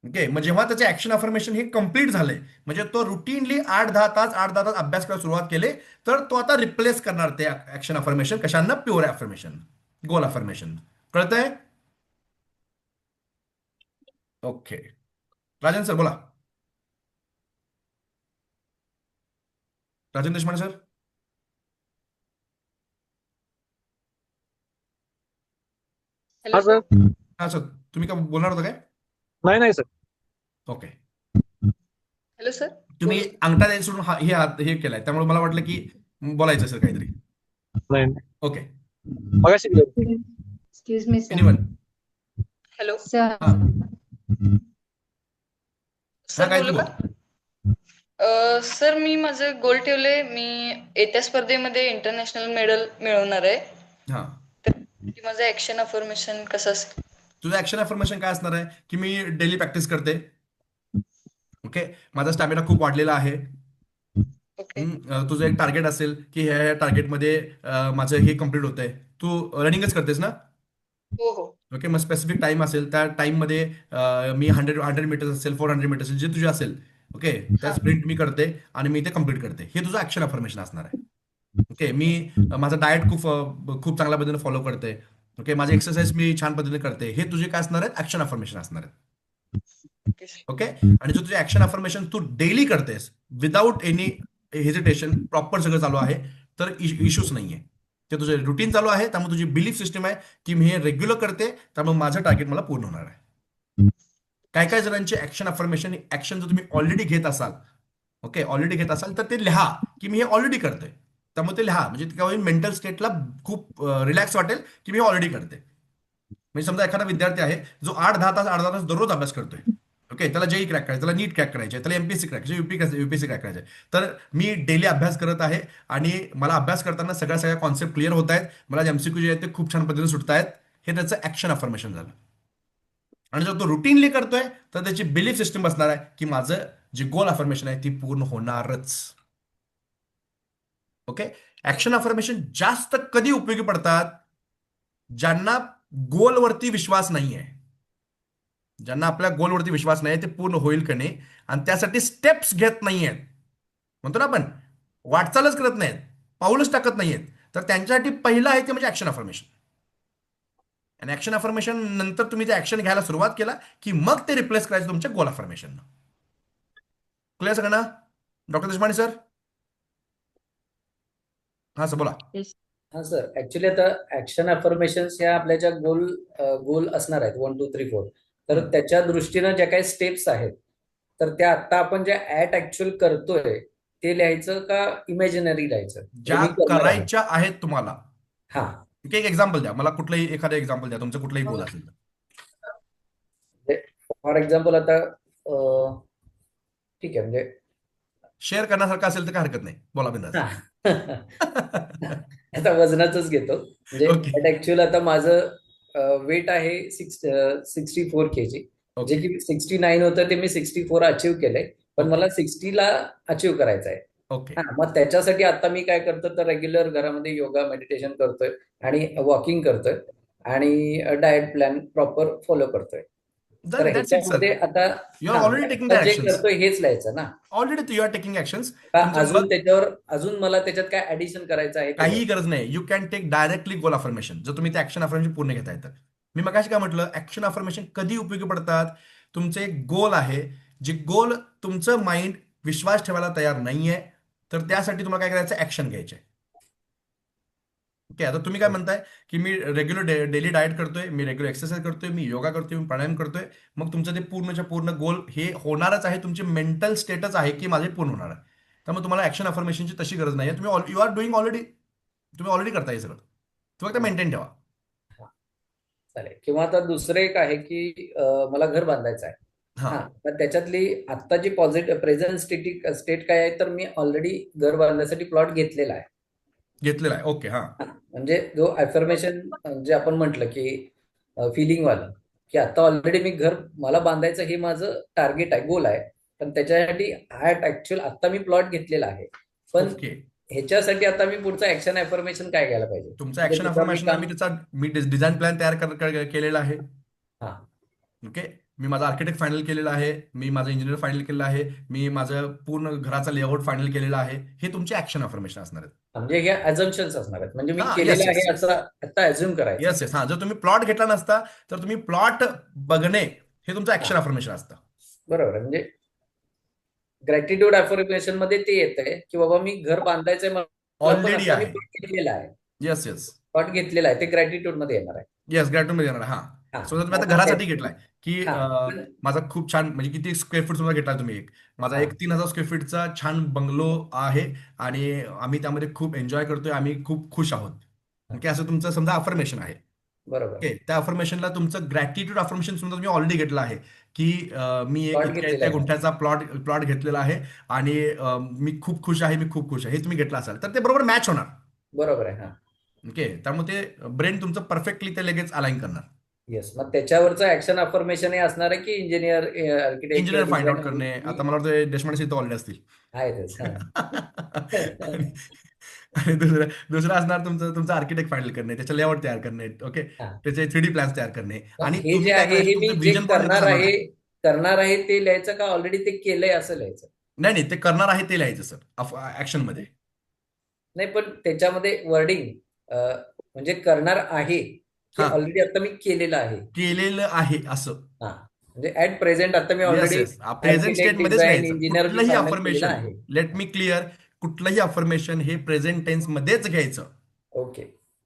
ओके, मग जेव्हा त्याचे ऍक्शन अफर्मेशन हे कम्प्लीट झाले, म्हणजे तो रुटीनली 8-10 तास अभ्यास करायला सुरुवात केले, तर तो आता रिप्लेस करणार ते ऍक्शन अफर्मेशन कशानं, प्युअर अफर्मेशन, गोल अफर्मेशन. कळतंय? ओके, राजन सर बोला. राजन देशपांडे सर. हा सर. हा सर, तुम्ही काय बोलणार होता काय? नाही सर. Okay, hello sir. तुम्ही अंगठा द्यायला सोडून हे केलाय, त्यामुळे मला वाटलं की बोलायचं सर काहीतरी. नाही. ओके, मगाशी excuse me sir. Anyone. Hello sir sir काय बोलू तू? का? सर मी माझं गोल ठेवले, मी येत्या स्पर्धेमध्ये इंटरनॅशनल मेडल मिळवणार आहे. हा, की माझं ऍक्शन अफर्मेशन कसं असेल? तुझं ऍक्शन अफर्मेशन काय असणार आहे की मी डेली प्रॅक्टिस करते. ओके, माझा स्टॅमिना खूप वाढलेला आहे. तुझं एक टार्गेट असेल की ह्या टार्गेटमध्ये माझं हे कम्प्लीट होतंय. तू रनिंगच करतेस ना? हो हो. ओके, मग स्पेसिफिक टाइम असेल, त्या टाइममध्ये मी 100 मीटर्स असेल, 400 मीटर्स असेल, जे तुझे असेल, ओके, त्या स्प्रिंट मी करते आणि मी ते कम्प्लीट करते. हे तुझं ऍक्शन अफर्मेशन असणार आहे. ओके, मी माझं डाएट खूप चांगल्या पद्धतीने फॉलो करते. ओके, माझे एक्सरसाइज मी छान पद्धतीने करते. हे तुझे काय असणार आहेत, ऍक्शन अफर्मेशन असणार आहेत. ओके, आणि जो तुझे ऍक्शन अफर्मेशन तू डेली करतेस विदाऊट एनी हेजिटेशन, प्रॉपर सगळं चालू आहे, तर इश्यूज नाहीये. ते तुझे रुटीन चालू आहे, त्यामुळे तुझी बिलीफ सिस्टम आहे की मी हे रेग्युलर करते, त्यामुळे माझं टार्गेट मला पूर्ण होणार आहे. काय काय जणांचे ऍक्शन अफर्मेशन ऍक्शन जर तुम्ही ऑलरेडी घेत असाल, ओके, ऑलरेडी घेत असाल, तर ते लिहा की मी हे ऑलरेडी करते. त्यामुळे ते लिहा, म्हणजे काय होईल, मेंटल स्टेटला खूप रिलॅक्स वाटेल की मी ऑलरेडी करते. म्हणजे समजा एखादा विद्यार्थी आहे जो 8-10 तास दररोज अभ्यास करतोय. ओके, त्याला जेई क्रॅक करायचं, त्याला नीट क्रॅक करायचे, त्याला MPSC क्रॅक करायचे, UPSC क्रॅक करायचे, तर मी डेली अभ्यास करत आहे आणि मला अभ्यास करताना सगळ्या कॉन्सेप्ट क्लिअर होत आहेत, मला जे MCQ जे आहेत ते खूप छान पद्धतीने सुटत आहेत. हे त्याचं ऍक्शन अफर्मेशन झालं. आणि जर तो रुटीनली करतोय तर त्याची बिलीफ सिस्टम बसणार आहे की माझं जी गोल अफर्मेशन आहे ती पूर्ण होणारच. ओके, ऍक्शन अफर्मेशन जास्त कधी उपयोगी पडतात, ज्यांना गोलवरती विश्वास नाहीये, ज्यांना आपल्या गोलवरती विश्वास नाही, ते पूर्ण होईल का नाही आणि त्यासाठी स्टेप्स घेत नाहीयेत, म्हणतो ना आपण, वाटचालच करत नाहीत, पाऊलच टाकत नाहीयेत, तर त्यांच्यासाठी पहिलं आहे ते म्हणजे ऍक्शन अफर्मेशन. आणि ऍक्शन अफर्मेशन नंतर तुम्ही ते ऍक्शन घ्यायला सुरुवात केला की मग ते रिप्लेस करायचं तुमच्या गोल अफर्मेशन. क्लिअर सगळं ना? Doctor Deshpande sir? हा सर बोला. हा सर, ऍक्च्युली आता ऍक्शन अफर्मेशन्स ह्या आपल्या ज्या गोल असणार आहेत 1 2 3 4, तर त्याच्या दृष्टीनं ज्या काही स्टेप्स आहेत तर त्या आता आपण ज्या ऍक्च्युअल करतोय ते लिहायचं का इमॅजिनरी लिहायचं? ज्या मी करणार आहे. करायच्या आहेत तुम्हाला. हा, एक एक्झाम्पल द्या मला, कुठलंही एखादं एक्झाम्पल द्या, तुमचं कुठलंही गोल असेल तर. फॉर एक्झाम्पल आता ठीक आहे, म्हणजे शेअर करण्यासारखं असेल तर काय हरकत नाही, बोला बिंदास. आता वजनाचंच घेतो. म्हणजे ऍक्च्युअल आता माझं वेट आहे 64 kg, जे की 69 होतं ते मी 64 अचीव्ह केलंय, पण मला 60 ला अचीव्ह करायचं आहे. ओके. मग त्याच्यासाठी आता मी काय करतो तर रेग्युलर घरामध्ये योगा मेडिटेशन करतोय आणि वॉकिंग करतोय आणि डाएट प्लॅन प्रॉपर फॉलो करतोय. तर ह्याच्यामध्ये आता you are already taking the जे ऍक्शन्स. करतोय हेच लिहायचं ना? Already you are taking actions. अजून त्याच्यावर अजून मला त्याच्यात काय ऍडिशन करायचं आहे? काही गरज नाही. You can take directly goal affirmation, जर तुम्ही ते ऍक्शन अफर्मेशन पूर्ण घेता येतं. मी मगाशी काय म्हटलं, ऍक्शन अफर्मेशन कधी उपयोगी पडतात? तुमचे एक गोल आहे, जे गोल तुमचं माइंड विश्वास ठेवायला तयार नाहीये, तर त्यासाठी तुम्हाला काय करायचं, ऍक्शन घ्यायचे. ओके. आता तुम्ही काय म्हणताय की मी रेग्युलर डेली डाएट करतोय, मी रेग्युलर एक्सरसाइज करतोय, मी योगा करतोय, मी प्राणायाम करतोय, मग तुमचं ते पूर्णच्या पूर्ण गोल हे होणारच आहे. तुमची मेंटल स्टेटच आहे की माझे पूर्ण होणार आहे. त्यामुळे तुम्हाला ऍक्शन अफर्मेशनची तशी गरज नाही आहे. तुम्ही यू आर डुईंग ऑलरेडी, तुम्ही ऑलरेडी करताय सगळं, तुम्ही फक्त मेंटेन ठेवा. चालेल. किंवा आता दुसरं एक आहे की मला घर बांधायचं आहे. हा, पण त्याच्यातली आता जी पॉझिटिव्ह प्रेझेंट स्टेट काय आहे, तर मी ऑलरेडी घर बांधण्यासाठी प्लॉट घेतलेला आहे. घेतलेला आहे. ओके. हा, म्हणजे जो अफर्मेशन जे आपण म्हटलं की फिलिंग वालं, की आता ऑलरेडी मी घर मला बांधायचं हे माझं टार्गेट आहे, गोल आहे, पण त्याच्यासाठी ऍक्च्युअल आता मी प्लॉट घेतलेला आहे. पण ह्याच्यासाठी आता मी पुढचं ऍक्शन अफर्मेशन काय घ्यायला पाहिजे? तुमचं ऍक्शन अफर्मेशन मी डिझाईन प्लॅन तयार केलेला आहे. हा, ओके. मी माझा आर्किटेक्ट फायनल केलेला आहे, मी माझं इंजिनियर फायनल केलेलं आहे, मी माझं पूर्ण घराचा लेआउट फायनल केलेला आहे. हे तुमचे ऍक्शन अफर्मेशन असणार आहेत. म्हणजे हे अझम्पशन्स असणार आहेत, म्हणजे मी केलेलं आहे असं आता अझ्युम करायचं. Yes yes. हा, जर तुम्ही प्लॉट घेतला नसता तर तुम्ही प्लॉट बघणे हे तुमचं ऍक्शन अफर्मेशन असतं. बरोबर. म्हणजे ग्रॅटिट्यूड अफर्मेशन मध्ये ते येतंय की बाबा मी घर बांधायचंय, ऑलरेडी आहे, घेतलेला आहे. Yes yes. प्लॉट घेतलेला आहे, ते ग्रॅटिट्यूड मध्ये येणार आहे. येस, ग्रॅटिट्यूड मध्ये येणार. हा, सो तुम्ही आता घरासाठी घेतलाय की माझा खूप छान, म्हणजे किती स्क्वेअर फूट तुम्हाला घेतलाय तुम्ही? माझा एक 3000 स्क्वेअर फीटचा छान बंगलो आहे आणि आम्ही त्यामध्ये खूप एन्जॉय करतोय, आम्ही खूप खुश आहोत. ओके. असं तुमचं समजा अफर्मेशन आहे. बरोबर. ओके. त्या अफर्मेशनला तुमचं ग्रॅटिट्यूड अफर्मेशन समजा तुम्ही ऑलरेडी घेतलं आहे की मी एक इतक्या गुंठ्याचा प्लॉट घेतलेला आहे आणि मी खूप खुश आहे, मी खूप खुश आहे, हे तुम्ही घेतलं असाल तर ते बरोबर मॅच होणार. बरोबर आहे. हा, ओके. त्यामुळे ते ब्रेन तुमचं परफेक्टली ते लगेच अलाइन करणार. येस. मग त्याच्यावरचं ऍक्शन अफर्मेशन हे असणार आहे की इंजिनियर फाइंड आउट करणे. आता मला वाटतं देशपांडे इथं ऑलरेडी असतील. आहेतच. आणि दुसरं असणार तुमचं आर्किटेक्ट फायनल करणे, त्याचे लेआउट तयार करणे. ओके. त्याचे 3D प्लॅन्स तयार करणे. आणि हे जे आहे हे मी जे करणार आहे ते लिहायचं का ऑलरेडी ते केलंय असं लिहायचं? नाही, ते करणार आहे ते लिहायचं सर ऍक्शन मध्ये. नाही, पण त्याच्यामध्ये वर्डिंग म्हणजे करणार आहे ऑलरेडी आता मी केलेलं आहे असं. हा, म्हणजे ऍट प्रेझेंट आता मी ऑलरेडी प्रेझेंट स्टेट मध्ये कुठलंही अफर्मेशन, लेट मी क्लिअर, कुठलंही अफर्मेशन हे प्रेझेंट टेन्स मध्येच घ्यायचं. ओके.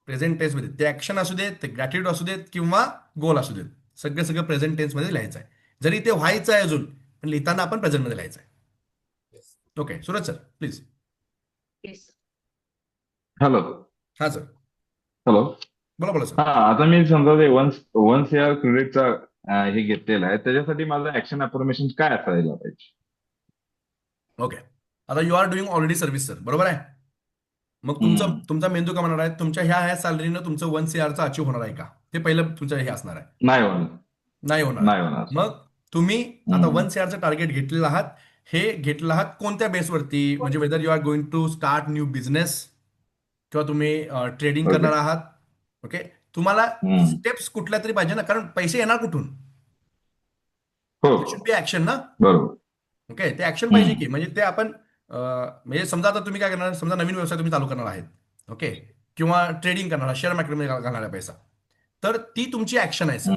प्रेझेंट टेन्स मध्ये ते ऍक्शन असू देत, ते ग्रॅटिट्यूड असू देत किंवा गोल असू देत, सगळं प्रेझेंट टेन्स मध्ये लिहायचं आहे. जरी ते व्हायचं आहे अजून, पण लिहिताना आपण प्रेझेंट मध्ये लिहायचं आहे. Okay. Suraj sir please. Hello. हा सर. हॅलो. बोला सर. हा, आता मी समजा ते 1 CR क्रेडिटचा हे घेतलेलं आहे, त्याच्यासाठी माझं ऍक्शन अफर्मेशन काय असायला पाहिजे? ओके. आता you are doing already service sir, बरोबर आहे. मग तुमचा मेंदू का म्हणणार आहे तुमच्या ह्या सॅलरीनं तुमचं 1 CRचा अचीव्ह होणार आहे का, ते पहिलं तुमचं हे असणार आहे. नाही होणार. मग तुम्ही आता 1 CRचं टार्गेट घेतलेलं आहात, हे घेतलं आहात कोणत्या बेसवरती? म्हणजे whether you are going to start new business किंवा तुम्ही ट्रेडिंग करणार आहात. ओके. तुम्हाला स्टेप्स कुठल्या तरी पाहिजे ना, कारण पैसे येणार कुठून? शुड बी ऍक्शन ना. बरोबर. ओके. ते ऍक्शन पाहिजे की, म्हणजे ते आपण म्हणजे समजा आता तुम्ही काय करणार, समजा नवीन व्यवसाय तुम्ही चालू करणार आहेत. ओके. किंवा ट्रेडिंग करणार, शेअर मार्केटमध्ये घालणार आहे पैसा. तर ती तुमची ऍक्शन आहे सर,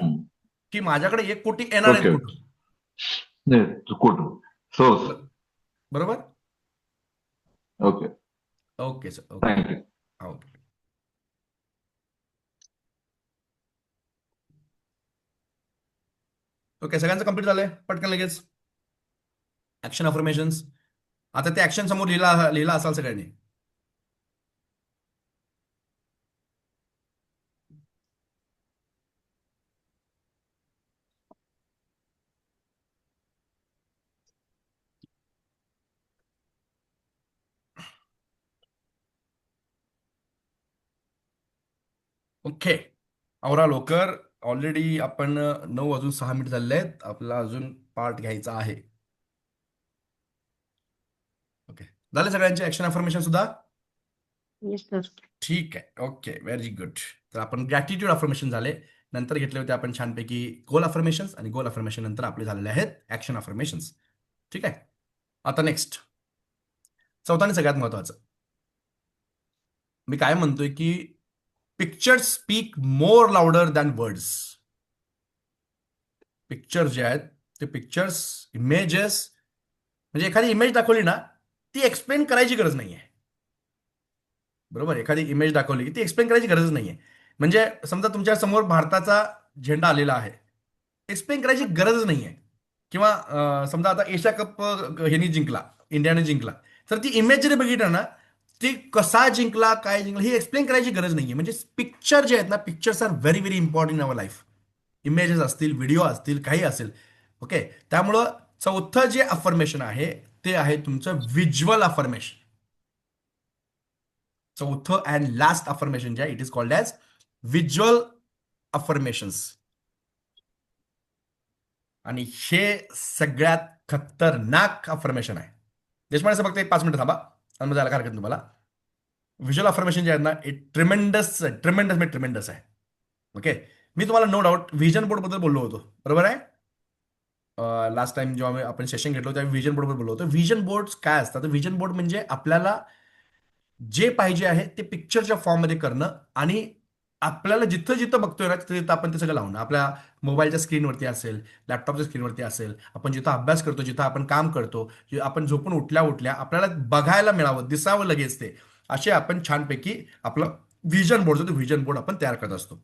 की माझ्याकडे 1 कोटी येणार ओके आहेत ओके कुठून. नाही कुठं सोर्स. बरोबर. Okay okay sir. Okay. Thank you. Okay. Okay, सगळ्यांचं कंप्लीट झालंय. पटकन लगेच ऍक्शन अफर्मेशन्स. आता ते ऍक्शन समोर लिहिला असाल सगळ्यांनी. ओके, आवरा लवकर. ऑलरेडी आपण 9 वाजून 6 मिनिट झालेले आहेत. आपला अजून पार्ट घ्यायचा आहे. ओके, झाले सगळ्यांचे ऍक्शन अफर्मेशन सुद्धा. Yes sir. ठीक आहे. Okay, very good. तर आपण ग्रॅटिट्यूड अफर्मेशन झाले. नंतर घेतले होते आपण छानपैकी गोल अफर्मेशन्स, आणि गोल अफर्मेशन नंतर आपले झालेले आहेत ऍक्शन अफर्मेशन्स. ठीक आहे. आता नेक्स्ट, चौथा आणि सगळ्यात महत्वाचं, मी काय म्हणतोय की pictures speak more louder than words. Pictures जे आहेत ते पिक्चर्स, इमेजेस, म्हणजे एखादी इमेज दाखवली ना, ती एक्सप्लेन करायची गरज नाहीये. बरोबर. एखादी इमेज दाखवली की ती एक्सप्लेन करायची गरज नाहीये. म्हणजे समजा तुमच्या समोर भारताचा झेंडा आलेला आहे, एक्सप्लेन करायची गरजच नाहीये. किंवा समजा आता एशिया कप ह्यानी जिंकला, इंडियाने जिंकला, तर ती इमेज जरी बघितलं ना, ती कसा जिंकला, काय जिंकला, ही एक्सप्लेन करायची गरज नाहीये. म्हणजे पिक्चर जे आहेत ना, pictures are very very important in our life. Images असतील, व्हिडिओ असतील, काही असेल. ओके, त्यामुळं चौथं जे अफर्मेशन आहे ते आहे तुमचं व्हिज्युअल अफर्मेशन. चौथं अँड लास्ट अफर्मेशन जे आहे, it is called as visual affirmations. आणि हे सगळ्यात खतरनाक अफर्मेशन आहे. देशपांडे सर फक्त 5 मिनिटं थांबा, आणि मग जायला काय हरकत तुम्हाला. व्हिज्युअल अफर्मेशन जे आहेत ना, इट ट्रिमेंडस आहे. ओके, मी तुम्हाला नो डाऊट व्हिजन बोर्ड बद्दल बोललो होतो, बरोबर आहे. लास्ट टाइम जेव्हा आपण सेशन घेतलं त्यावेळी व्हिजन बोर्डवर बोललो होतो. व्हिजन बोर्ड काय असतात? व्हिजन बोर्ड म्हणजे आपल्याला जे पाहिजे आहे ते पिक्चरच्या फॉर्ममध्ये करणं, आणि आपल्याला जिथं जिथं बघतोय ना तिथं तिथं आपण ते सगळं लावणं. आपल्या मोबाईलच्या स्क्रीनवरती असेल, लॅपटॉपच्या स्क्रीनवरती असेल, आपण जिथं अभ्यास करतो, जिथं आपण काम करतो, आपण झोपून उठल्या आपल्याला बघायला मिळावं, दिसावं लगेच ते, असे आपण छानपैकी आपलं व्हिजन बोर्ड जो तो व्हिजन बोर्ड आपण तयार करत असतो.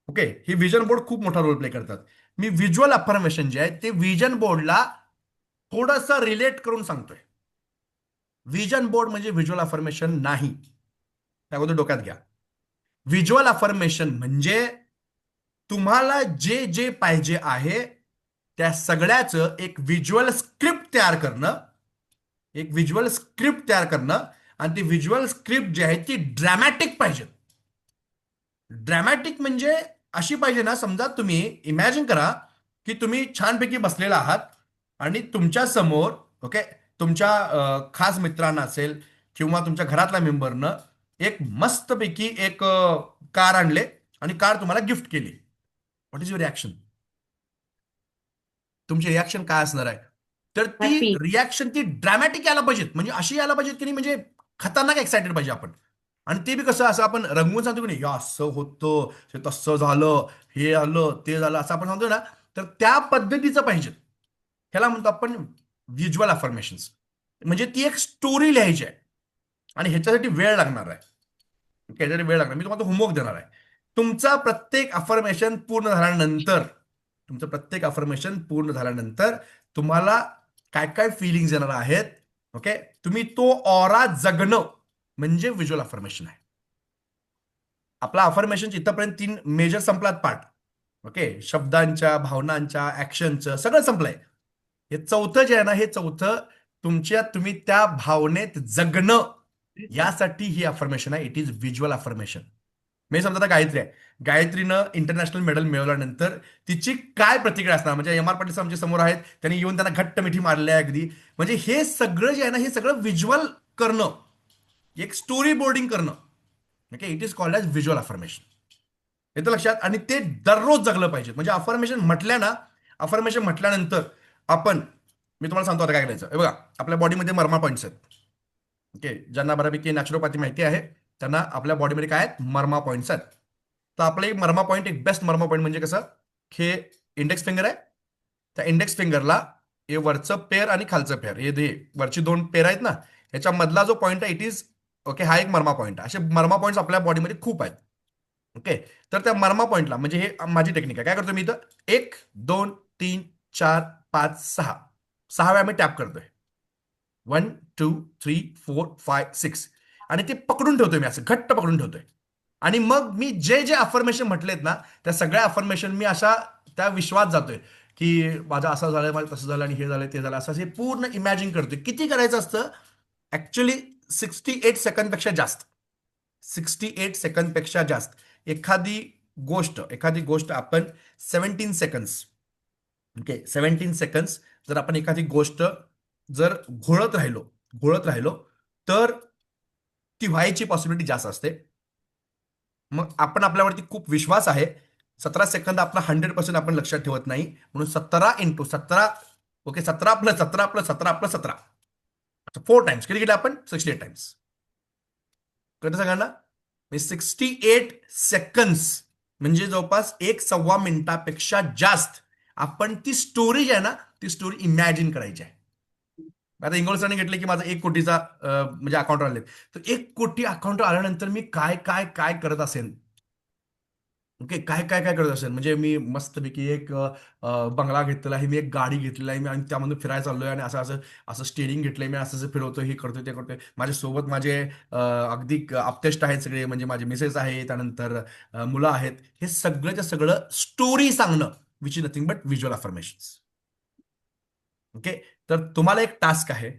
ओके, हे व्हिजन बोर्ड खूप मोठा रोल प्ले करतात. मी व्हिज्युअल अफर्मेशन जे आहे ते व्हिजन बोर्डला थोडंसं रिलेट करून सांगतोय. व्हिजन बोर्ड म्हणजे व्हिज्युअल अफर्मेशन नाही, त्याबद्दल डोक्यात घ्या. व्हिज्युअल अफर्मेशन म्हणजे तुम्हाला जे जे पाहिजे आहे त्या सगळ्याचं एक व्हिज्युअल स्क्रिप्ट तयार करणं, आणि ती व्हिज्युअल स्क्रिप्ट जी आहे ती ड्रॅमॅटिक पाहिजे. ड्रॅमॅटिक म्हणजे अशी पाहिजे ना, समजा तुम्ही इमॅजिन करा की तुम्ही छानपैकी बसलेला आहात आणि तुमच्या समोर, ओके, तुमच्या खास मित्रांना असेल किंवा तुमच्या घरातल्या मेंबरनं एक मस्तपैकी एक कार आणले आणि कार तुम्हाला गिफ्ट केली. What is your reaction? तुमची रिॲक्शन काय असणार आहे? तर ती रिॲक्शन ती ड्रॅमॅटिक यायला पाहिजेत, म्हणजे अशी यायला पाहिजेत की नाही, म्हणजे खतरनाक एक्साइटेड पाहिजे आपण. आणि ते बी कसं, असं आपण रंगवून सांगतो की नाही, या असं होतं, हे तसं झालं, हे आलं, ते झालं, असं आपण सांगतो ना, तर त्या पद्धतीचं पाहिजे. ह्याला म्हणतो आपण व्हिज्युअल अफर्मेशन्स. म्हणजे ती एक स्टोरी लिहायची आहे आणि ह्याच्यासाठी वेळ लागणार आहे. ह्याच्यासाठी वेळ लागणार. मी तुम्हाला होमवर्क देणार आहे. तुमचा प्रत्येक अफर्मेशन पूर्ण झाल्यानंतर तुम्हाला काय काय फिलिंग्स येणार आहेत, ओके, तुम्ही तो ऑरा जगणं म्हणजे व्हिज्युअल अफर्मेशन आहे. आपला अफर्मेशन इथपर्यंत 3 मेजर संपलात पार्ट. ओके, शब्दांच्या, भावनांच्या, ऍक्शनचं सगळं संपलंय. हे चौथं जे आहे ना, हे चौथं तुम्ही त्या भावनेत जगणं यासाठी ही अफर्मेशन आहे. It is visual affirmation. मी समजा आता गायत्री आहे, गायत्रीनं इंटरनॅशनल मेडल मिळवल्यानंतर तिची काय प्रतिक्रिया असणार? म्हणजे एम आर पाटील आमच्या समोर आहेत, त्यांनी येऊन त्यांना घट्ट मिठी मारली आहे अगदी. म्हणजे हे सगळं जे आहे ना, हे सगळं व्हिज्युअल करणं, एक स्टोरी बोर्डिंग करणं. Okay, it is called as visual affirmation. येतं लक्षात? आणि ते दररोज जगलं पाहिजे. म्हणजे अफर्मेशन म्हटल्यानंतर मी तुम्हाला सांगतो आता काय करायचं. हे बघा, आपल्या बॉडीमध्ये मर्मा पॉईंट्स आहेत. ओके, ज्यांना बऱ्यापैकी नॅचरोपॅथी माहिती आहे त्यांना आपल्या बॉडीमध्ये काय आहेत, मर्मा पॉईंट्स आहेत. तर आपलं एक मर्मा पॉईंट, एक बेस्ट मर्मा पॉईंट म्हणजे कसं, हे इंडेक्स फिंगर आहे, त्या इंडेक्स फिंगरला हे वरचं पेर आणि खालचं पेर, हे वरची 2 पेर आहेत ना, ह्याच्या मधला जो पॉईंट आहे इट इज ओके, हा एक मर्मा पॉईंट आहे. असे मर्मा पॉईंट्स आपल्या बॉडीमध्ये खूप आहेत. ओके, तर त्या मर्मा पॉईंटला म्हणजे हे माझी टेक्निक आहे. काय करतो मी इथं 1 2 3 4 5 6 वेळा मी टॅप करतोय. 1 2 3 4 5 6 आणि ते पकडून ठेवतोय मी, असं घट्ट पकडून ठेवतोय. आणि मग मी जे जे अफर्मेशन म्हटलेत ना, त्या सगळ्या अफर्मेशन मी अशा त्या विश्वास जातोय की माझं असं झालंय, माझं तसं झालं आणि हे झालं ते झालं, असं हे पूर्ण इमॅजिन करतोय. किती करायचं असतं ऍक्च्युली 68 सेकंदपेक्षा जास्त, 68 सेकंदपेक्षा जास्त. एखादी गोष्ट आपण 17 सेकंड्स, ओके 17 सेकंड्स जर आपण एखादी गोष्ट जर घोळत राहिलो तर ती व्हायची पॉसिबिलिटी जास्त असते. मग आपण आपल्यावरती खूप विश्वास आहे. 17 सेकंद आपला 100% आपण लक्षात ठेवत नाही, म्हणून 17 × 17, ओके 17 + 17 + 17 + 17, 4 टाइम्स किती केलं आपण, 68 टाइम्स. कळतं सगळ्यांना? 68 सेकंड्स म्हणजे जवळपास 1.25 मिनिटापेक्षा जास्त आपण ती स्टोरी जी आहे ना, ती स्टोरी इमॅजिन करायची आहे. आता इंगोलसरने घेतले की माझा 1 कोटीचा म्हणजे अकाउंट आले, तर 1 कोटी अकाउंट आल्यानंतर मी काय काय काय करत असेल, ओके काय काय काय करत असेल. म्हणजे मी मस्तपैकी एक बंगला घेतलेला आहे, मी एक गाडी घेतलेली आहे, मी आणि त्यामधून फिरायला चाललोय आणि असं असं असं स्टेरिंग घेतलंय मी, असं असं फिरवतोय, हे करतोय ते करतोय. माझ्यासोबत माझे अगदी अपतेष्ट आहेत सगळे, म्हणजे माझे मिसेस आहे, त्यानंतर मुलं आहेत. हे सगळंच्या सगळं स्टोरी सांगणं which is nothing but visual affirmations. Okay, तर तुम्हाला एक टास्क आहे.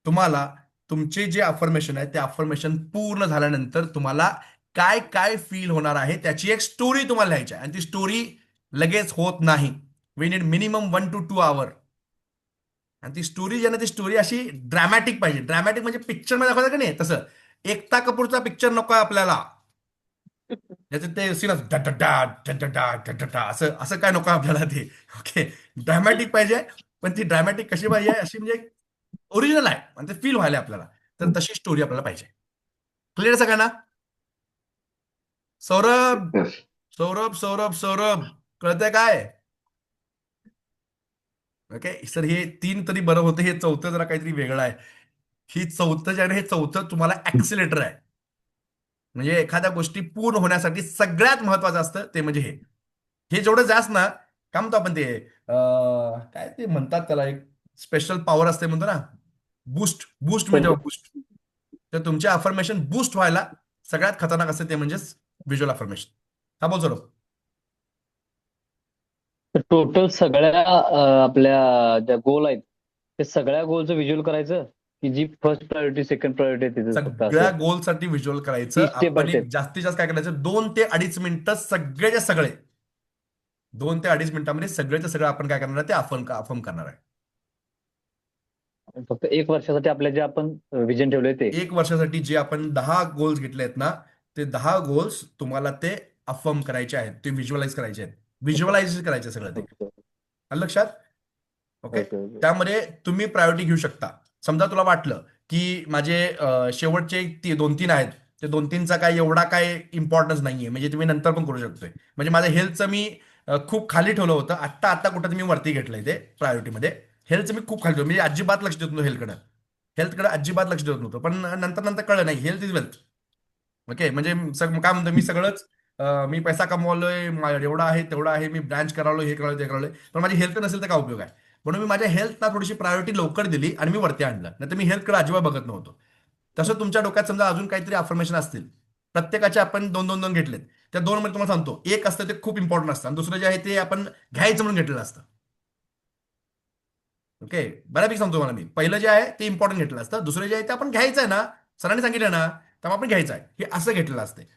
तुम्हाला तुमचे जे अफर्मेशन आहे ते अफर्मेशन पूर्ण झाल्यानंतर तुम्हाला काय काय फील होणार आहे त्याची एक स्टोरी तुम्हाला लिहायची आहे. आणि ती स्टोरी लगेच होत नाही. We need minimum 1 to 2 hours. आणि ती स्टोरी जी आहे ना, ती स्टोरी अशी ड्रॅमॅटिक पाहिजे. ड्रॅमॅटिक म्हणजे पिक्चर मध्ये दाखवतात की नाही तसं. एकता कपूरचा पिक्चर नको आहे आपल्याला, त्याच्यात ते सीन असं असं काय नको आपल्याला ते. ओके, ड्रॅमॅटिक पाहिजे, पण ती ड्रॅमॅटिक कशी पाहिजे, अशी म्हणजे ओरिजिनल आहे आणि ते फील व्हायला आपल्याला. तर तशी स्टोरी आपल्याला पाहिजे. क्लिअर सगळ्यांना? सौरभ सौरभ सौरभ सौरभ कळतंय काय? ओके सर, हे 3 तरी बरं होतं, हे 4थं जरा काहीतरी वेगळं आहे. ही 4थं जे आहे ना, हे 4थं तुम्हाला ऍक्सिलेटर आहे. म्हणजे एखाद्या गोष्टी पूर्ण होण्यासाठी सगळ्यात महत्वाचं असतं ते म्हणजे हे जेवढं जास्त ना, काय म्हणतो आपण ते काय ते म्हणतात त्याला, एक स्पेशल पॉवर असते म्हणतो ना, बूस्ट म्हणजे बूस्ट. तर तुमचे अफर्मेशन बूस्ट व्हायला सगळ्यात खतरनाक असते ते म्हणजेच व्हिज्युअल अफर्मेशन. हा बोल सौरभ. टोटल सगळ्या आपल्या ज्या गोल आहेत ते सगळ्या गोलचं व्हिज्युअल करायचं, की जी फर्स्ट प्रायोरिटी सेकंड प्रायोरिटी सगळ्या गोलसाठी व्हिज्युअल करायचं. आपण एक जास्तीत जास्त काय करायचं, 2 ते 2.5 मिनिटं सगळेच्या सगळे, 2 ते 2.5 मिनिटांमध्ये सगळेच्या सगळं आपण काय करणार आहे ते अफर्म करणार आहे. फक्त 1 वर्षासाठी आपल्या जे आपण विजन ठेवलंय ते 1 वर्षासाठी जे आपण 10 गोल्स घेतले आहेत ना, ते 10 गोल्स तुम्हाला ते अफर्म करायचे आहेत, ते व्हिज्युअलाइज करायचे आहेत. व्हिज्युअलाइज करायचे सगळं ते. आलं लक्षात? ओके, त्यामध्ये तुम्ही प्रायोरिटी घेऊ शकता. समजा तुला वाटलं की माझे शेवटचे 2-3 आहेत, ते 2-3चा काय एवढा काय इम्पॉर्टन्स नाहीये, म्हणजे तुम्ही नंतर पण करू शकतोय. म्हणजे माझं हेल्थचं मी खूप खाली ठेवलं होतं, आता कुठं मी वरती घेतलंय ते प्रायोरिटीमध्ये. हेल्थचं मी खूप खाली ठेवलं, म्हणजे अजिबात लक्ष देत नव्हतं हेल्थकडे अजिबात लक्ष देत नव्हतं. पण नंतर कळलं नाही, हेल्थ इज वेल्थ. ओके, म्हणजे काय म्हणतो मी सगळंच मी पैसा कमवलोय, एवढा आहे तेवढा आहे, मी ब्रँच करालोय, हे करालोय ते करालोय, पण माझी हेल्थ नसेल तर काय उपयोग आहे. म्हणून मी माझ्या हेल्थला थोडीशी प्रायोरिटी लवकर दिली आणि मी वरती आणलं. नाही तर मी हेल्थकडे अजिबात बघत नव्हतो. तसं तुमच्या डोक्यात समजा अजून काहीतरी अफर्मेशन असतील, प्रत्येकाचे आपण 2-2 घेतलेत. त्या 2 मध्ये तुम्हाला सांगतो, एक असतं ते खूप इम्पॉर्टंट असतं आणि दुसरं जे आहे ते आपण घ्यायचं म्हणून घेतलेलं असतं. ओके, बऱ्यापैकी सांगतो मला मी. पहिलं जे आहे ते इम्पॉर्टंट घेतलेलं असतं, दुसरं जे आहे ते आपण घ्यायचं आहे ना, सरांनी सांगितलं ना, त्यामुळे आपण घ्यायचं आहे, हे असं घेतलेलं असते.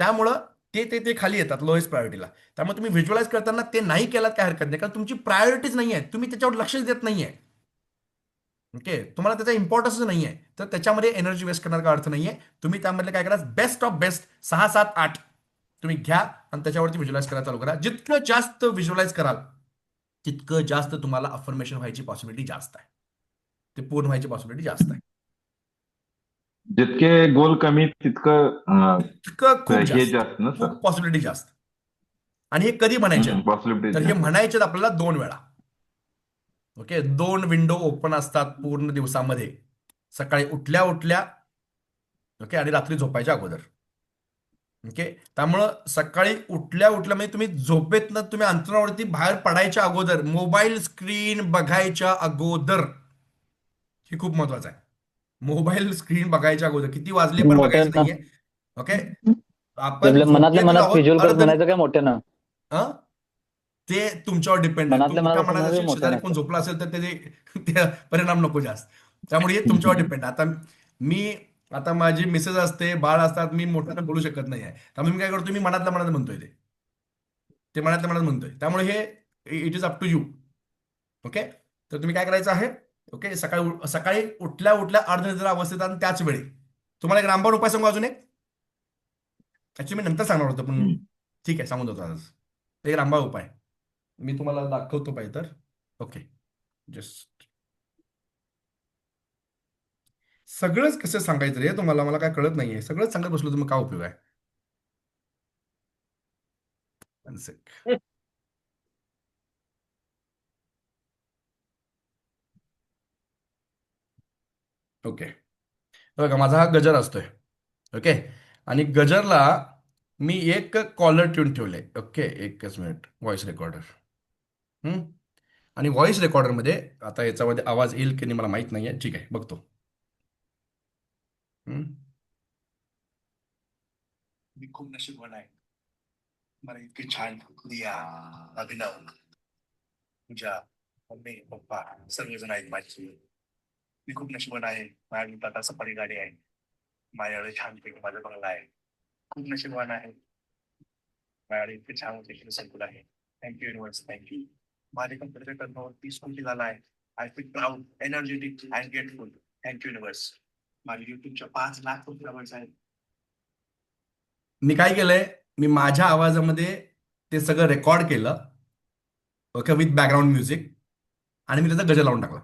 त्यामुळं ते खाली येतात लोएस्ट प्रायोरिटीला. त्यामुळे तुम्ही व्हिज्युअलाइज करताना ते नाही केलात काय हरकत नाही, कारण तुमची प्रायोरिटीज नाही आहे, तुम्ही त्याच्यावर लक्षच देत नाहीये. ओके, तुम्हाला त्याचा इम्पॉर्टन्स नाही आहे, तर त्याच्यामध्ये एनर्जी वेस्ट करण्याचा अर्थ नाहीये. तुम्ही त्यामध्ये काय करा, बेस्ट ऑफ बेस्ट 6, 7, 8 तुम्ही घ्या आणि त्याच्यावरती व्हिज्युअलाइज करायला चालू करा. जितकं जास्त व्हिज्युअलाइज कराल तितकं जास्त तुम्हाला अफर्मेशन व्हायची पॉसिबिलिटी जास्त आहे, ते पूर्ण व्हायची पॉसिबिलिटी जास्त आहे. जितके गोल कमी तितकं खूप हे जास्त, जास्त ना सर. खूप पॉसिबिलिटी जास्त. आणि हे कधी म्हणायचे? पॉसिबिलिटी तर हे जास्त. म्हणायचे आपल्याला 2 वेळा. ओके, 2 विंडो ओपन असतात पूर्ण दिवसामध्ये, सकाळी उठल्या उठल्या, ओके, आणि रात्री झोपायच्या अगोदर. ओके, त्यामुळं सकाळी उठल्या उठल्या म्हणजे तुम्ही झोपेतनं तुम्ही अंतरावरती बाहेर पडायच्या अगोदर, मोबाईल स्क्रीन बघायच्या अगोदर, हे खूप महत्वाचं आहे. मोबाईल स्क्रीन बघायच्या अगोदर किती वाजले पण बघायचं मोठ्यानं नाहीये. ओके, आपण आपल्या मनातल्या झोपेत मनात आहोत व्हिज्युअल करत अर्ध, म्हणायचं काय मोठ्यानं? ते तुमच्यावर डिपेंड आहे. तू मनातल्या मोठ्या मनात मनात म्हणायचं असेल, शेजारी मोठ्यानं कोण असतं. झोपला असेल तर त्याचे परिणाम नको जास्त. त्यामुळे हे तुमच्यावर डिपेंड आहे. आता माझी मिसेस असते, बाळ असतात, मी मोठ्यानं बोलू शकत नाही आहे. त्यामुळे मी काय करतो, मी मनातल्या मनात म्हणतोय, ते मनातल्या मनात म्हणतोय. त्यामुळे हे it is up to you. Okay, तर तुम्ही काय करायचं आहे? ओके, सकाळी उठल्या उठल्या अर्धनिद्रा अवस्थेत आणि त्याच वेळी तुम्हाला एक रामबाण उपाय सांगू अजून एक. ऍक्च्युली मी नंतर सांगणार होतो, पण ठीक आहे, सांगून देतो आज. एक रामबाण उपाय मी तुम्हाला दाखवतो पाहिजे तर. ओके, जस्ट सगळंच कसं सांगायचं रे तुम्हाला, मला काय कळत नाहीये. सगळंच सांगत बसलो तुम्ही, काय उपयोग आहे? One sec. ओके, बघा माझा हा गजर असतोय. ओके, आणि गजरला मी एक कॉलर ट्यून ठेवले. ओके, एकच मिनिट, व्हॉइस रेकॉर्डर. आणि व्हॉइस रेकॉर्डरमध्ये आता याच्यामध्ये आवाज येईल की नाही मला माहित नाहीये. ठीक आहे, बघतो. मी खूप नशीबवान आहे, मला इतके छान दिया, अभिनव, पूजा, मम्मी पप्पा सर्वजण आहेत माझी. मी खूप नशीबवान आहे, माझ्याकडे टाटा सफारी गाडी आहे, माझ्याकडे छानपैकी माझा बंगला आहे. खूप नशीबवान आहे, माझ्याकडे इतके छान होते संकुल आहे. Thank you universe, thank you. माझ्या कंपनीच्या टर्नओव्हर 30 कोटी झाला आहे. I feel proud, energetic and grateful. Thank you universe. माझ्या युट्यूबच्या 5 लाख सबस्क्रायबर्स आहेत. मी काय केलंय, मी माझ्या आवाजामध्ये ते सगळं रेकॉर्ड केलं, ओके, विथ बॅकग्राऊंड म्युझिक, आणि मी त्याचा गजर लावून टाकला.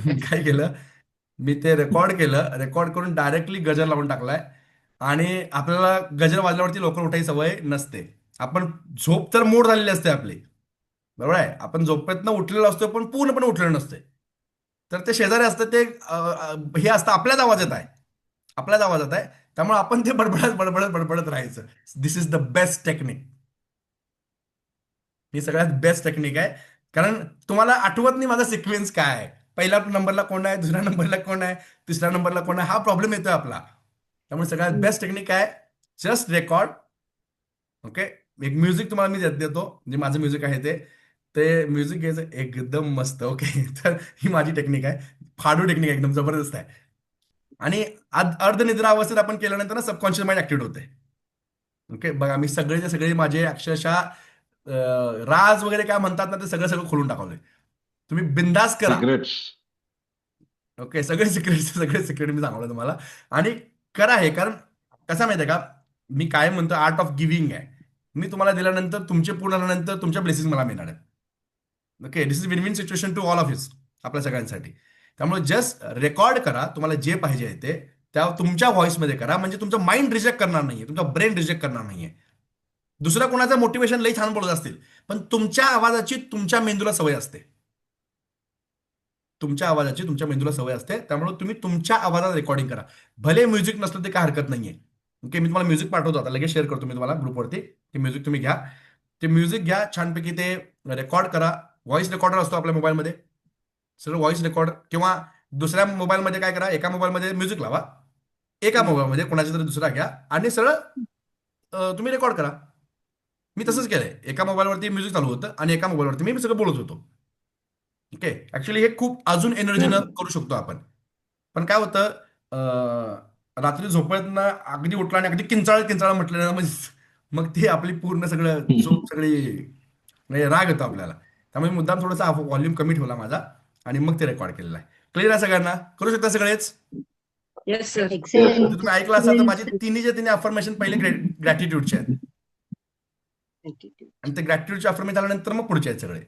मी काय केलं, मी ते रेकॉर्ड करून डायरेक्टली गजर लावून टाकलाय. आणि आपल्याला गजर वाजल्यावरती लवकर उठायची सवय नसते. आपण झोप तर मोड झालेली असते आपली, बरोबर आहे. आपण झोपेतनं उठलेलो असतो पण पूर्णपणे उठलेलो नसते. तर ते शेजारी असतं, ते हे असतं, आपल्याच आवाजात आहे. त्यामुळे आपण ते बडबडत राहायचं. दिस इज द बेस्ट टेक्निक. ही सगळ्यात बेस्ट टेक्निक आहे. कारण तुम्हाला आठवत नाही माझा सिक्वेन्स काय आहे, पहिल्या नंबरला कोण आहे, दुसऱ्या नंबरला कोण आहे, तिसऱ्या नंबरला कोण आहे, हा प्रॉब्लेम येतोय आपला. त्यामुळे सगळ्यात बेस्ट टेक्निक आहे, जस्ट रेकॉर्ड. ओके, एक म्युझिक तुम्हाला मी देतो, जे माझं म्युझिक आहे ते म्युझिक घ्यायचं एकदम मस्त. ओके, तर ही माझी टेक्निक आहे, फाडू टेक्निक एकदम जबरदस्त आहे. आणि अर्धनिद्रा अवस्थेत आपण केल्यानंतर ना सबकॉन्शियस माइंड ऍक्टिव्ह होते. ओके, बघा मी सगळेचे सगळे माझे अक्षरशः राज वगैरे काय म्हणतात ना, ते सगळं खोलून टाकवलंय. तुम्ही बिंदास करा. सिक्रेट्स. ओके, सगळे सिक्रेट मी सांगतो तुम्हाला. आणि करा हे, कारण कसं माहितीये का, मी काय म्हणतो, आर्ट ऑफ गिव्हिंग आहे. मी तुम्हाला दिल्यानंतर तुमचे पूर्ण झाल्यानंतर तुमच्या ब्लेसिंग मला मिळणार आहेत. Okay, this is win win situation to all of his, आपल्या सगळ्यांसाठी. त्यामुळे जस्ट रेकॉर्ड करा, तुम्हाला जे पाहिजे ते त्या तुमच्या व्हॉइसमध्ये करा. म्हणजे तुमचं माइंड रिजेक्ट करणार नाहीये, तुमचा ब्रेन रिजेक्ट करणार नाहीये. दुसऱ्या कोणाचं मोटिवेशन लई छान बोलत असतील, पण तुमच्या आवाजाची तुमच्या मेंदूला सवय असते. त्यामुळे तुम्ही तुमच्या आवाजात रेकॉर्डिंग करा. भले म्युझिक नसलं ते काय हरकत नाहीये. ओके, मी तुम्हाला म्युझिक पाठवतो, आता लगेच शेअर करतो मी तुम्हाला ग्रुपवरती. ते म्युझिक तुम्ही घ्या, ते म्युझिक घ्या, छानपैकी ते रेकॉर्ड करा. व्हॉइस रेकॉर्डर असतो आपल्या मोबाईलमध्ये, सगळं व्हॉइस रेकॉर्ड. किंवा दुसऱ्या मोबाईलमध्ये काय करा, एका मोबाईलमध्ये म्युझिक लावा, एका मोबाईलमध्ये कोणाचा तरी दुसरा घ्या, आणि सरळ तुम्ही रेकॉर्ड करा. मी तसंच केलंय, एका मोबाईलवरती म्युझिक चालू होतं आणि एका मोबाईलवरती मी सगळं बोलत होतो. ओके, ऍक्च्युली हे खूप अजून एनर्जीनं करू शकतो आपण. पण काय होतं, रात्री झोपेतनं अगदी उठला आणि अगदी किंचाळ म्हटलं ना, मग ते आपली पूर्ण सगळं झोप सगळी म्हणजे राग येतो आपल्याला. त्यामुळे मुद्दाम थोडासा व्हॉल्यूम कमी ठेवला माझा, आणि मग ते रेकॉर्ड केलेलं आहे. क्लिअर आहे सगळ्यांना? करू शकता सगळेच? Yes sir. तुम्ही ऐकलं असाल तर माझी तिन्ही अफर्मेशन पहिले ग्रॅटिट्यूडचे आहेत, आणि ते ग्रॅटिट्यूडचे अफर्मेशन झाल्यानंतर मग पुढचे आहेत सगळे.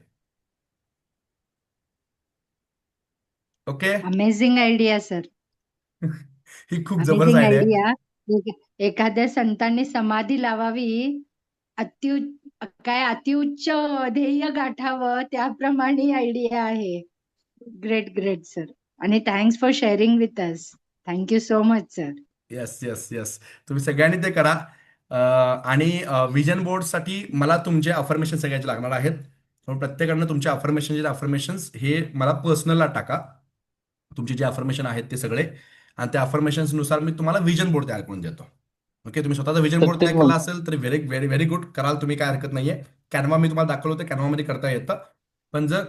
Okay, amazing idea sir. ही खूप जबरदस्त अमेझिंग आयडिया आहे. आयडिया. एखाद्या संतांनी समाधी लावावी, अत्यु काय अतिउच्च ध्येय गाठावं, त्याप्रमाणे आयडिया आहे. Great great sir. आणि thanks for sharing with us. Thank you so much sir. Yes yes yes, तुम्ही सगळ्यांनी ते करा. आणि विजन बोर्डसाठी मला तुमचे अफर्मेशन सगळ्याचे लागणार आहेत. म्हणून प्रत्येकानं तुमचे अफर्मेशन्स हे मला पर्सनलला टाका, तुमचे जे अफर्मेशन आहेत ते सगळे. आणि त्या अफर्मेशन्सनुसार मी तुम्हाला विजन बोर्ड तयार करून देतो. ओके, तुम्ही स्वतःचा विजन तर बोर्ड तेच तयार केला म्हणतो. असेल तर व्हेरी व्हेरी व्हेरी गुड, कराल तुम्ही, काय हरकत नाहीये. कॅनवा मी तुम्हाला दाखवलं होतं, कॅनवामध्ये करता येतं. पण जर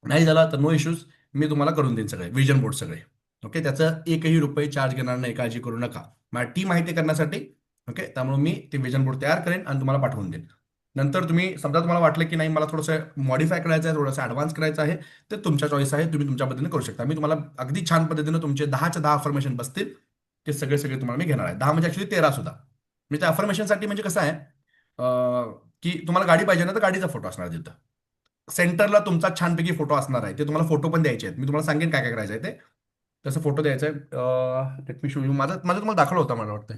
नाही झाला तर नो इश्यूज, मी तुम्हाला करून देईन सगळे विजन बोर्ड सगळे. ओके, त्याचं एकही रुपये चार्ज घेणार नाही, काळजी करू नका. माझी टीम माहिती करण्यासाठी. ओके, त्यामुळे मी ते विजन बोर्ड तयार करेन आणि तुम्हाला पाठवून देईन. नंतर तुम्ही समजा तुम्हाला वाटलं की नाही मला थोडंसं मॉडिफाय करायचं आहे, थोडंसं ॲडव्हान्स करायचं आहे, ते तुमच्या चॉईस आहे, तुम्ही तुमच्या पद्धतीने करू शकता. मी तुम्हाला अगदी छान पद्धतीने तुमचे 10च्या 10 अफर्मेशन बसतील, ते सगळे सगळे तुम्हाला मी घेणार आहे. 10 म्हणजे ॲक्च्युली 13 सुद्धा. म्हणजे त्या अफर्मेशनसाठी म्हणजे कसं आहे, की तुम्हाला गाडी पाहिजे ना, तर गाडीचा फोटो असणार तिथं. सेंटरला तुमचा छानपैकी फोटो असणार आहे, ते तुम्हाला फोटो पण द्यायचे आहेत. मी तुम्हाला सांगेन काय काय करायचं आहे ते. तसं फोटो द्यायचा आहे. Let me show you. माझं माझं तुम्हाला दाखवलं होतं मला वाटतं.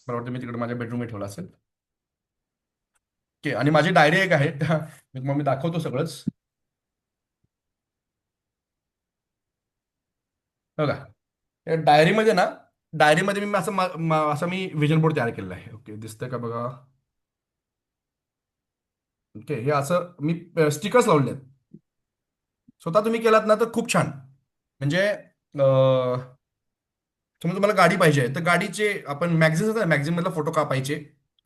मला वाटतं मी तिकडे माझ्या बेडरूममध्ये ठेवला असेल. ओके, आणि माझी डायरी एक आहे मी तुम्हाला मी दाखवतो सगळंच. बघा, या डायरीमध्ये ना, डायरीमध्ये मी असं मी विजन बोर्ड तयार केलेला आहे. ओके, दिसतंय का बघा. ओके, हे असं मी स्टिकर्स लावले आहेत. स्वतः तुम्ही केलात ना तर खूप छान. म्हणजे समजा तुम्हाला गाडी पाहिजे तर गाडीचे आपण मॅगझिन मधला फोटो कापायचे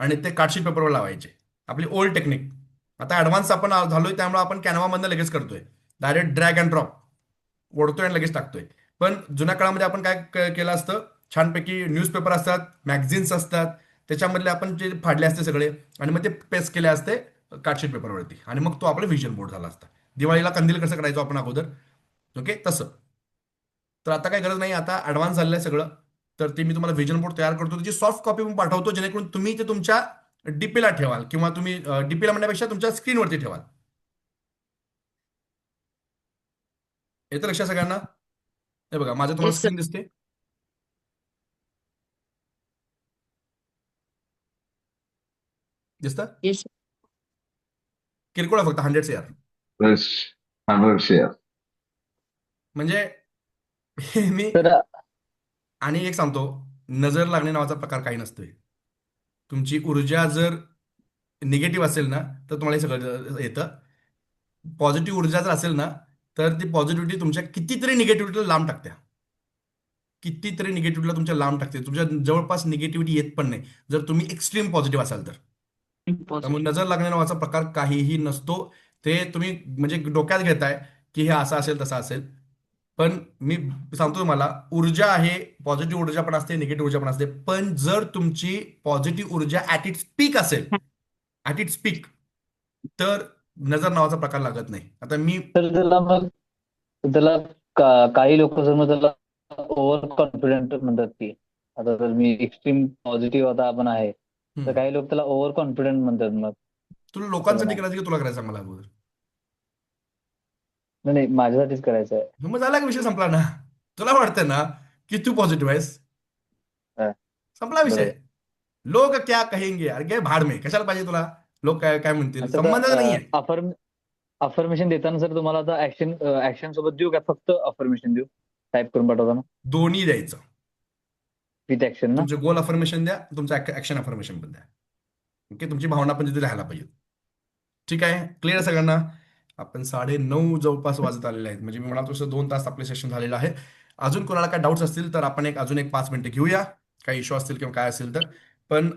आणि ते कार्डशीट पेपरवर लावायचे. आपली ओल्ड टेक्निक. आता ऍडव्हान्स आपण झालोय, त्यामुळे आपण कॅनवामधनं लगेच करतोय. डायरेक्ट ड्रॅग अँड ड्रॉप ओढतोय आणि लगेच टाकतोय. पण जुन्या काळामध्ये आपण काय केलं असतं, छानपैकी न्यूजपेपर असतात, मॅगझिन्स असतात, त्याच्यामधले आपण जे फाडले असते सगळे आणि मग ते पेस्ट केले असते कार्डशीट पेपरवरती, आणि मग तो आपला विजन बोर्ड झाला असता. दिवाळीला कंदील कसं करायचो आपण अगोदर, ओके तसं. तर आता काय गरज नाही, आता ऍडव्हान्स झालेलं आहे सगळं. तर ते मी तुम्हाला विजन बोर्ड तयार करतो, त्याची सॉफ्ट कॉपी पण पाठवतो, जेणेकरून तुम्ही ते तुमच्या डीपीला ठेवाल, किंवा तुम्ही डीपीला म्हणण्यापेक्षा तुमच्या स्क्रीनवरती ठेवाल. येतं लक्षात सगळ्यांना? हे बघा, माझं तुम्हाला येस सर. स्क्रीन दिसते. दिसतं? येस. किरकोळ आहे फक्त 100 CR. Plus 100 share. म्हणजे मी, तर आणि एक सांगतो, नजर लागणे नावाचा प्रकार काही नसतोय. तुमची ऊर्जा जर निगेटिव्ह असेल ना तर तुम्हाला हे सगळं येतं. पॉझिटिव्ह ऊर्जा जर असेल ना तर ती पॉझिटिव्हिटी तुमच्या कितीतरी निगेटिव्हिटीला लांब टाकते. कितीतरी निगेटिव्हिटीला तुमच्या लांब टाकते, तुमच्या जवळपास निगेटिव्हिटी येत पण नाही, जर तुम्ही एक्स्ट्रीम पॉझिटिव्ह असाल तर. त्यामुळे नजर लागणे नावाचा प्रकार काहीही नसतो. ते तुम्ही म्हणजे डोक्यात घेताय की हे असं असेल तसं असेल. पण मी सांगतो तुम्हाला, ऊर्जा आहे, पॉझिटिव्ह ऊर्जा पण असते, निगेटिव्ह ऊर्जा पण असते. पण जर तुमची पॉझिटिव्ह ऊर्जा ऍट इट्स पीक असेल, ऍट इट्स पीक, तर नजर नावाचा प्रकार लागत नाही. आता मी तर त्याला काही लोक जर मग त्याला ओव्हर कॉन्फिडंट म्हणतात की, आता जर मी एक्स्ट्रीम पॉझिटिव्ह आता आपण आहे, तर काही लोक त्याला ओव्हर कॉन्फिडंट म्हणतात. मग तुला असं पण लोकांसाठी आहे. करायचं की तुला करायचं मला अगोदर? नाही नाही, माझ्यासाठीच करायचं आहे. मग झाला का विषय, संपला ना. तुला वाटतं ना की तू पॉझिटिव्ह आहेस, हा, संपला विषय. बरोबर. लोक क्या कहेंगे, अरे गे भाड में, कशाला पाहिजे तुला, लोक काय काय म्हणतील, आता संबंधच नाहीये. अफर्मेशन देताना सर तुम्हाला आता ऍक्शन सोबत देऊ का, फक्त अफर्मेशन देऊ टाईप करून पाठवताना दोन्ही द्यायचं. विथ ऍक्शन ना? तुमचे गोल अफर्मेशन द्या, तुमचं ऍक्शन अफर्मेशन पण द्या. ओके, तुमची भावना पण तिथे राहायला पाहिजे. ठीक आहे, क्लिअर सगळ्यांना? आपण 9:30 जवळपास वाजत आलेले आहेत, म्हणजे मी म्हणालो तसं 2 तास आपले सेशन झालेलं आहे. अजून कोणाला काय डाऊट्स असतील तर आपण अजून एक 5 मिनिटं घेऊया, काही इश्यू असतील किंवा काय असेल तर. पण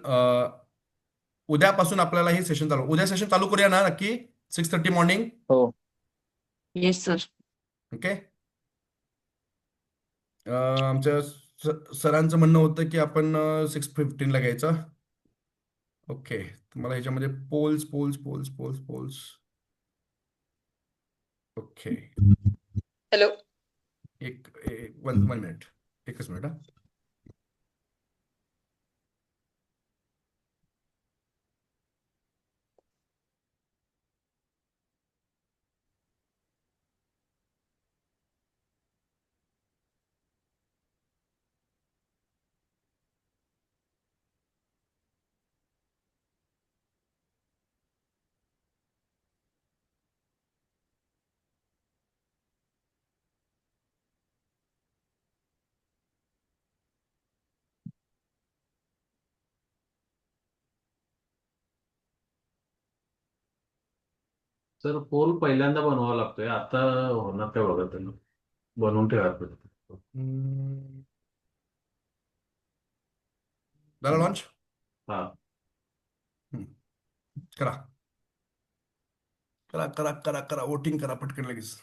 उद्यापासून आपल्याला हे सेशन उद्या सेशन चालू करूया ना नक्की, 6:30 मॉर्निंग. हो. Yes sir. ओके. आमच्या सरांचं म्हणणं होतं की आपण 6:15 ला घ्यायचं. ओके, तुम्हाला ह्याच्यामध्ये polls polls polls polls polls okay. Hello. One minute, एकच मिनिट हा. सर पोल पहिल्यांदा बनवावा लागतोय, आता होणार काय बघा त्यांना बनवून ठेवायला पाहिजे. झालं लॉन्च? हा. करा करा करा करा करा वोटिंग करा पटकन लगेच.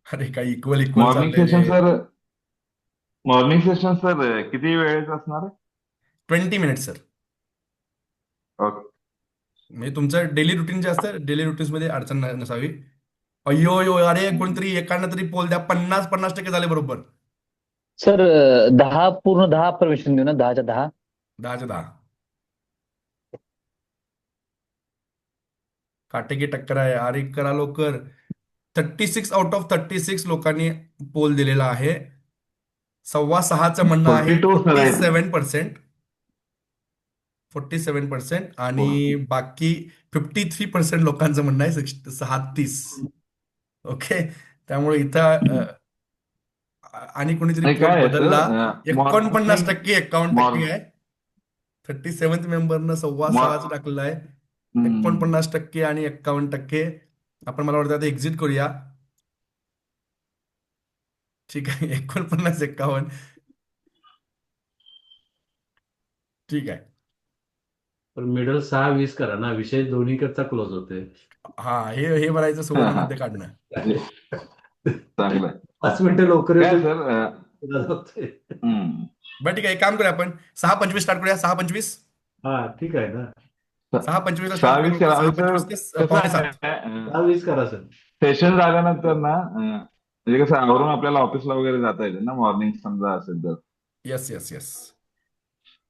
अरे काही इक्वल इक्वल मॉर्निंग चाललंय सेशन रे. सर किती वेळेचं असणार आहे? 20 मिनिट सर. ओके. म्हणजे तुमचं डेली रुटीन जे असतं डेली रुटीन्स मध्ये अडचण नसावी. अय्यो अयो अरे कोणतरी एकानं तरी पोल द्या. 50% झाले बरोबर. सर 10 पूर्ण 10 परमिशन देऊ ना, 10च्या 10. 10च्या 10 काटेकी टक्कर आहे. अरे करा लवकर. 36 आउट ऑफ 36 लोकांनी पोल दिलेला आहे. 6.25चं म्हणणं आहे 42 आहेत. 47%. 47% आणि बाकी 53% लोकांचं म्हणणं आहे 36. ओके. त्यामुळे इथं आणि कोणीतरी नाही, काय पोल आहे बदलला. सर, 49% 51% मॉर्निंग आहे. 37th मेंबरनं 6.25चं टाकलेलं आहे. 49% आणि 51%. आपण मला वाटतं आता एक्झिट करूया. ठीक आहे. 49 51. ठीक आहे. पण मिडल 6-20 करा ना, विषय दोन्हीकडचा क्लोज होते. हा हे भरायचं सुवर्ण मध्ये काढणं. चांगलं आहे. 5 मिनिटं लवकर काय येतो. सर? बरं ठीक आहे. एक काम करूया आपण 6:25 स्टार्ट करूया. 6:25. हा ठीक आहे ना. 6:25 ला स्टार्ट 6:20 करू. करा. 6:25 ते कसं 6:45. आहे, 6:20 करा सर. सेशन झाल्यानंतर ना म्हणजे कसं आवरून आपल्याला ऑफिसला वगैरे जाता येते ना, मॉर्निंग समजा असेल तर. येस येस येस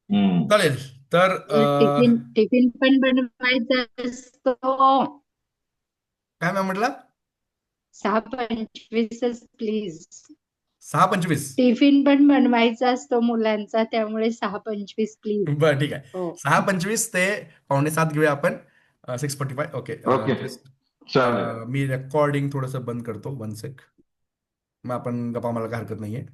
हम्म. चालेल. तर टिफिन टिफिन पण बनवायचा असतो. काय मॅम म्हटलं? 6:25 प्लीज. 6:25. टिफिन पण बनवायचा असतो मुलांचा, त्यामुळे 6:25 प्लीज. बरं ठीक आहे. हो. 6:25 ते 6:45 घेऊया आपण. 6:45. ओके. ओके. चालेल. मी रेकॉर्डिंग थोडंसं बंद करतो. 1 सेक. मग आपण गप्पा मारायला काय हरकत नाहीये.